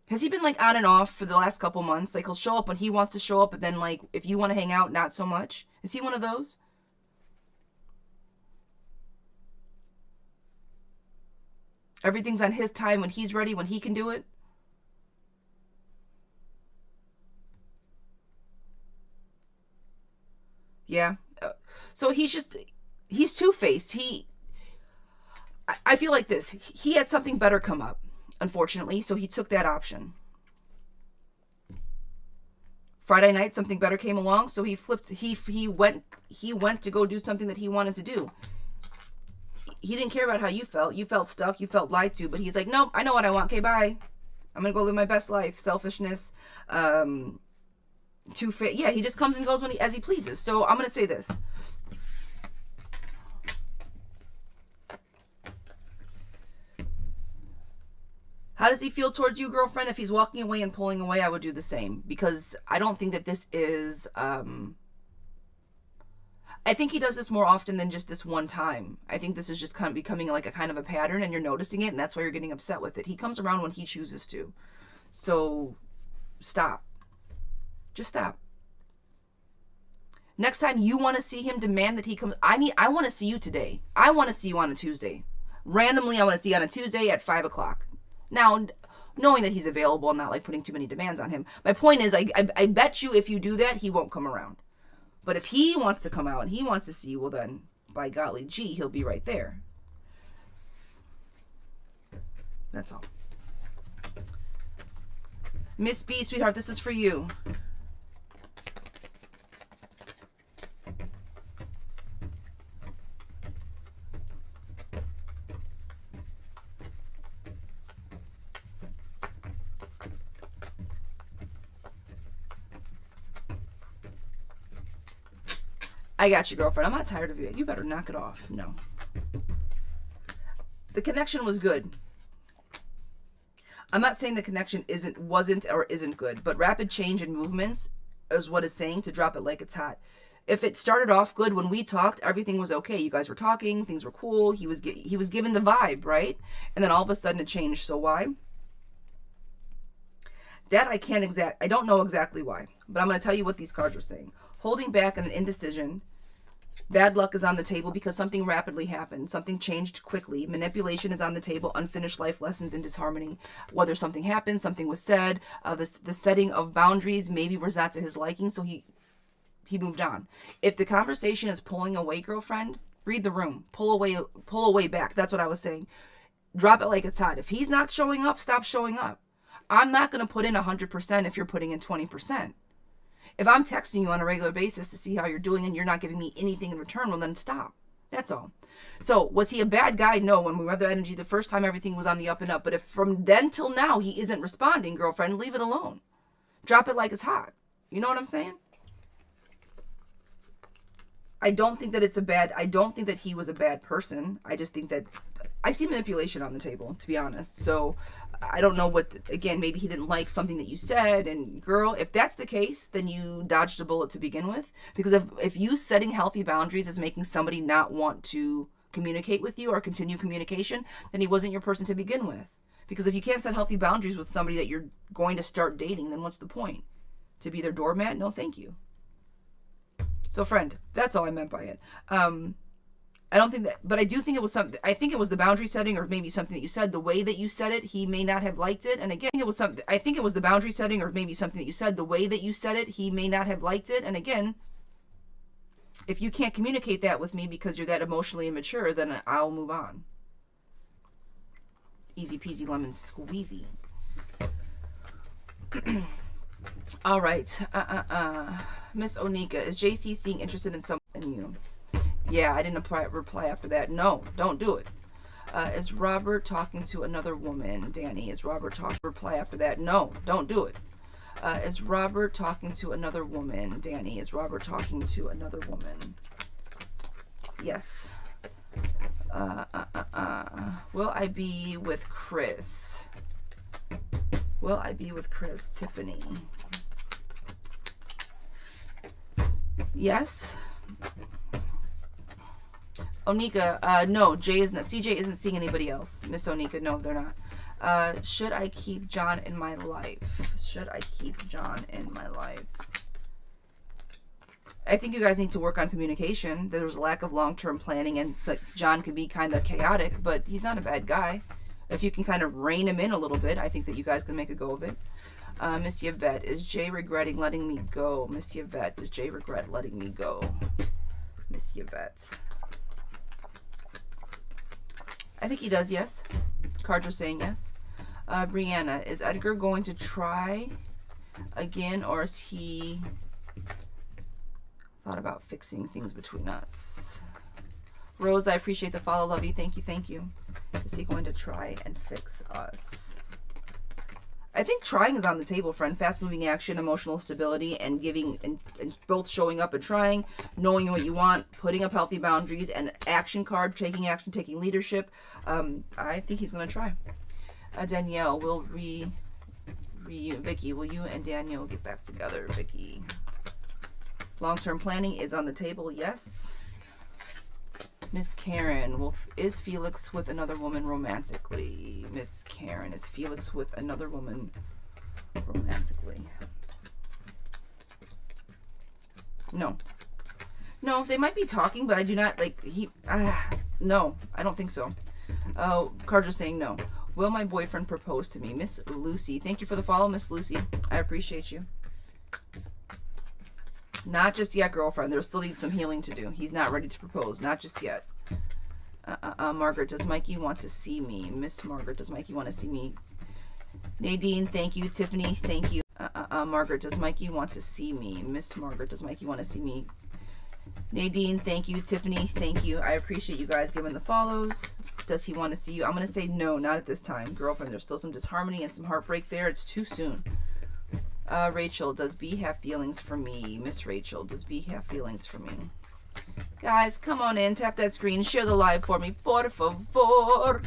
Has he been like on and off for the last couple months? Like he'll show up when he wants to show up, but then like if you want to hang out, not so much. Is he one of those? Everything's on his time, when he's ready, when he can do it. Yeah. So he's two-faced. I feel like this. He had something better come up, unfortunately, so he took that option. Friday night, something better came along, so he flipped. He went to go do something that he wanted to do. He didn't care about how you felt. You felt stuck. You felt lied to. But he's like, nope, I know what I want. Okay, bye. I'm gonna go live my best life. Selfishness. Yeah, he just comes and goes as he pleases. So I'm gonna say this. How does he feel towards you, girlfriend? If he's walking away and pulling away, I would do the same, because I don't think that this is, I think he does this more often than just this one time. I think this is just kind of becoming like a kind of a pattern, and you're noticing it, and that's why you're getting upset with it. He comes around when he chooses to. So stop. Just stop. Next time you want to see him demand that he comes, I want to see you today. I want to see you on a Tuesday. Randomly, I want to see you on a Tuesday at 5 o'clock. Now, knowing that he's available, I'm not like putting too many demands on him. My point is, I bet you if you do that, he won't come around. But if he wants to come out and he wants to see you, well then, by golly gee, he'll be right there. That's all. Miss B, sweetheart, this is for you. I got you, girlfriend. I'm not tired of you. You better knock it off. No. The connection was good. I'm not saying the connection wasn't or isn't good, but rapid change in movements is what it's saying to drop it like it's hot. If it started off good when we talked, everything was okay. You guys were talking, things were cool. He was given the vibe, right? And then all of a sudden it changed. So why? That I don't know exactly why, but I'm going to tell you what these cards are saying. Holding back and an indecision. Bad luck is on the table because something rapidly happened. Something changed quickly. Manipulation is on the table. Unfinished life lessons in disharmony. Whether something happened, something was said, the setting of boundaries maybe was not to his liking, so he moved on. If the conversation is pulling away, girlfriend, read the room. Pull away back. That's what I was saying. Drop it like it's hot. If he's not showing up, stop showing up. I'm not going to put in 100% if you're putting in 20%. If I'm texting you on a regular basis to see how you're doing and you're not giving me anything in return, well, then stop. That's all. So was he a bad guy? No. When we read the energy the first time, everything was on the up and up. But if from then till now he isn't responding, girlfriend, leave it alone. Drop it like it's hot. You know what I'm saying? I don't think that he was a bad person. I just think that I see manipulation on the table, to be honest. So I don't know again, maybe he didn't like something that you said. And girl, if that's the case, then you dodged a bullet to begin with. Because if you setting healthy boundaries is making somebody not want to communicate with you or continue communication, then he wasn't your person to begin with. Because if you can't set healthy boundaries with somebody that you're going to start dating, then what's the point? To be their doormat? No, thank you. So friend, that's all I meant by it. I don't think that, but I do think it was something. I think it was the boundary setting, or maybe something that you said. The way that you said it, he may not have liked it. And again, it was something. I think it was the boundary setting, or maybe something that you said. The way that you said it, he may not have liked it. And again, if you can't communicate that with me because you're that emotionally immature, then I'll move on. Easy peasy lemon squeezy. All right, Miss Onika, is JC seeing interested in someone in you? Yeah, I didn't reply after that. No, don't do it. Is Robert talking to another woman? Danny, is Robert talking? Reply after that. No, don't do it. Is Robert talking to another woman? Danny, is Robert talking to another woman? Yes. Will I be with Chris? Will I be with Chris? Tiffany. Yes. Onika, no, CJ isn't seeing anybody else. Miss Onika, no, they're not. Should I keep John in my life? Should I keep John in my life? I think you guys need to work on communication. There's a lack of long-term planning, and so John can be kind of chaotic, but he's not a bad guy. If you can kind of rein him in a little bit, I think that you guys can make a go of it. Miss Yvette, is Jay regretting letting me go? Miss Yvette, does Jay regret letting me go? Miss Yvette. I think he does, yes. Cards are saying yes. Brianna, is Edgar going to try again, or is he thought about fixing things between us? Rose, I appreciate the follow. Love you. Thank you. Thank you. Is he going to try and fix us? I think trying is on the table, friend. Fast-moving action, emotional stability, and giving, and both showing up and trying, knowing what you want, putting up healthy boundaries, and action card, taking action, taking leadership. I think he's going to try. Danielle, will Vicky, will you and Danielle get back together, Vicky? Long-term planning is on the table, yes. Miss Karen, is Felix with another woman romantically? Miss Karen, is Felix with another woman romantically? No. No, they might be talking, but I do not, like, no, I don't think so. Oh, cards are saying no. Will my boyfriend propose to me? Miss Lucy, thank you for the follow, Miss Lucy. I appreciate you. Not just yet, girlfriend. There still needs some healing to do. He's not ready to propose. Not just yet. Margaret, does Mikey want to see me? Miss Margaret, does Mikey want to see me? Nadine, thank you. Tiffany, thank you. Margaret, does Mikey want to see me? Miss Margaret, does Mikey want to see me? Nadine, thank you. Tiffany, thank you. I appreciate you guys giving the follows. Does he want to see you? I'm going to say no, not at this time. Girlfriend, there's still some disharmony and some heartbreak there. It's too soon. Rachel, does B have feelings for me? Miss Rachel, does B have feelings for me? Guys, come on in. Tap that screen. Share the live for me. Por favor.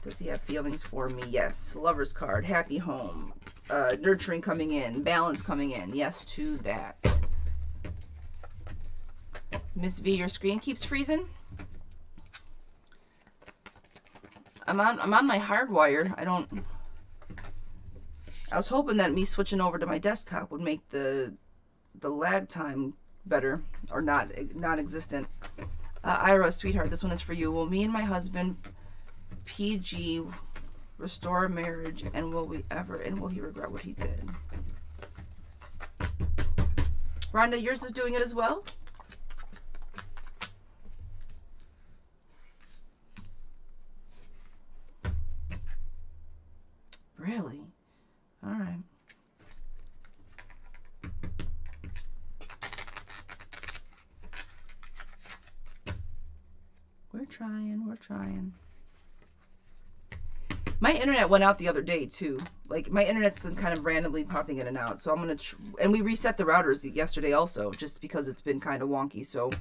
Does he have feelings for me? Yes. Lover's card. Happy home. Nurturing coming in. Balance coming in. Yes to that. Miss V, your screen keeps freezing. I'm on my hardwire. I was hoping that me switching over to my desktop would make the lag time better, or not non-existent. Ira, sweetheart, this one is for you. Will me and my husband PG restore a marriage, and will he regret what he did? Rhonda, yours is doing it as well? Really? All right. We're trying. My internet went out the other day too. Like, my internet's been kind of randomly popping in and out. So I'm going to, and we reset the routers yesterday also, just because it's been kind of wonky. So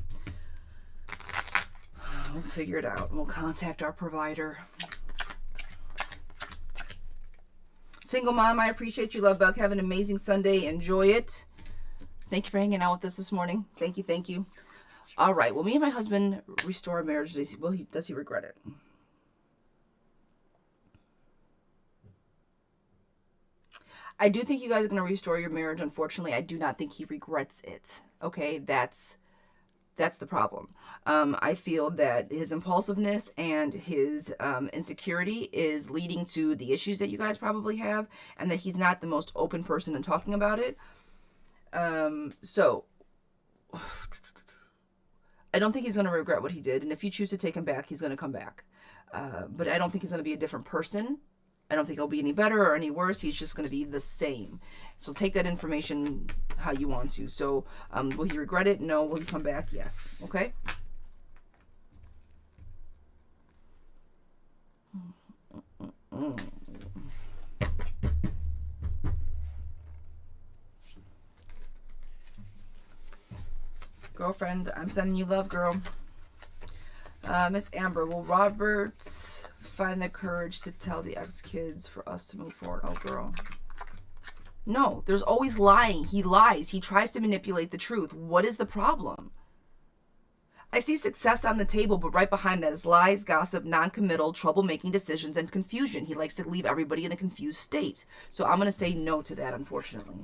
we'll figure it out. We'll contact our provider. Single mom, I appreciate you, Love Bug. Have an amazing Sunday. Enjoy it. Thank you for hanging out with us this morning. Thank you. All right. Will me and my husband restore a marriage? Does he regret it? I do think you guys are going to restore your marriage. Unfortunately, I do not think he regrets it. Okay, that's the problem. I feel that his impulsiveness and his insecurity is leading to the issues that you guys probably have, and that he's not the most open person in talking about it. So I don't think he's going to regret what he did, and if you choose to take him back, he's going to come back. But I don't think he's going to be a different person. I don't think he'll be any better or any worse. He's just going to be the same. So take that information how you want to. So will he regret it? No. Will he come back? Yes. Okay? Girlfriend, I'm sending you love, girl. Miss Amber, will Robert find the courage to tell the ex-kids for us to move forward? Oh, girl. No, there's always lying. He lies. He tries to manipulate the truth. What is the problem? I see success on the table, but right behind that is lies, gossip, non-committal, trouble-making decisions, and confusion. He likes to leave everybody in a confused state. So I'm going to say no to that, unfortunately.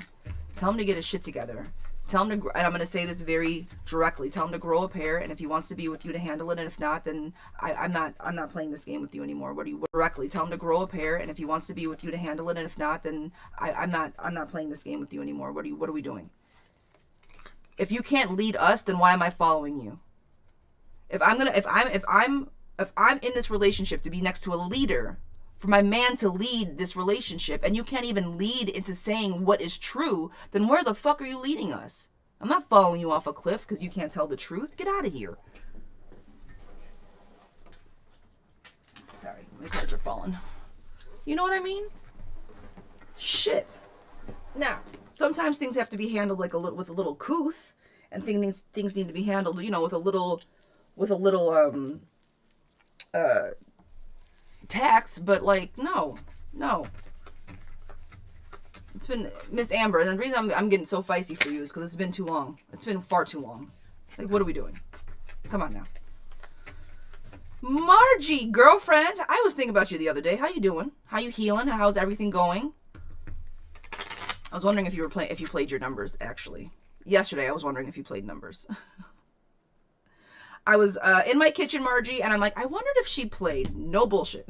Tell him to get his shit together. Tell him to, and I'm going to say this very directly. Tell him to grow a pair, and if he wants to be with you, to handle it, and if not, then I'm not playing this game with you anymore. What do you directly? Tell him to grow a pair, and if he wants to be with you, to handle it, and if not, then I'm not playing this game with you anymore. What are we doing? If you can't lead us, then why am I following you? If I'm in this relationship to be next to a leader, for my man to lead this relationship, and you can't even lead into saying what is true, then where the fuck are you leading us? I'm not following you off a cliff because you can't tell the truth. Get out of here. Sorry, my cards are falling. You know what I mean? Shit. Now, sometimes things have to be handled like with a little couth, and things need to be handled, you know, with a little tact, but like, no. It's been, Miss Amber, and the reason I'm getting so feisty for you is because it's been too long. It's been far too long. Like, what are we doing? Come on now. Margie, girlfriend, I was thinking about you the other day. How you doing? How you healing? How's everything going? I was wondering if you played your numbers, actually. Yesterday, I was wondering if you played numbers. I was in my kitchen, Margie, and I'm like, I wondered if she played. No bullshit.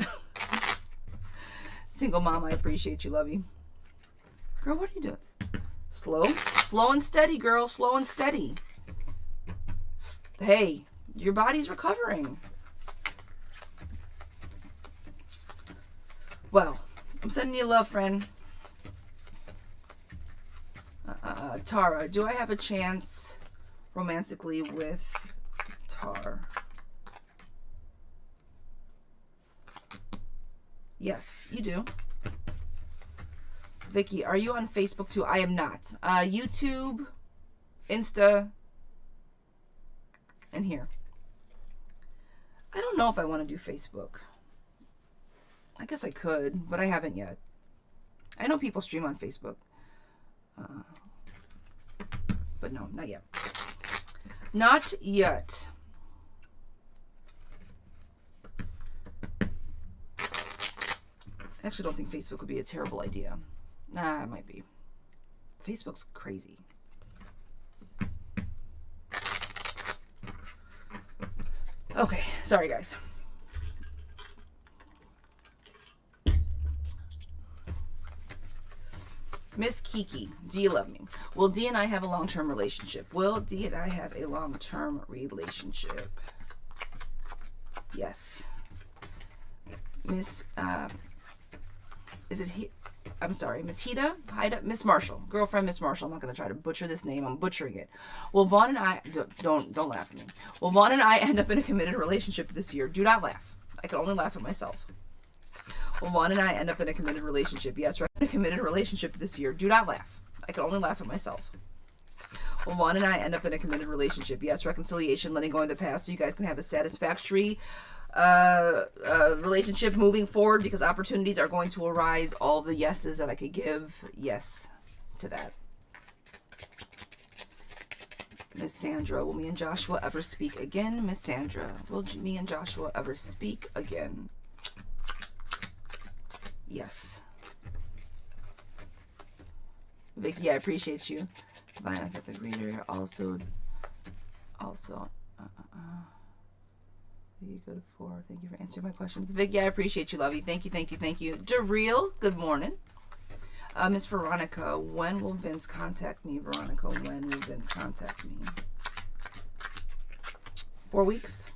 Single mom, I appreciate you, love you. Girl, what are you doing? Slow and steady, girl. Slow and steady. Hey, your body's recovering. Well, I'm sending you love, friend. Tara, do I have a chance romantically with Tar? Yes, you do. Vicky, are you on Facebook too? I am not. YouTube, Insta, and here. I don't know if I want to do Facebook. I guess I could, but I haven't yet. I know people stream on Facebook. But no, not yet. Not yet. I actually don't think Facebook would be a terrible idea. Nah, it might be. Facebook's crazy. Okay, sorry guys. Miss Kiki, do you love me? Will D and I have a long-term relationship? Will D and I have a long-term relationship? Yes. Miss, is it he? I'm sorry, Miss Hida, Miss Marshall, girlfriend Miss Marshall. I'm not gonna try to butcher this name. I'm butchering it. Will Vaughn and I don't laugh at me. Will Vaughn and I end up in a committed relationship this year? Do not laugh. I can only laugh at myself. Will Vaughn and I end up in a committed relationship? Yes, we're in a committed relationship this year. Do not laugh. I can only laugh at myself. Will Vaughn and I end up in a committed relationship? Yes, reconciliation, letting go of the past so you guys can have a satisfactory relationship moving forward, because opportunities are going to arise. All the yeses that I could give, yes to that. Miss Sandra, will me and Joshua ever speak again? Miss Sandra, will me and Joshua ever speak again? Yes. Vicky, I appreciate you. Divine Catholic reader, also. You go to 4. Thank you for answering my questions. Vicky, I appreciate you, lovey. Thank you. Darrell, good morning. Miss Veronica, when will Vince contact me? Veronica, when will Vince contact me? 4 weeks.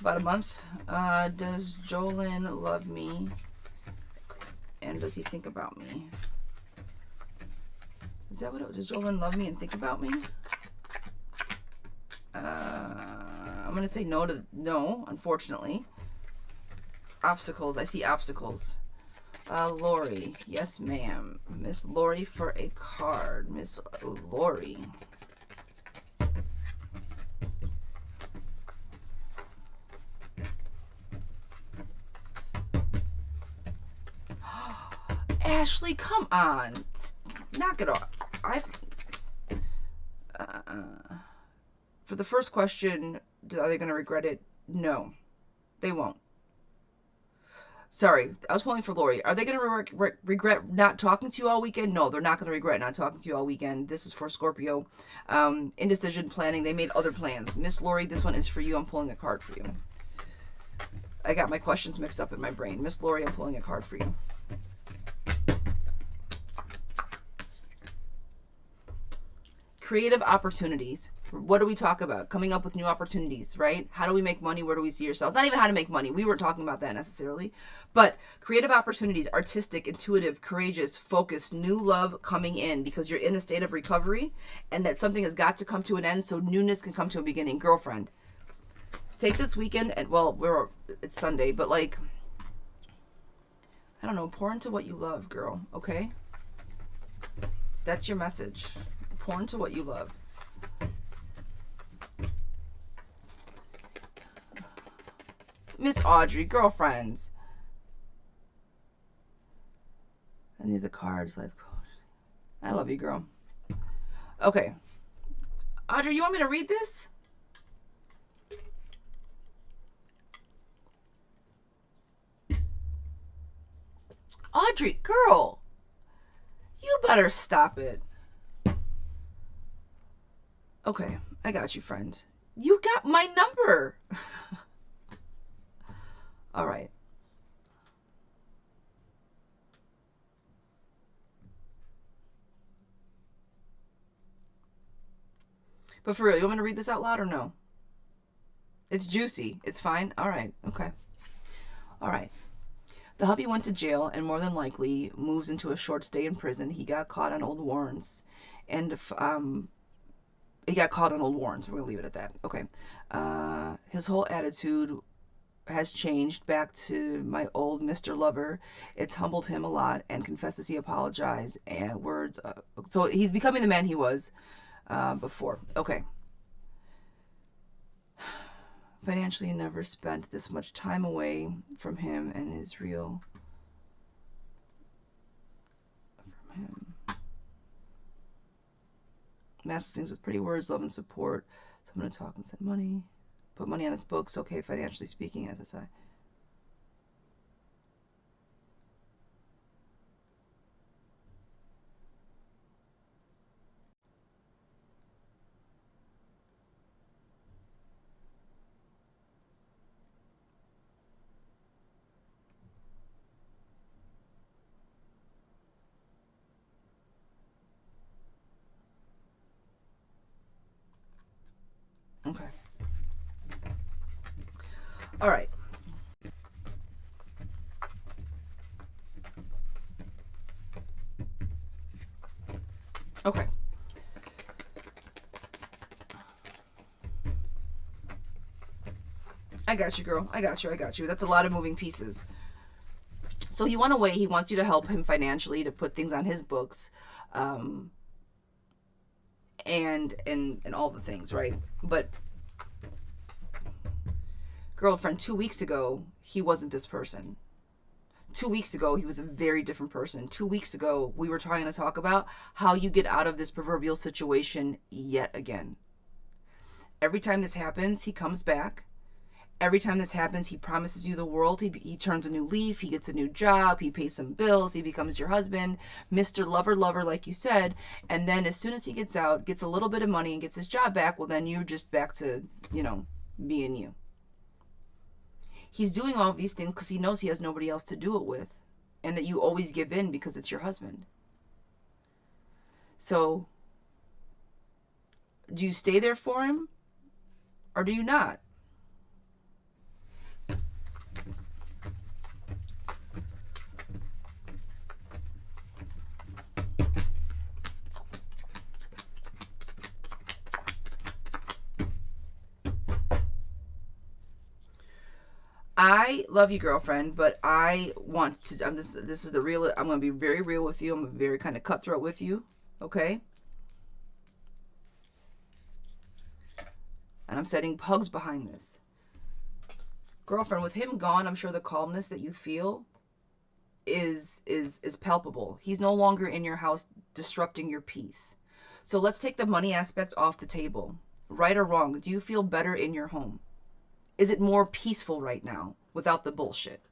About a month. Does Jolin love me? And does he think about me? Is that what it was? Does Jolin love me and think about me? I'm going to say no, unfortunately. Obstacles. I see obstacles. Lori. Yes, ma'am. Miss Lori for a card. Miss Lori. Ashley, come on. Knock it off. For the first question, are they going to regret it? No, they won't. Sorry, I was pulling for Lori. Are they going to regret not talking to you all weekend? No, they're not going to regret not talking to you all weekend. This is for Scorpio. Indecision, planning. They made other plans. Miss Lori, this one is for you. I'm pulling a card for you. I got my questions mixed up in my brain. Miss Lori, I'm pulling a card for you. Creative opportunities. What do we talk about? Coming up with new opportunities, right? How do we make money? Where do we see ourselves? Not even how to make money. We weren't talking about that necessarily. But creative opportunities, artistic, intuitive, courageous, focused, new love coming in because you're in a state of recovery and that something has got to come to an end so newness can come to a beginning. Girlfriend, take this weekend and, well, it's Sunday, but like, I don't know, pour into what you love, girl, okay? That's your message. Pour into what you love. Miss Audrey, girlfriends. Any of the cards, life coach. I love you, girl. Okay. Audrey, you want me to read this? Audrey, girl. You better stop it. Okay, I got you, friend. You got my number. All right. But for real, you want me to read this out loud or no? It's juicy. It's fine? All right. Okay. All right. The hubby went to jail and more than likely moves into a short stay in prison. He got caught on old warrants. And he got caught on old warrants. We're going to leave it at that. Okay. His whole attitude has changed back to my old Mr. Lover. It's humbled him a lot and confesses he apologized and words. So he's becoming the man he was before. Okay. Financially, never spent this much time away from him and his real. From him. Masks things with pretty words, love and support. Someone to talk and send money. Put money on his books. Okay, financially speaking, as I say. Okay. All right. Okay. I got you, girl. I got you. I got you. That's a lot of moving pieces. So he went away. He wants you to help him financially to put things on his books. And all the things, right? But girlfriend, 2 weeks ago, he wasn't this person. 2 weeks ago, he was a very different person. 2 weeks ago, we were trying to talk about how you get out of this proverbial situation yet again. Every time this happens, he comes back. Every time this happens, he promises you the world. He turns a new leaf. He gets a new job. He pays some bills. He becomes your husband, Mr. Lover, like you said. And then as soon as he gets out, gets a little bit of money and gets his job back, well, then you're just back to, being you. He's doing all of these things because he knows he has nobody else to do it with and that you always give in because it's your husband. So do you stay there for him or do you not? I love you, girlfriend, but I want to, this is the real, I'm going to be very real with you. I'm very kind of cutthroat with you, okay? And I'm setting pugs behind this. Girlfriend, with him gone, I'm sure the calmness that you feel is palpable. He's no longer in your house disrupting your peace. So let's take the money aspect off the table. Right or wrong, do you feel better in your home? Is it more peaceful right now without the bullshit?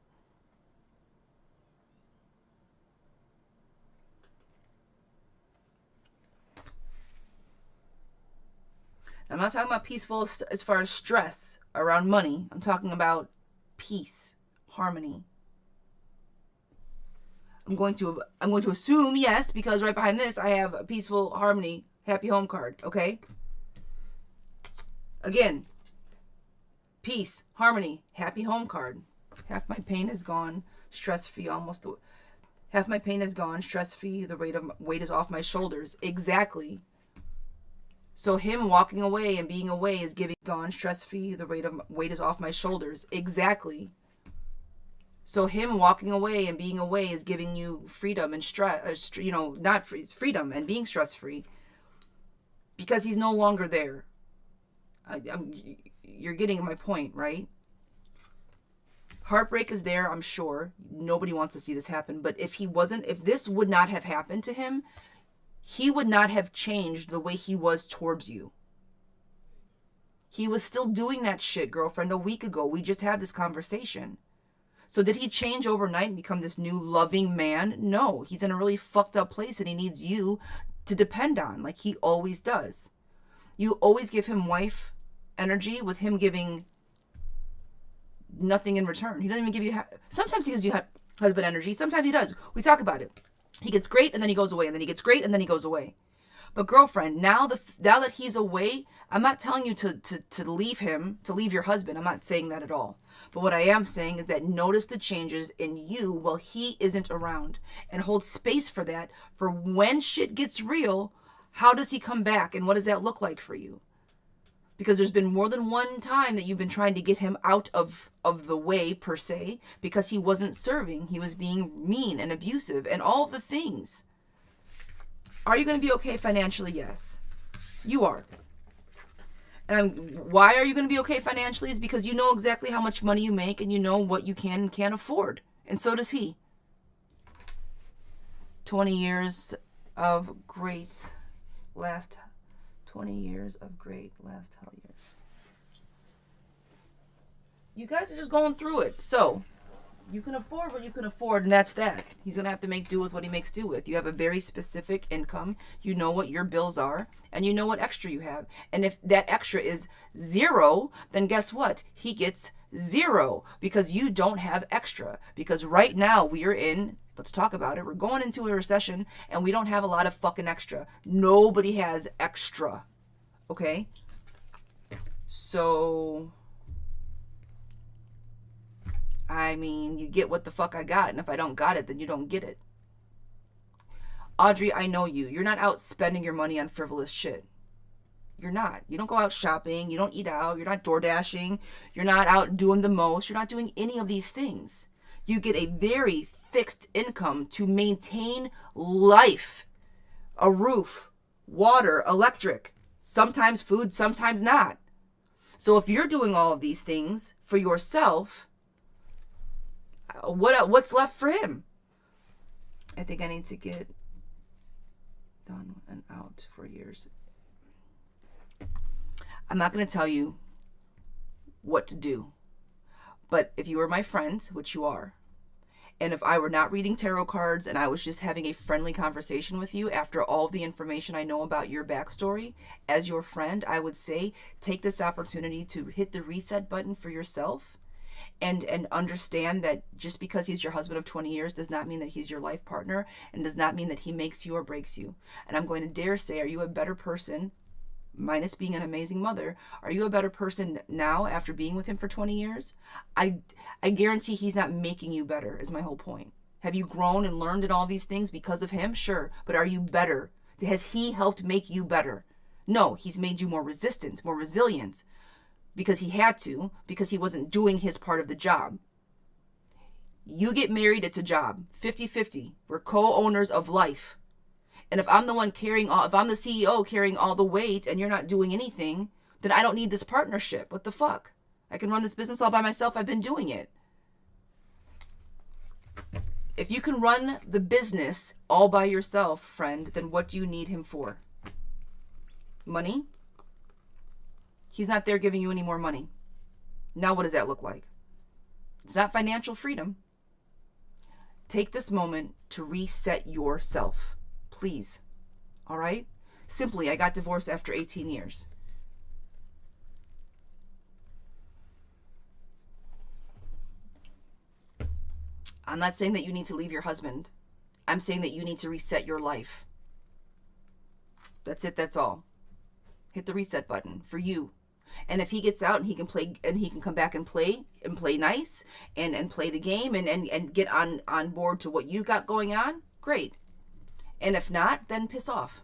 I'm not talking about peaceful as far as stress around money. I'm talking about peace, harmony. I'm going to assume yes, because right behind this I have a peaceful, harmony, happy home card, okay? Again, peace, harmony, happy home card. Half my pain is gone, stress-free, half my pain is gone, stress-free, the weight is off my shoulders. Exactly. So him walking away and being away is giving gone, stress-free, the weight is off my shoulders. Exactly. So him walking away and being away is giving you freedom and stress, not free, freedom and being stress-free, because he's no longer there. You're getting my point, right? Heartbreak is there, I'm sure. Nobody wants to see this happen. But if this would not have happened to him, he would not have changed the way he was towards you. He was still doing that shit, girlfriend, a week ago. We just had this conversation. So did he change overnight and become this new loving man? No, he's in a really fucked up place and he needs you to depend on, like he always does. You always give him wife energy with him giving nothing in return. He doesn't even give you, sometimes he gives you husband energy. Sometimes he does. We talk about it. He gets great and then he goes away, and then he gets great and then he goes away. But girlfriend, now that he's away, I'm not telling you to leave him, to leave your husband. I'm not saying that at all. But what I am saying is that notice the changes in you while he isn't around, and hold space for that. For when shit gets real, how does he come back and what does that look like for you? Because there's been more than one time that you've been trying to get him out of the way, per se, because he wasn't serving. He was being mean and abusive and all of the things. Are you going to be okay financially? Yes, you are. And why are you going to be okay financially is because you know exactly how much money you make and you know what you can and can't afford. And so does he. 20 years of great last 20 years of great last hell years. You guys are just going through it. So you can afford what you can afford, and that's that. He's going to have to make do with what he makes do with. You have a very specific income. You know what your bills are, and you know what extra you have. And if that extra is 0, then guess what? He gets 0 because you don't have extra. Because right now we are in, let's talk about it, we're going into a recession, and we don't have a lot of fucking extra. Nobody has extra. Okay? So I mean, you get what the fuck I got, and if I don't got it, then you don't get it. Audrey, I know you. You're not out spending your money on frivolous shit. You're not. You don't go out shopping. You don't eat out. You're not door dashing. You're not out doing the most. You're not doing any of these things. You get a very fixed income to maintain life. A roof, water, electric, sometimes food, sometimes not. So if you're doing all of these things for yourself, what's left for him? I think I need to get done and out for years. I'm not going to tell you what to do, but if you were my friend, which you are, and if I were not reading tarot cards and I was just having a friendly conversation with you after all the information I know about your backstory, as your friend, I would say take this opportunity to hit the reset button for yourself. And understand that just because he's your husband of 20 years does not mean that he's your life partner, and does not mean that he makes you or breaks you. And I'm going to dare say, are you a better person, minus being an amazing mother, are you a better person now after being with him for 20 years? I guarantee he's not making you better, is my whole point. Have you grown and learned in all these things because of him? Sure. But are you better? Has he helped make you better? No, he's made you more resistant, more resilient. Because he had to, because he wasn't doing his part of the job. You get married, it's a job. 50-50. We're co-owners of life. And if I'm the one if I'm the CEO carrying all the weight and you're not doing anything, then I don't need this partnership. What the fuck? I can run this business all by myself. I've been doing it. If you can run the business all by yourself, friend, then what do you need him for? Money? He's not there giving you any more money. Now what does that look like? It's not financial freedom. Take this moment to reset yourself. Please. All right? Simply, I got divorced after 18 years. I'm not saying that you need to leave your husband. I'm saying that you need to reset your life. That's it. That's all. Hit the reset button for you. And if he gets out and he can play and he can come back and play nice and play the game and get on board to what you got going on, great. And if not, then piss off.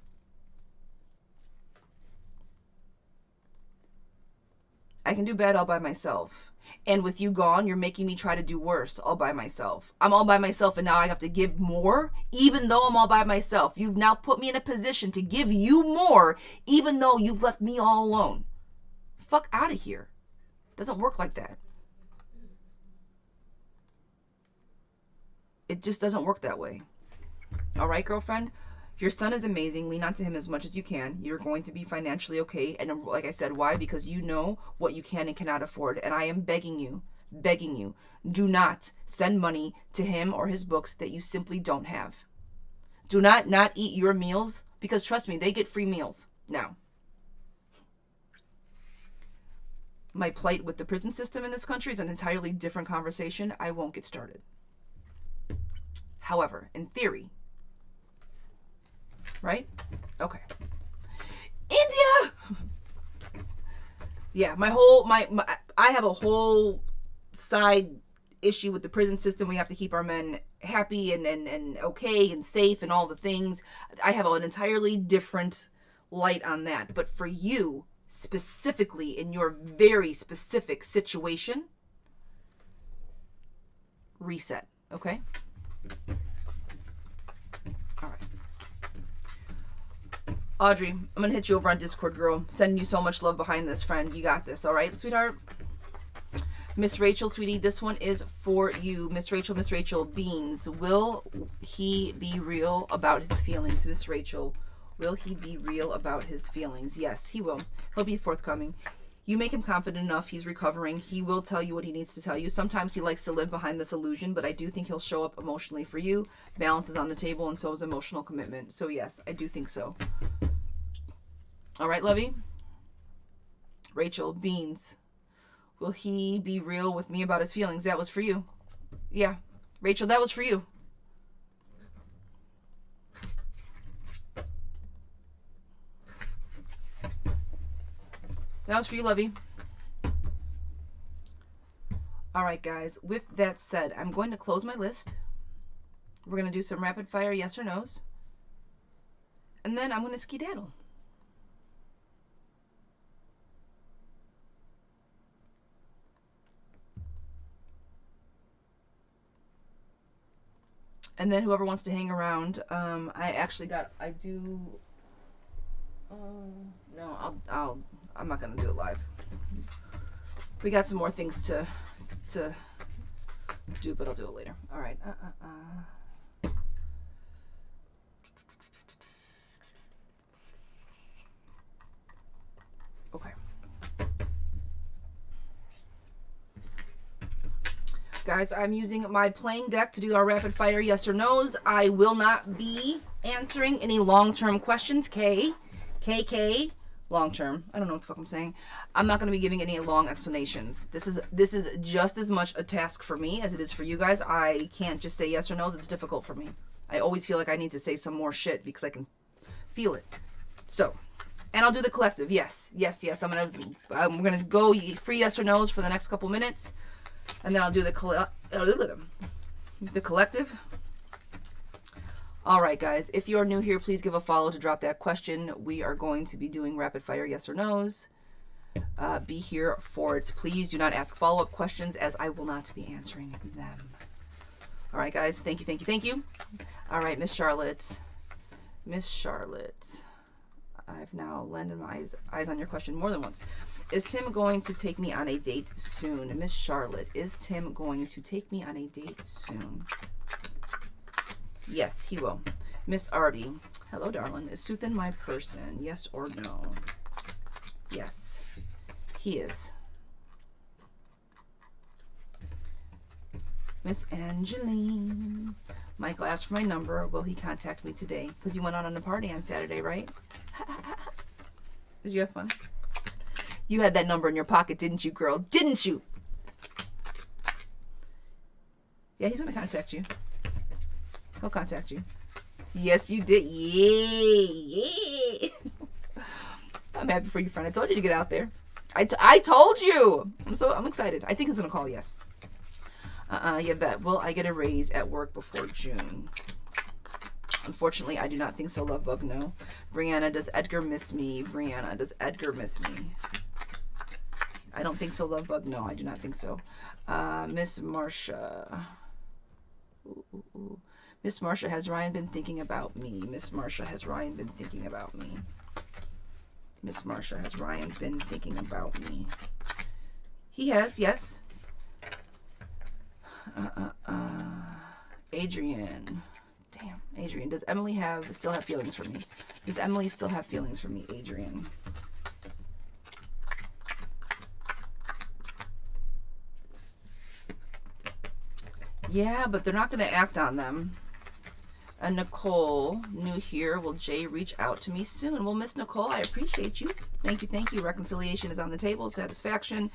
I can do bad all by myself. And with you gone, you're making me try to do worse all by myself. I'm all by myself and now I have to give more, even though I'm all by myself. You've now put me in a position to give you more, even though you've left me all alone. Fuck out of here. Doesn't work like that. It just doesn't work that way. All right, girlfriend? Your son is amazing. Lean onto him as much as you can. You're going to be financially okay. And like I said, why? Because you know what you can and cannot afford. And I am begging you, do not send money to him or his books that you simply don't have. Do not eat your meals, because trust me, they get free meals now. My plight with the prison system in this country is an entirely different conversation. I won't get started. However, in theory, right? Okay. India! Yeah, I have a whole side issue with the prison system. We have to keep our men happy and okay and safe and all the things. I have an entirely different light on that. But for you, specifically in your very specific situation, reset, okay? All right. Audrey, I'm going to hit you over on Discord, girl. Sending you so much love behind this, friend. You got this, all right, sweetheart? Miss Rachel, sweetie, this one is for you. Miss Rachel, Beans. Will he be real about his feelings, Miss Rachel? Will he be real about his feelings? Yes, he will. He'll be forthcoming. You make him confident enough. He's recovering. He will tell you what he needs to tell you. Sometimes he likes to live behind this illusion, but I do think he'll show up emotionally for you. Balance is on the table, and so is emotional commitment. So yes, I do think so. All right, Lovey? Rachel, Beans. Will he be real with me about his feelings? That was for you. Yeah. Rachel, that was for you. That was for you, Lovey. All right, guys. With that said, I'm going to close my list. We're going to do some rapid fire yes or no's. And then I'm going to skedaddle. And then whoever wants to hang around, I'm not gonna do it live. We got some more things to do, but I'll do it later. All right. Okay. Guys, I'm using my playing deck to do our rapid fire yes or no's. I will not be answering any long-term questions. KK, long-term. I don't know what the fuck I'm saying. I'm not going to be giving any long explanations. This is just as much a task for me as it is for you guys. I can't just say yes or no's. It's difficult for me. I always feel like I need to say some more shit because I can feel it. So, and I'll do the collective. Yes. I'm gonna go free yes or no's for the next couple minutes. And then I'll do the collective. All right, guys. If you're new here, please give a follow to drop that question. We are going to be doing rapid fire yes or no's. Be here for it. Please do not ask follow-up questions as I will not be answering them. All right, guys. Thank you. All right, Miss Charlotte. I've now landed my eyes on your question more than once. Is Tim going to take me on a date soon? Miss Charlotte, is Tim going to take me on a date soon? Yes, he will. Miss Artie, hello, darling. Is Suthin my person? Yes or no? Yes, he is. Miss Angeline, Michael asked for my number. Will he contact me today? Because you went out on a party on Saturday, right? Did you have fun? You had that number in your pocket, didn't you, girl? Didn't you? Yeah, he's going to contact you. He'll contact you. Yes, you did. Yeah. I'm happy for you, friend. I told you to get out there. I told you. I'm excited. I think he's going to call, yes. Yeah, bet. Will I get a raise at work before June? Unfortunately, I do not think so, Love Bug. No. Brianna, does Edgar miss me? Brianna, does Edgar miss me? I don't think so, Love Bug. No, I do not think so. Miss Marsha. Miss Marsha, has Ryan been thinking about me? Miss Marsha, has Ryan been thinking about me? Miss Marsha, has Ryan been thinking about me? He has, yes. Adrian. Damn, Adrian. Does Emily still have feelings for me? Does Emily still have feelings for me, Adrian? Yeah, but they're not going to act on them. Nicole, new here. Will Jay reach out to me soon? Well, Miss Nicole, I appreciate you. Thank you, thank you. Reconciliation is on the table. Satisfaction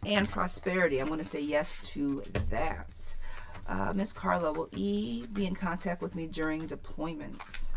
and prosperity. I'm going to say yes to that. Miss Carla, will E be in contact with me during deployments?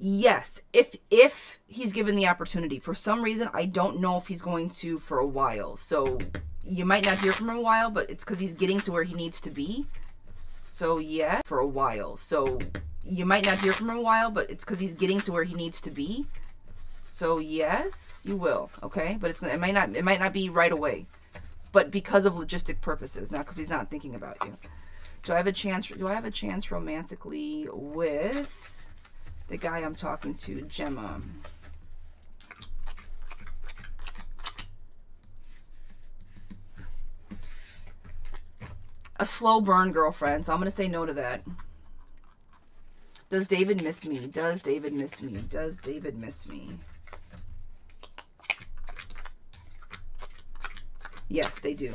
Yes, if he's given the opportunity. For some reason, I don't know if he's going to for a while. So you might not hear from him a while, but it's because he's getting to where he needs to be. So yeah, for a while. So you might not hear from him a while, but it's because he's getting to where he needs to be. So yes, you will. Okay, but it might not be right away, but because of logistic purposes, not because he's not thinking about you. Do I have a chance romantically with the guy I'm talking to, Gemma? A slow burn, girlfriend. So I'm going to say no to that. Does David miss me? Does David miss me? Does David miss me? Yes, they do.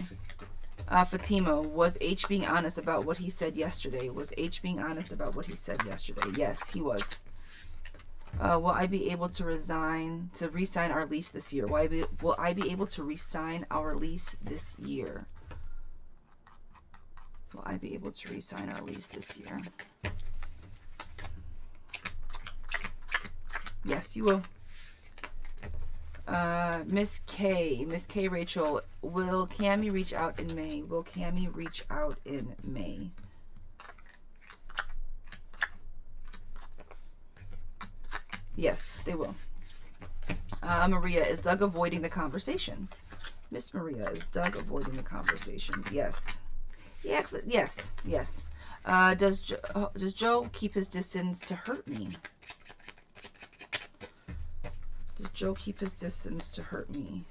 Fatima, was H being honest about what he said yesterday? Was H being honest about what he said yesterday? Yes, he was. Will I be able to re-sign our lease this year? Will I be able to re-sign our lease this year? Will I be able to re-sign our lease this year? Yes, you will. Miss K Rachel, will Cammie reach out in May? Will Cammie reach out in May? Yes, they will. Maria, is Doug avoiding the conversation? Miss Maria, is Doug avoiding the conversation? Yes. Yeah, yes, yes. Does Joe keep his distance to hurt me? Does Joe keep his distance to hurt me?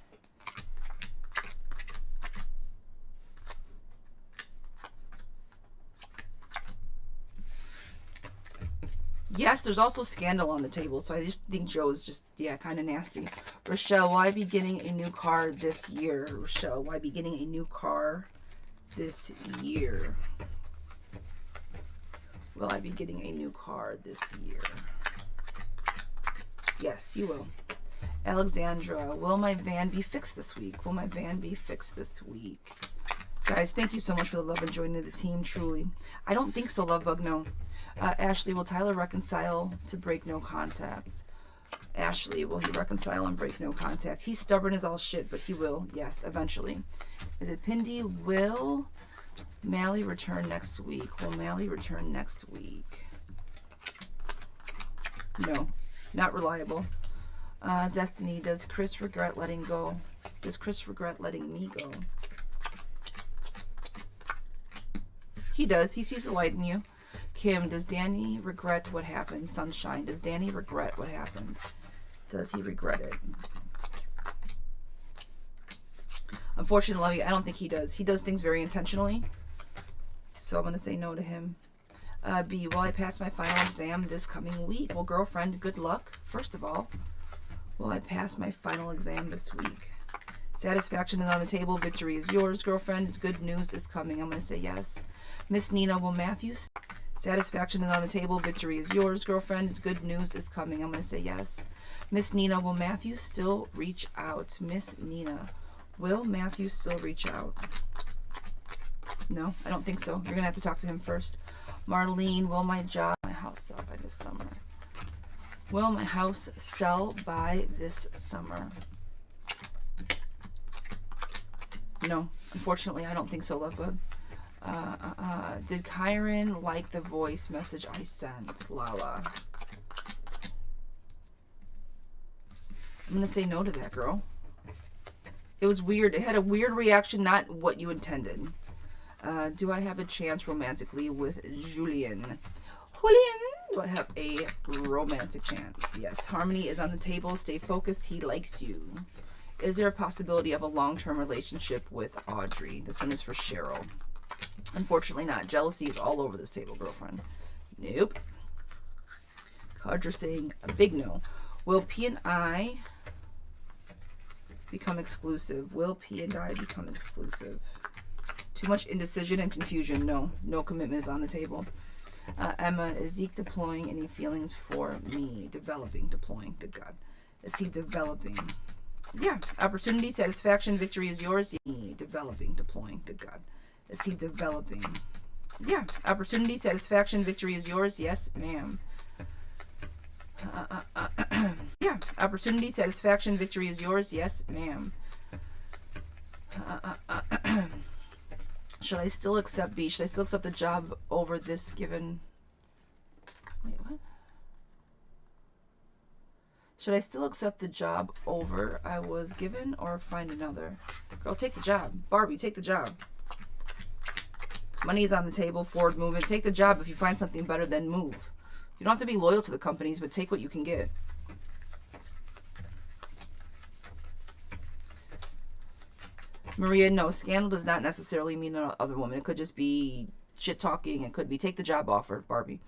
Yes, there's also scandal on the table, so I just think Joe's just, yeah, kind of nasty. Rochelle, will I be getting a new car this year? Rochelle, will I be getting a new car this year? Will I be getting a new car this year? Yes, you will. Alexandra, will my van be fixed this week? Will my van be fixed this week? Guys, thank you so much for the love and joining the team, truly. I don't think so, Lovebug, no. Ashley, will Tyler reconcile to break no contact? Ashley, will he reconcile and break no contact? He's stubborn as all shit, but he will, yes, eventually. Is it Pindy? Will Mally return next week? Will Mally return next week? No, not reliable. Destiny, does Chris regret letting go? Does Chris regret letting me go? He does. He sees the light in you. Kim, does Danny regret what happened? Sunshine, does Danny regret what happened? Does he regret it? Unfortunately, Lovey, I don't think he does. He does things very intentionally. So I'm going to say no to him. B, will I pass my final exam this coming week? Well, girlfriend, good luck. First of all, will I pass my final exam this week? Satisfaction is on the table. Victory is yours, girlfriend. Good news is coming. I'm going to say yes. Miss Nina, will Matthew Satisfaction is on the table. Victory is yours, girlfriend. Good news is coming. I'm going to say yes. Miss Nina, will Matthew still reach out? Miss Nina, will Matthew still reach out? No, I don't think so. You're going to have to talk to him first. Marlene, will my house sell by this summer? Will my house sell by this summer? No, unfortunately, I don't think so, Lovebug. Did Kyron like the voice message I sent? Lala. I'm going to say no to that, girl. It was weird. It had a weird reaction, not what you intended. Do I have a chance romantically with Julian? Julian, do I have a romantic chance? Yes. Harmony is on the table. Stay focused. He likes you. Is there a possibility of a long-term relationship with Audrey? This one is for Cheryl. Unfortunately not. Jealousy is all over this table, girlfriend. Nope. Cards are saying a big no. Will P and I become exclusive? Will P and I become exclusive? Too much indecision and confusion. No. No commitment is on the table. Emma, is Zeke deploying any feelings for me? Developing. Deploying. Good God. Is he developing? Yeah. Opportunity, satisfaction, victory is yours. Developing. Deploying. Good God. Is he developing? Yeah. Opportunity, satisfaction, victory is yours. Yes, ma'am. Yeah. Opportunity, satisfaction, victory is yours. Yes, ma'am. Should I still accept B? Should I still accept the job over this given... Wait, what? Should I still accept the job over I was given or find another? Girl, take the job. Barbie, take the job. Money is on the table. Forward movement. Take the job. If you find something better, then move. You don't have to be loyal to the companies, but take what you can get. Maria, no. Scandal does not necessarily mean another woman. It could just be shit talking. It could be take the job offer, Barbie.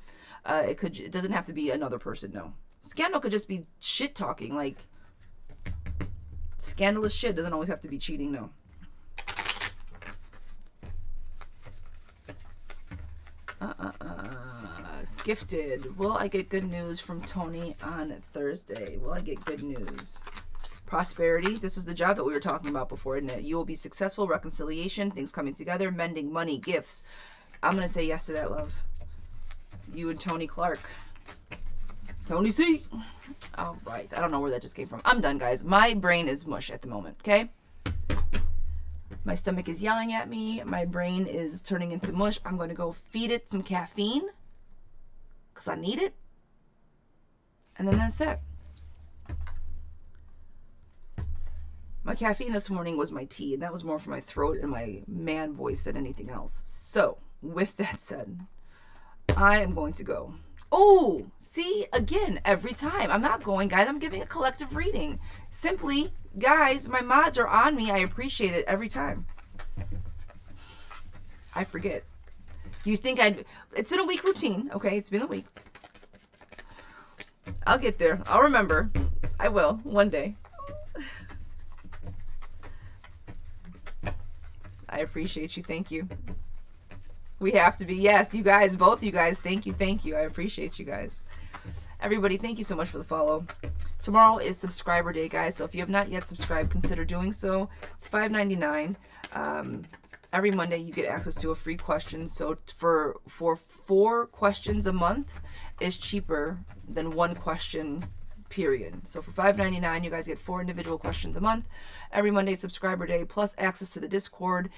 It doesn't have to be another person, no. Scandal could just be shit talking. Like, scandalous shit doesn't always have to be cheating, no. It's gifted. Will I get good news from Tony on Thursday? Will I get good news? Prosperity. This is the job that we were talking about before, isn't it? You will be successful. Reconciliation. Things coming together. Mending. Money. Gifts. I'm going to say yes to that, love. You and Tony Clark. Tony C. All right. I don't know where that just came from. I'm done, guys. My brain is mush at the moment, okay? My stomach is yelling at me. My brain is turning into mush. I'm going to go feed it some caffeine because I need it. And then that's it. My caffeine this morning was my tea, and that was more for my throat and my man voice than anything else. So, with that said, I am going to go. Oh, see, again, every time. I'm not going, guys. I'm giving a collective reading. Simply, guys, my mods are on me. I appreciate it every time. I forget. You think it's been a week routine, okay? It's been a week. I'll get there. I'll remember. I will, one day. I appreciate you. Thank you. We have to be. Yes, you guys, both you guys. Thank you. Thank you. I appreciate you guys. Everybody, thank you so much for the follow. Tomorrow is subscriber day, guys. So if you have not yet subscribed, consider doing so. It's $5.99. Every Monday you get access to a free question. So for 4 questions a month is cheaper than 1 question, period. So for $5.99, you guys get 4 individual questions a month. Every Monday, subscriber day, plus access to the Discord,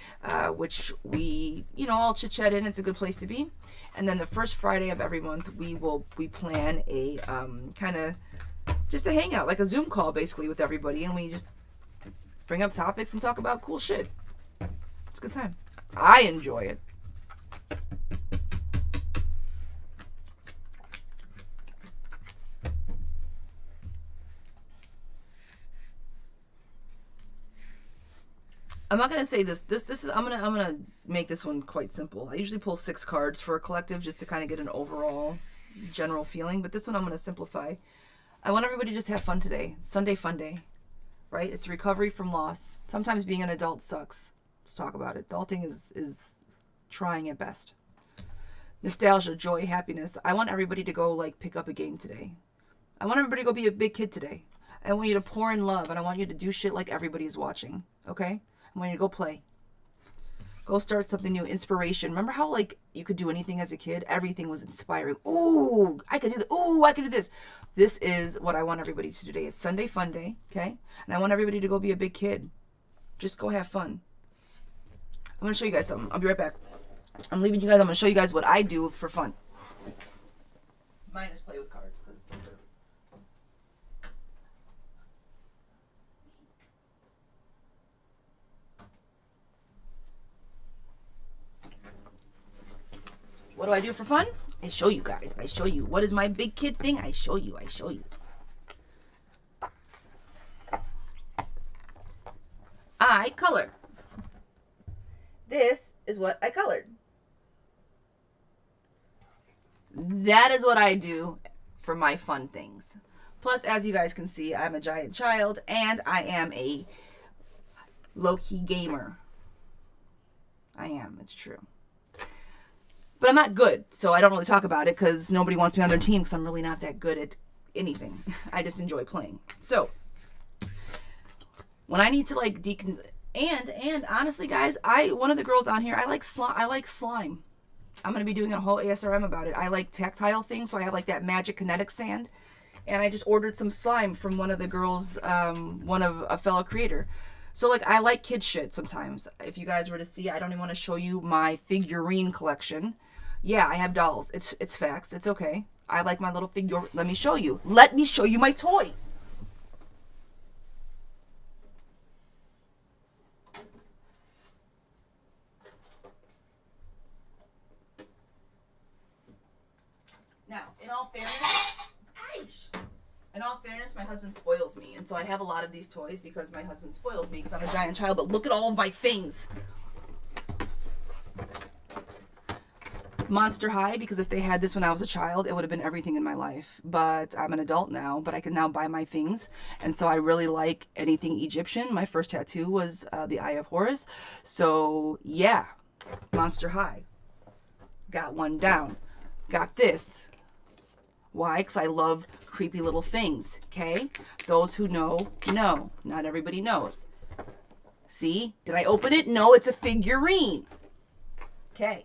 which we, all chit chat in. It's a good place to be. And then the first Friday of every month, we plan a kind of just a hangout, like a Zoom call, basically, with everybody, and we just bring up topics and talk about cool shit. It's a good time. I enjoy it. I'm not gonna say this. This is I'm gonna make this one quite simple. I usually pull 6 cards for a collective just to kind of get an overall general feeling, but this one I'm gonna simplify. I want everybody to just have fun today. Sunday fun day, right? It's recovery from loss. Sometimes being an adult sucks. Let's talk about it. Adulting is trying at best. nostalgia, joy, happiness. I want everybody to go like pick up a game today. I want everybody to go be a big kid today. I want you to pour in love, and I want you to do shit like everybody's watching, okay? I want you to go play. Go start something new. Inspiration. Remember how like you could do anything as a kid? Everything was inspiring. Ooh, I could do that. Ooh, I could do this. This is what I want everybody to do today. It's Sunday Fun Day, okay? And I want everybody to go be a big kid. Just go have fun. I'm going to show you guys something. I'll be right back. I'm leaving you guys. I'm going to show you guys what I do for fun. Mine is play with cards. What do I do for fun? I show you guys. I show you. What is my big kid thing? I show you. I show you. I color. This is what I colored. That is what I do for my fun things. Plus, as you guys can see, I'm a giant child and I am a low-key gamer. I am. It's true. But I'm not good, so I don't really talk about it because nobody wants me on their team because I'm really not that good at anything. I just enjoy playing. So, when I need to like and honestly, guys, one of the girls on here, I like slime. I'm going to be doing a whole ASRM about it. I like tactile things, so I have like that magic kinetic sand. And I just ordered some slime from one of the girls, one of a fellow creator. So like I like kid shit sometimes. If you guys were to see, I don't even want to show you my figurine collection. Yeah, I have dolls. It's facts. It's okay. I like my little figure. Let me show you. Let me show you my toys. Now, in all fairness, my husband spoils me. And so I have a lot of these toys because my husband spoils me because I'm a giant child. But look at all of my things. Monster High, because if they had this when I was a child, it would have been everything in my life. But I'm an adult now, but I can now buy my things. And so I really like anything Egyptian. My first tattoo was the Eye of Horus. So yeah, Monster High. Got one down. Got this. Why? Because I love creepy little things, okay? Those who know. Not everybody knows. See? Did I open it? No, it's a figurine. Okay.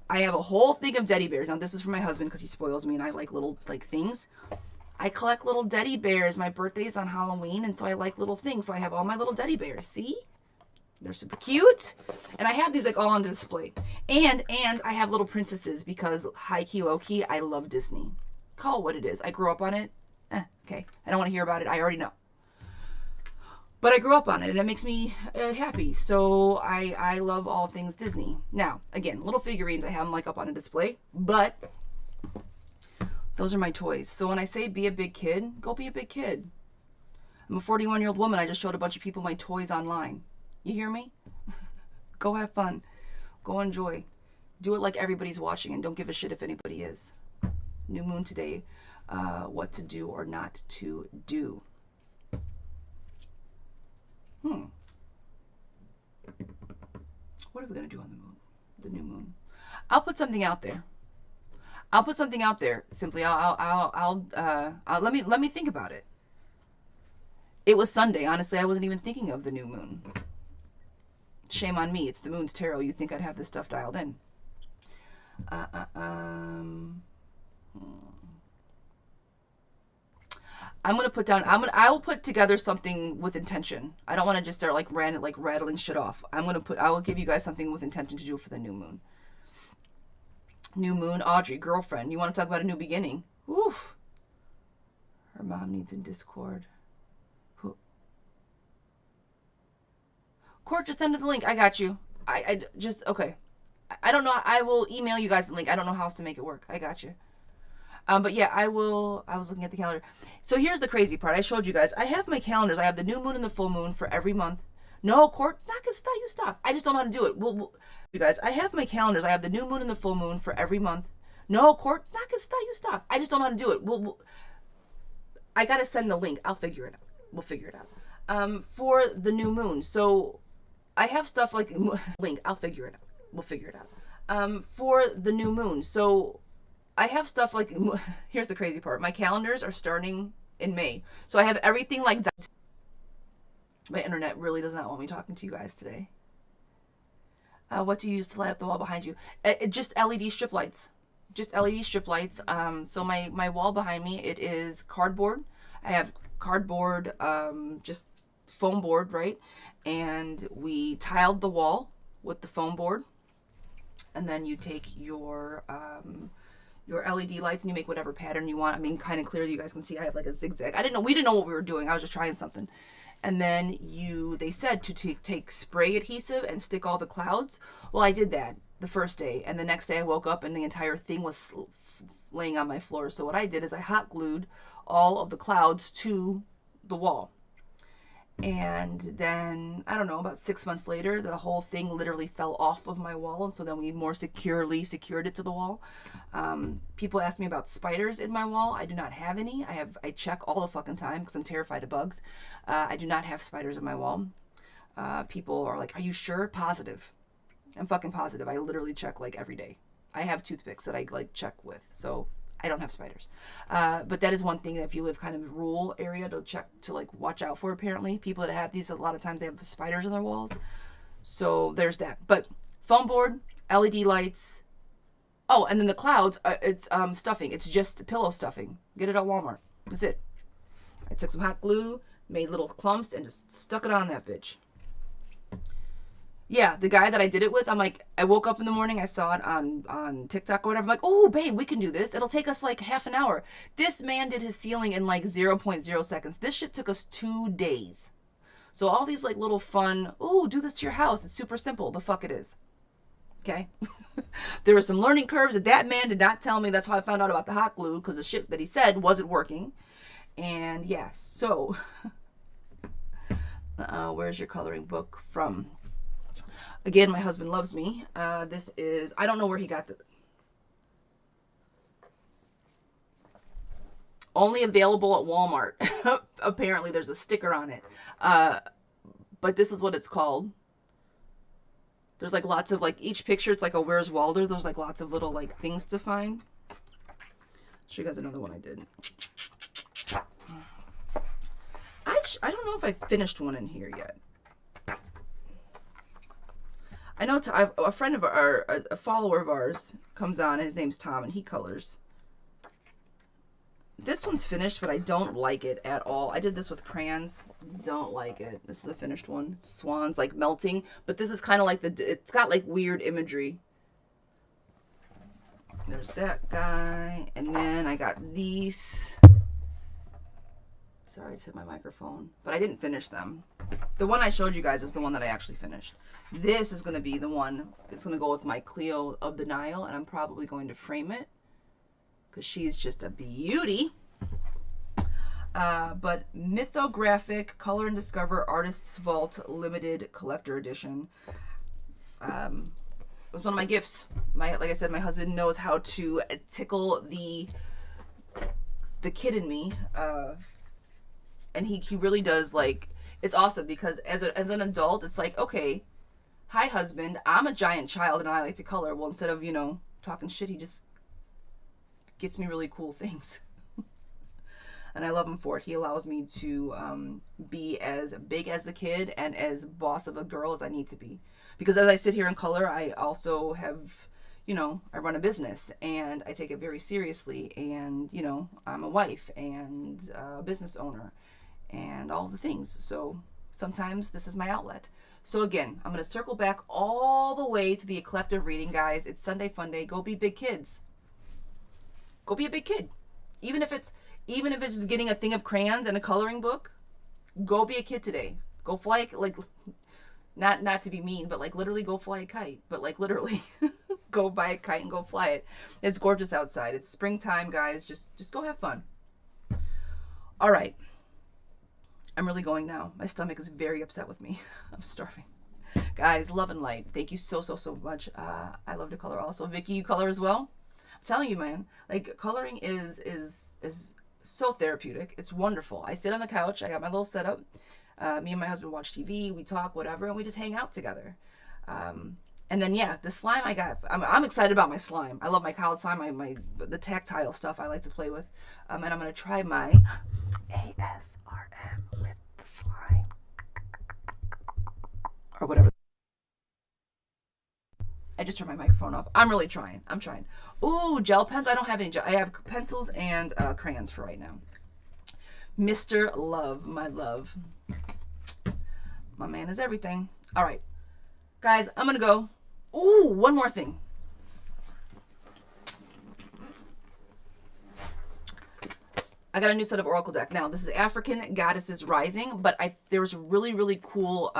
I have a whole thing of teddy bears. Now, this is for my husband because he spoils me and I like little things. I collect little teddy bears. My birthday's on Halloween, and so I like little things. So I have all my little teddy bears. See? They're super cute. And I have these like all on display. And I have little princesses because high key, low key, I love Disney. Call it what it is. I grew up on it. Okay. I don't want to hear about it. I already know. But I grew up on it, and it makes me happy. So I love all things Disney. Now, again, little figurines, I have them like up on a display. But those are my toys. So when I say be a big kid, go be a big kid. I'm a 41-year-old woman. I just showed a bunch of people my toys online. You hear me? Go have fun. Go enjoy. Do it like everybody's watching, and don't give a shit if anybody is. New moon today. What to do or not to do. What are we going to do on the moon? The new moon. I'll put something out there. Simply, let me think about it. It was Sunday. Honestly, I wasn't even thinking of the new moon. Shame on me. It's the moon's tarot. You'd think I'd have this stuff dialed in. I'm gonna put down. I will put together something with intention. I don't want to just start like rattling shit off. I will give you guys something with intention to do for the new moon. New moon, Audrey, girlfriend. You want to talk about a new beginning? Oof. Her mom needs in Discord. Who? Court, just send it the link. I got you. I just okay. I don't know. I will email you guys the link. I don't know how else to make it work. I got you. But yeah, I was looking at the calendar. So here's the crazy part. I showed you guys. I have my calendars. I have the new moon and the full moon for every month. No, Court, not gonna stop. You stop. I just don't know how to do it. Well, you guys, I have my calendars. I have the new moon and the full moon for every month. No, Court, not gonna stop. You stop. I just don't know how to do it. Well, I gotta send the link. I'll figure it out. We'll figure it out. For the new moon. So I have stuff like link. I'll figure it out. We'll figure it out. for the new moon. So I have stuff like, here's the crazy part. My calendars are starting in May. So I have everything like that. My internet really does not want me talking to you guys today. What do you use to light up the wall behind you? Just LED strip lights. Just LED strip lights. So my wall behind me, it is cardboard. I have cardboard, just foam board, right? And we tiled the wall with the foam board. And then you take your LED lights and you make whatever pattern you want. I mean, kind of clearly you guys can see I have like a zigzag. We didn't know what we were doing. I was just trying something. And then they said to take spray adhesive and stick all the clouds. Well, I did that the first day. And the next day I woke up and the entire thing was laying on my floor. So what I did is I hot glued all of the clouds to the wall. And then, I don't know, about 6 months later, the whole thing literally fell off of my wall. And so then we more securely secured it to the wall. People ask me about spiders in my wall. I do not have any. I check all the fucking time because I'm terrified of bugs. I do not have spiders in my wall. People are like, are you sure? Positive. I'm fucking positive. I literally check like every day. I have toothpicks that I like check with. So I don't have spiders. But that is one thing that if you live kind of rural area to check, to like watch out for, apparently. People that have these, a lot of times they have spiders on their walls. So there's that. But foam board, LED lights. Oh, and then the clouds, it's stuffing. It's just pillow stuffing. Get it at Walmart. That's it. I took some hot glue, made little clumps, and just stuck it on that bitch. Yeah, the guy that I did it with, I'm like, I woke up in the morning, I saw it on TikTok or whatever. I'm like, oh, babe, we can do this. It'll take us like half an hour. This man did his ceiling in like 0.0 seconds. This shit took us 2 days. So all these like little fun, oh, do this to your house. It's super simple. The fuck it is. Okay? There were some learning curves that man did not tell me. That's how I found out about the hot glue, because the shit that he said wasn't working. And yeah, so where's your coloring book from? Again, my husband loves me. This is, I don't know where he got the, only available at Walmart. Apparently there's a sticker on it. But this is what it's called. There's like lots of like, each picture, it's like a Where's Waldo. There's like lots of little like things to find. I'll show you guys another one I did. I don't know if I finished one in here yet. I know a friend of a follower of ours comes on, and his name's Tom, and he colors. This one's finished, but I don't like it at all. I did this with crayons. Don't like it. This is a finished one. Swans like melting, but this is kind of like it's got like weird imagery. There's that guy, and then I got these. Sorry, I just hit my microphone, but I didn't finish them. The one I showed you guys is the one that I actually finished. This is going to be the one that's going to go with my Cleo of the Nile, and I'm probably going to frame it because she's just a beauty. But Mythographic Color and Discover Artist's Vault Limited Collector Edition. It was one of my gifts. Like I said, my husband knows how to tickle the kid in me. And he really does, like, it's awesome because as an adult, it's like, okay, hi husband, I'm a giant child and I like to color. Well, instead of, talking shit, he just gets me really cool things. And I love him for it. He allows me to be as big as a kid and as boss of a girl as I need to be. Because as I sit here and color, I also have, I run a business and I take it very seriously. And, I'm a wife and a business owner and all the things. So sometimes this is my outlet. So again, I'm going to circle back all the way to the eclectic reading, guys. It's Sunday Fun Day. Go be big kids. Go be a big kid. Even if it's just getting a thing of crayons and a coloring book, go be a kid today. Go fly, like, not to be mean, but like literally go fly a kite. But like literally go buy a kite and go fly it. It's gorgeous outside. It's springtime, guys. Just go have fun. All right. I'm really going now. My stomach is very upset with me. I'm starving. Guys, love and light. Thank you so much. I love to color also. Vicky, you color as well? I'm telling you, man. Like, coloring is so therapeutic. It's wonderful. I sit on the couch. I got my little setup. Me and my husband watch TV. We talk, whatever, and we just hang out together. And then yeah, the slime I got. I'm excited about my slime. I love my colored slime. The tactile stuff I like to play with. And I'm gonna try my ASRM with the slime or whatever. I just turned my microphone off. I'm really trying. I'm trying. Ooh, gel pens. I don't have any gel. I have pencils and crayons for right now. Mr. Love, my love. My man is everything. All right, guys, I'm gonna go. Ooh, one more thing. I got a new set of Oracle deck. Now, this is African Goddesses Rising, but there was really, really cool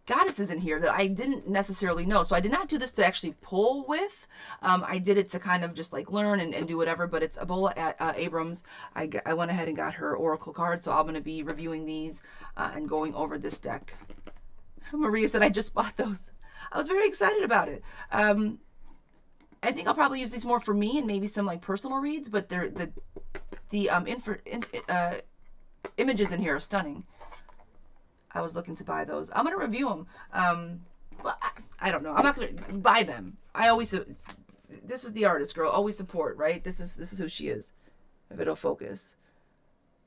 goddesses in here that I didn't necessarily know. So I did not do this to actually pull with. I did it to kind of just like learn and do whatever, but it's Ebola Abrams. I went ahead and got her Oracle card, so I'm going to be reviewing these and going over this deck. Maria said I just bought those. I was very excited about it. I think I'll probably use these more for me and maybe some like personal reads, but the images in here are stunning. I was looking to buy those. I'm going to review them. But I don't know. I'm not going to buy them. This is the artist, girl. Always support, right? This is who she is. If it'll focus.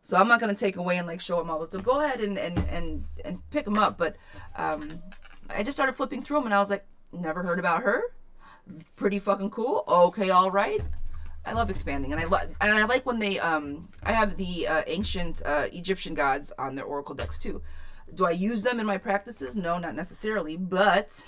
So I'm not going to take away and like show them all. So go ahead and pick them up. But I just started flipping through them and I was like, never heard about her. Pretty fucking cool. Okay, all right. I love expanding, and I like when they I have the ancient Egyptian gods on their oracle decks too. Do I use them in my practices? No, not necessarily, but